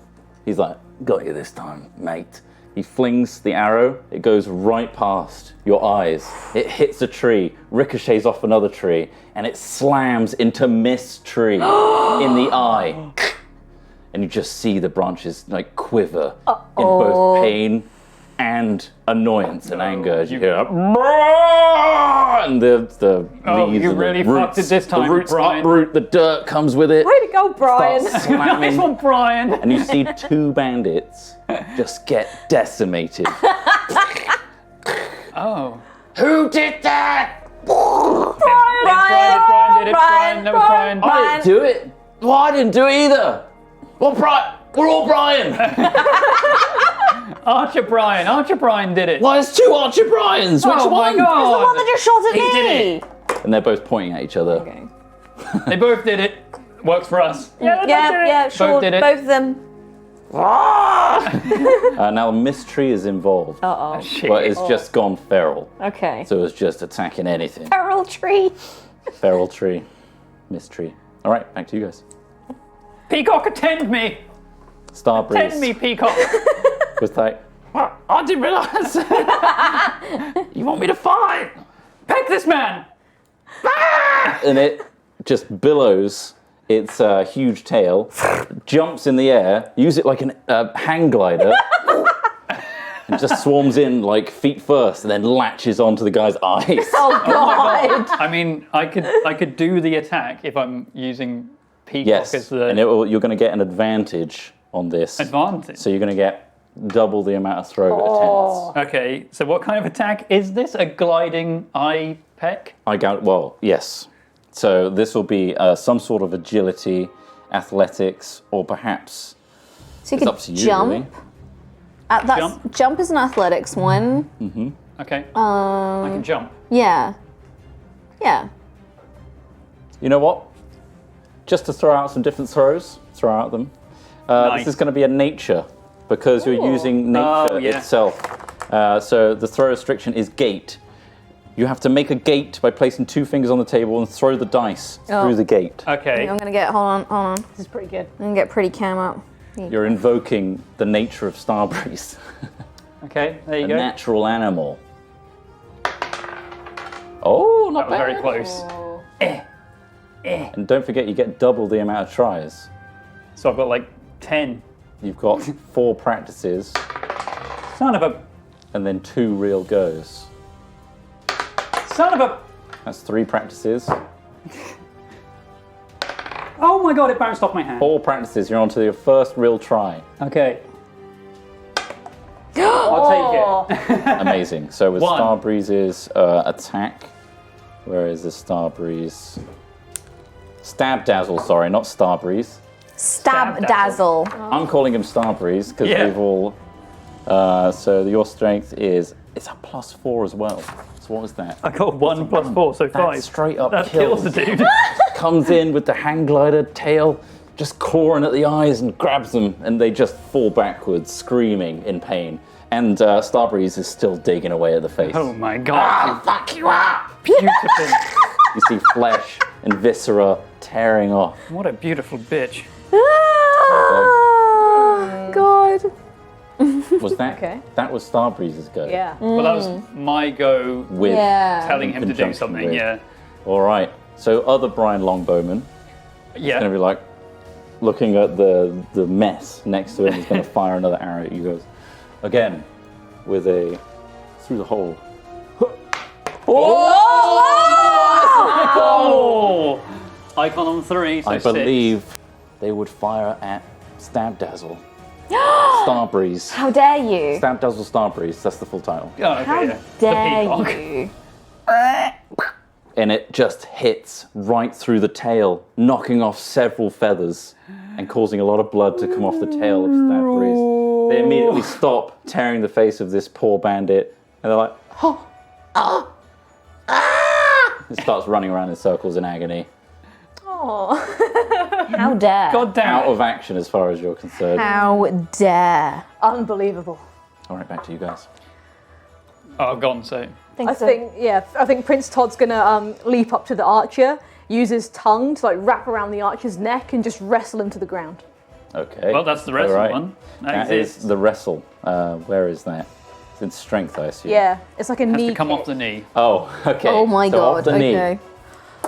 He's like, got you this time, mate. He flings the arrow. It goes right past your eyes. It hits a tree, ricochets off another tree, and it slams into Miss Tree in the eye. And you just see the branches like quiver in both pain and annoyance and anger as you hear, and the leaves you and really the fucked roots, it this time, the roots Brian. uproot, the dirt comes with it. Way to go, Brian. Starts Nice slamming, one, Brian. and you see 2 bandits just get decimated. Oh. Who did that? Brian did it. Brian, That was Brian. I didn't do it. Well, I didn't do it either. Well, Brian, we're all Brian. Archer Brian did it. Well, there's 2 Archer Bryans. Which Oh my one? The one God. that just shot at He me. did it. And they're both pointing at each other. Okay. They both did it. Works for us. Yeah, sure. did it. Both of them. Now Miss Tree is involved, Uh Shit. but it's just gone feral. oh. Okay. So it's just attacking anything. Feral tree. Feral Tree, Miss Tree. All right, back to you guys. Peacock, attend me. Starbreeze Attend me, Peacock. was like, "What? I didn't realise. You want me to fight?" Peck this man. And it just billows its huge tail, jumps in the air, use it like a hang glider, and just swarms in like feet first, and then latches onto the guy's eyes. Oh God. I mean, I could do the attack if I'm using Peacock Yes, as the and you're going to get an advantage on this. advantage. So you're going to get double the amount of throw attempts. Okay, so what kind of attack is this? A gliding eye peck? Well, yes. So this will be some sort of agility, athletics, or perhaps So you it's could up to you, jump. really. Jump is an athletics one. Okay. I can jump. Yeah. Yeah. You know what? Just to throw out some different throws, throw out them. Nice. This is going to be a nature, because you're using nature Oh, yeah. itself. So the throw restriction is gate. You have to make a gate by placing 2 fingers on the table and throw the dice through the gate. Okay. I'm gonna get. Hold on. This is pretty good. I'm gonna get pretty cam up. You're invoking the nature of Starbreeze, Okay, there you a go. natural animal. Oh, not That was bad. very close. And don't forget, you get double the amount of tries. So I've got like 10. You've got 4 practices Son of a... and then 2 real goes. Son of a... That's 3 practices. Oh my god, it bounced off my hand. 4 practices, you're on to your first real try. Okay. I'll take it. Amazing. So with 1. Starbreeze's attack, where is the Starbreeze? Stab Dazzle, sorry, not Starbreeze. Stab Stab dazzle. I'm calling him Starbreeze because Yeah. they've all. So your strength is it's a +4 as well. So what is that? I got 1 plus 4, so 5. That straight up That kills. kills the dude. Comes in with the hang glider tail, just clawing at the eyes and grabs them, and they just fall backwards, screaming in pain. And Starbreeze is still digging away at the face. Oh my god. Fuck you up! Beautiful. You see flesh and viscera tearing off. What a beautiful bitch. Ah, God. Was that? Okay. That was Starbreeze's go. Yeah. Well, that was my go With Yeah. telling him to do conjunction something, with- yeah. All right. So other Brian Longbowman is Yeah. going to be like looking at the mess next to him. He's going to fire another arrow at you guys. Again, with a through the hole. Oh! Icon on 3, so I 6. believe they would fire at Stab Dazzle. Starbreeze. How dare you? Stab Dazzle Starbreeze. That's the full title. Oh, okay, How yeah. dare The peacock. you? And it just hits right through the tail, knocking off several feathers and causing a lot of blood to come off the tail of Starbreeze. They immediately stop tearing the face of this poor bandit, and they're like, It starts running around in circles in agony. How dare? God damn Out it. of action as far as you're concerned. How dare? Unbelievable. All right, back to you guys. Oh, I've gone, so. I think Prince Todd's gonna leap up to the archer, use his tongue to like wrap around the archer's neck and just wrestle him to the ground. Okay. Well, that's the wrestle All right. one. That exists. is the wrestle. Where is that? It's in strength, I assume. Yeah, it's like a Has knee to come kick. off the knee. Oh, okay. Oh my So God. Off the knee. Okay.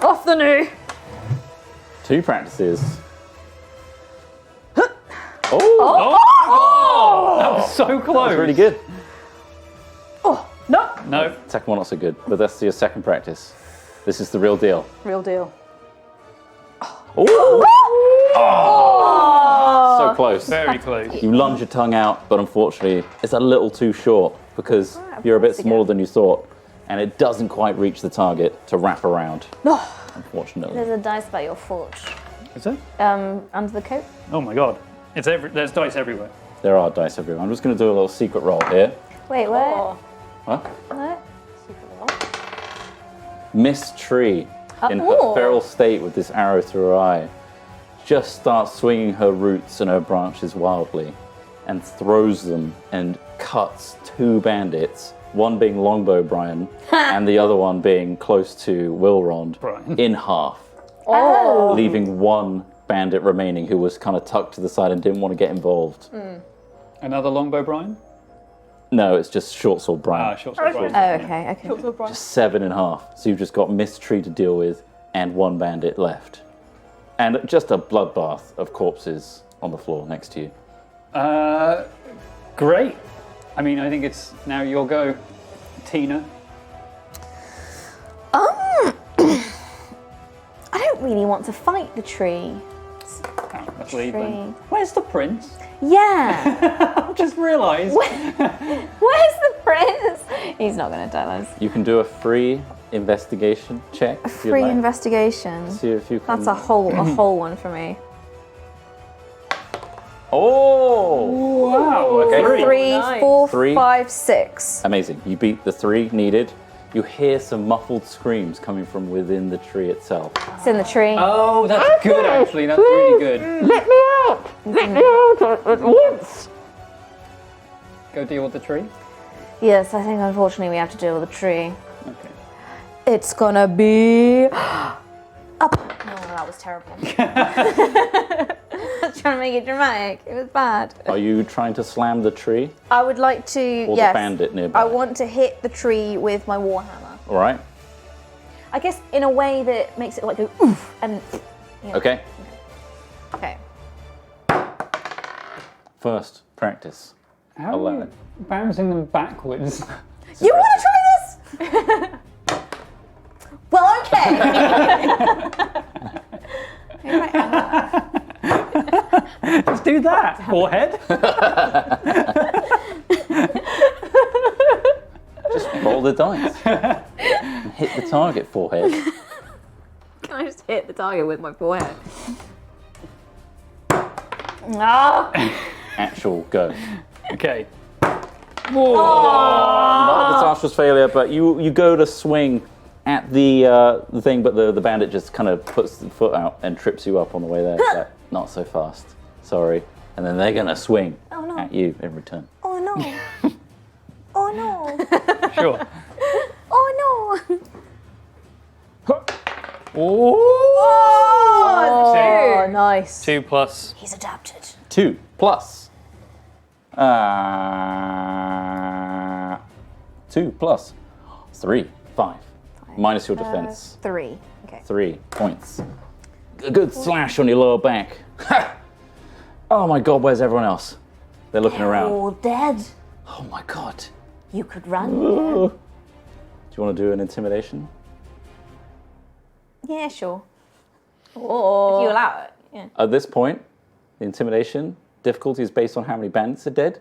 Off the knee. 2 practices. Oh, That was so close. that's really good. Oh no! No. Second one not so good, but that's your second practice. This is the real deal. Real deal. So close. Very close. You lunge your tongue out, but unfortunately, it's a little too short because you're a bit smaller than you thought, and it doesn't quite reach the target to wrap around. No. Unfortunately. There's a dice by your forge. Is it? Under the coat. Oh my god. There's dice everywhere. There are dice everywhere. I'm just going to do a little secret roll here. Wait, what? Oh. What? What? Miss Tree, in her Oh. feral state with this arrow through her eye, just starts swinging her roots and her branches wildly and throws them and cuts 2 bandits, one being Longbow Brian and the other one being close to Wilrond, Brian. in half, Oh. leaving one bandit remaining who was kind of tucked to the side and didn't want to get involved. Another longbow, Brian? No, it's just Short Sword Brian. Short sword, Brian. Oh, okay, okay. 7 in half. So you've just got Miss Tree to deal with and 1 bandit left. And just a bloodbath of corpses on the floor next to you. Great. I mean, I think it's now your go, Tina. I don't really want to fight the tree. Let's leave then. Tree. Where's the prince? Yeah. I've just realised. Where's the prince? He's not going to tell us. You can do a free investigation check. if you'd Free like. investigation. See if you can. That's a whole one for me. Oh! Wow. Okay. Three. 3, Nice. 4, Three. 5, 6. Amazing. You beat the 3 needed. You hear some muffled screams coming from within the tree itself. It's in the tree. Oh, that's good actually. That's really good. Let me out! Let me out at once! Go deal with the tree. Yes, I think unfortunately we have to deal with the tree. Okay. It's gonna be up. No, that was terrible. I was trying to make it dramatic. It was bad. Are you trying to slam the tree I would like to. or yes. the bandit nearby? I want to hit the tree with my warhammer. All right. I guess in a way that makes it like go oof and. Okay. Okay. First practice. How are you bouncing them backwards? You want to try this? Well, okay. Let's do that. Forehead. Just roll the dice. And hit the target forehead. Can I just hit the target with my forehead? Ah! Actual go. Okay. Not a disastrous failure, but you go to swing at the thing, but the bandit just kind of puts the foot out and trips you up on the way there. It's like, not so fast. Sorry. And then they're gonna swing at you in return. Oh no! Oh no! Sure. Oh no! Oh, nice. 2 plus. He's adapted. 2 plus. 2 plus 3, 5. Minus your defense. 3. Okay. 3 points. A good slash on your lower back. Ha! Oh my god, where's everyone else? They're looking around. All dead. Oh my god. You could run. Do you want to do an intimidation? Yeah, sure. Oh. If you allow it. Yeah. At this point, the intimidation difficulty is based on how many bandits are dead.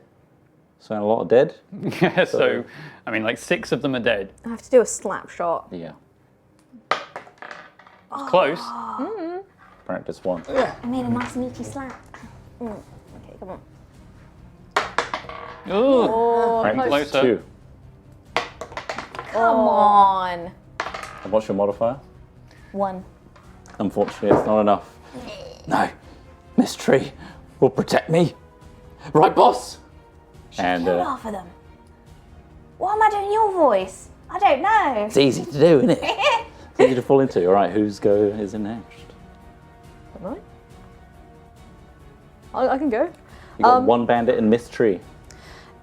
So a lot are dead. Yeah, so, I mean, like 6 of them are dead. I have to do a slap shot. Yeah. It's close. Practice 1. I made a nice meaty slap. Okay, come on. Ooh. Practice Closer. 2. Come on. And what's your modifier? 1. Unfortunately, it's not enough. No. Miss Tree will protect me. Right, boss? And Kill half of them. Why am I doing your voice? I don't know. it's easy to do, isn't it? It's easy to fall into. All right, whose go is in next? Am I can go. You got 1 bandit and Miss Tree.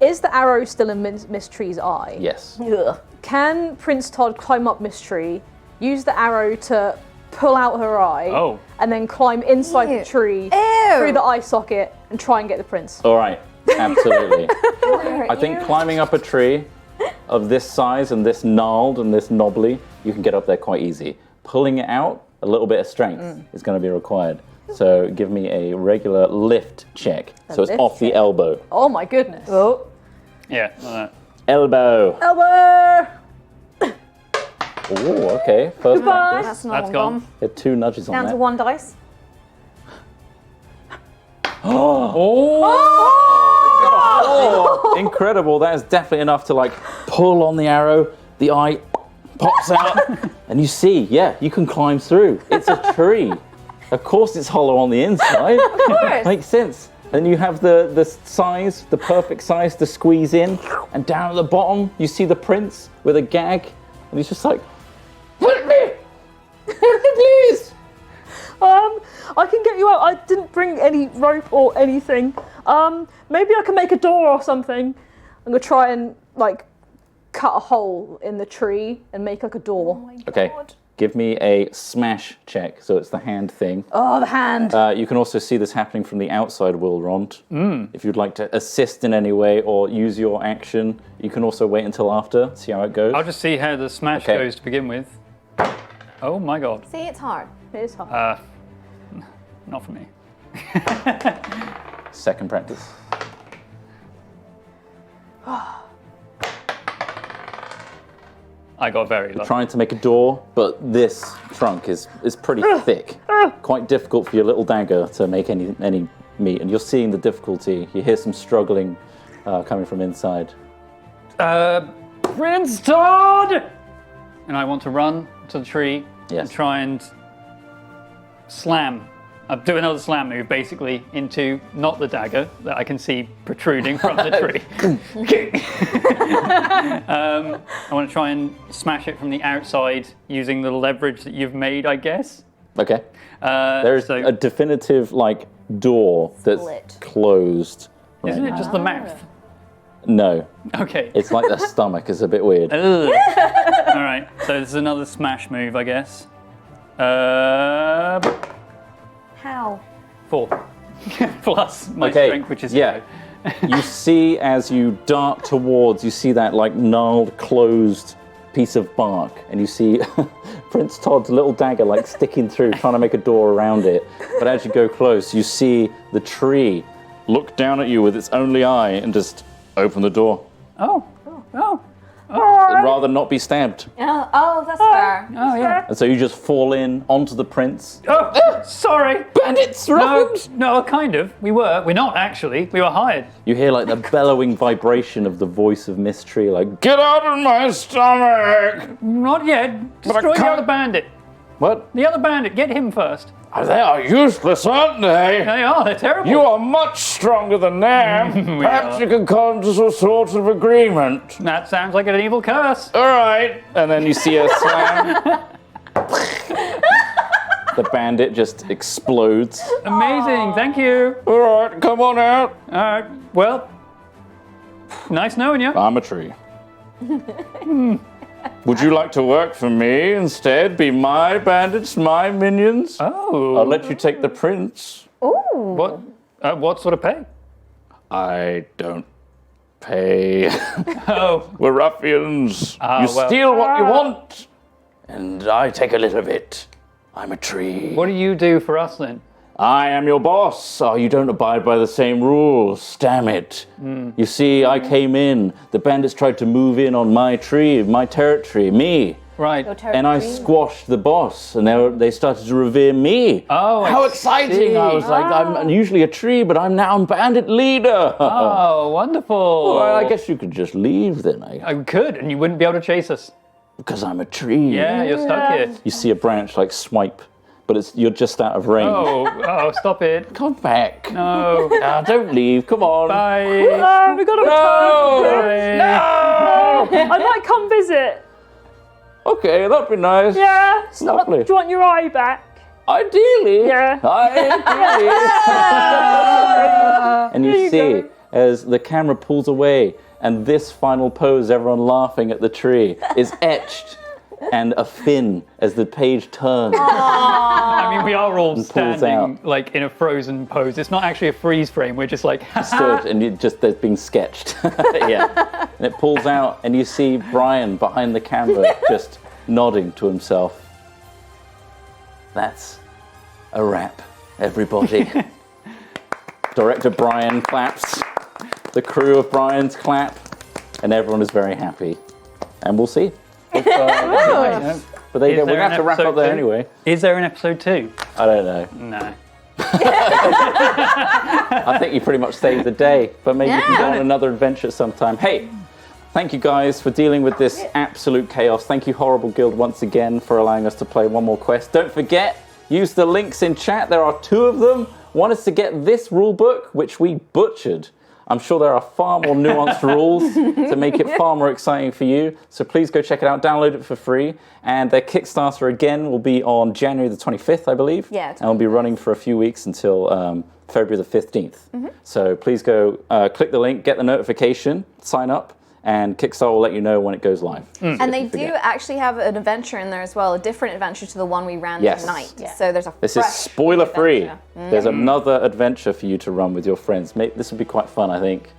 Is the arrow still in Miss Tree's eye? Yes. Ugh. Can Prince Todd climb up Miss Tree, use the arrow to pull out her eye, Oh. and then climb inside Ew. the tree Ew. through the eye socket and try and get the prince? All right, absolutely. I think climbing up a tree of this size and this gnarled and this knobbly, you can get up there quite easy. Pulling it out, a little bit of strength is going to be required. So give me a regular lift check. So it's lift off the check. elbow. Oh my goodness. Oh. Yeah, like that. Elbow. Elbow! Oh, okay. First practice. That's another That's one gone. gone. Get 2 nudges on Down that. to 1 dice. Oh, incredible. That is definitely enough to like pull on the arrow. The eye pops out and you see, yeah, you can climb through. It's a tree. Of course it's hollow on the inside. Of course. Makes sense. Then you have the size, the perfect size to squeeze in. And down at the bottom, you see the prince with a gag. And he's just like, help me! Help me, please! I can get you out. I didn't bring any rope or anything. Maybe I can make a door or something. I'm gonna try and like cut a hole in the tree and make like a door. Okay, give me a smash check. So it's the hand thing. Oh, the hand. You can also see this happening from the outside, Wilrond. If you'd like to assist in any way or use your action, you can also wait until after, see how it goes. I'll just see how the smash Okay. goes to begin with. Oh my god. See, it's hard. It is hard. Not for me. Second practice. I got very lucky. Trying to make a door, but this trunk is pretty thick. Quite difficult for your little dagger to make any meat, and you're seeing the difficulty. You hear some struggling coming from inside. Prince Todd! And I want to run to the tree Yes. and try and slam. Do another slam move, basically, into not the dagger that I can see protruding from the tree. I want to try and smash it from the outside using the leverage that you've made, I guess. Okay. There's a definitive door that's Split. closed. Right Isn't it now. just the mouth? No, Okay. it's like the stomach is a bit weird. Ugh. All right, so this is another smash move, I guess. How? 4. Plus my Okay, strength, which is yeah. 0. You see as you dart towards, you see that gnarled, closed piece of bark, and you see Prince Todd's little dagger sticking through, trying to make a door around it. But as you go close, you see the tree look down at you with its only eye and just open the door. Oh. Rather not be stabbed. Oh, that's fair. Oh, yeah. And so you just fall in onto the prince. Oh, sorry. Bandits, No, kind of. We're not actually. We were hired. You hear the bellowing vibration of the voice of Mystery, get out of my stomach! Not yet. Destroy the can't- other bandit. What? The other bandit. Get him first. They are useless, aren't they? They are. They're terrible. You are much stronger than them. Perhaps are. you can come to some sort of agreement. That sounds like an evil curse. All right. And then you see a slam. The bandit just explodes. Amazing. Thank you. All right, come on out. All right. Well, nice knowing you. I'm a tree. Would you like to work for me instead? Be my bandits, my minions? Oh. I'll let you take the prince. What? What sort of pay? I don't pay. Oh. We're ruffians. You well. steal what you want, and I take a little bit. I'm a tree. What do you do for us then? I am your boss. Oh, you don't abide by the same rules. Damn it. You see, I came in. The bandits tried to move in on my tree, my territory, me. Right. And I squashed the boss, and they started to revere me. Oh, How I exciting! see. I was like, I'm usually a tree, but I'm now bandit leader. Oh, wonderful. Well, I guess you could just leave then, I could, and you wouldn't be able to chase us. because I'm a tree. Yeah, you're stuck here. You see a branch swipe, but you're just out of range. Oh, stop it. Come back. No. Don't leave. Come on. Bye. We got to return. Bye. I might come visit. Okay, that'd be nice. Yeah. Lovely. Do you want your eye back? Ideally. Yeah. Ideally. And you see, as the camera pulls away, and this final pose, everyone laughing at the tree, is etched, and a fin as the page turns. I mean, we are all pulls standing in a frozen pose. It's not actually a freeze frame. We're just Stood, and they're being sketched. Yeah. And it pulls out, and you see Brian behind the camera just nodding to himself. That's a wrap, everybody. Director Brian claps. The crew of Brian's clap, and everyone is very happy. And we'll see. If, Nice. but we're Is there going to have an to wrap up episode there two? anyway. Is there an episode 2? I don't know. No. I think you pretty much saved the day, but maybe you can go on Yeah. another adventure sometime. Hey, thank you guys for dealing with this absolute chaos. Thank you, Horrible Guild, once again for allowing us to play one more quest. Don't forget, use the links in chat. There are 2 of them. One is to get this rulebook, which we butchered. I'm sure there are far more nuanced rules to make it far more exciting for you. So please go check it out, download it for free. And their Kickstarter, again, will be on January the 25th, I believe. Yeah, And will be running for a few weeks until February the 15th. So please go click the link, get the notification, sign up, and Kickstarter will let you know when it goes live. And they do actually have an adventure in there as well, a different adventure to the one we ran Yes. tonight. So there's a This is fresh spoiler free. adventure. There's another adventure for you to run with your friends. This would be quite fun, I think.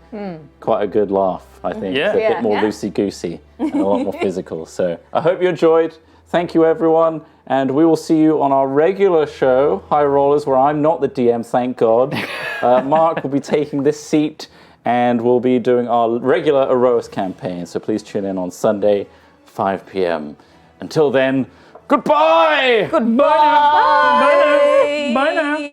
Quite a good laugh, I think. Yeah. It's a bit more Yeah. loosey-goosey and a lot more physical. So I hope you enjoyed. Thank you, everyone. And we will see you on our regular show, High Rollers, where I'm not the DM, thank God. Mark will be taking this seat, and we'll be doing our regular Erois campaign. So please tune in on Sunday, 5 p.m. Until then, goodbye! Bye now. Bye now.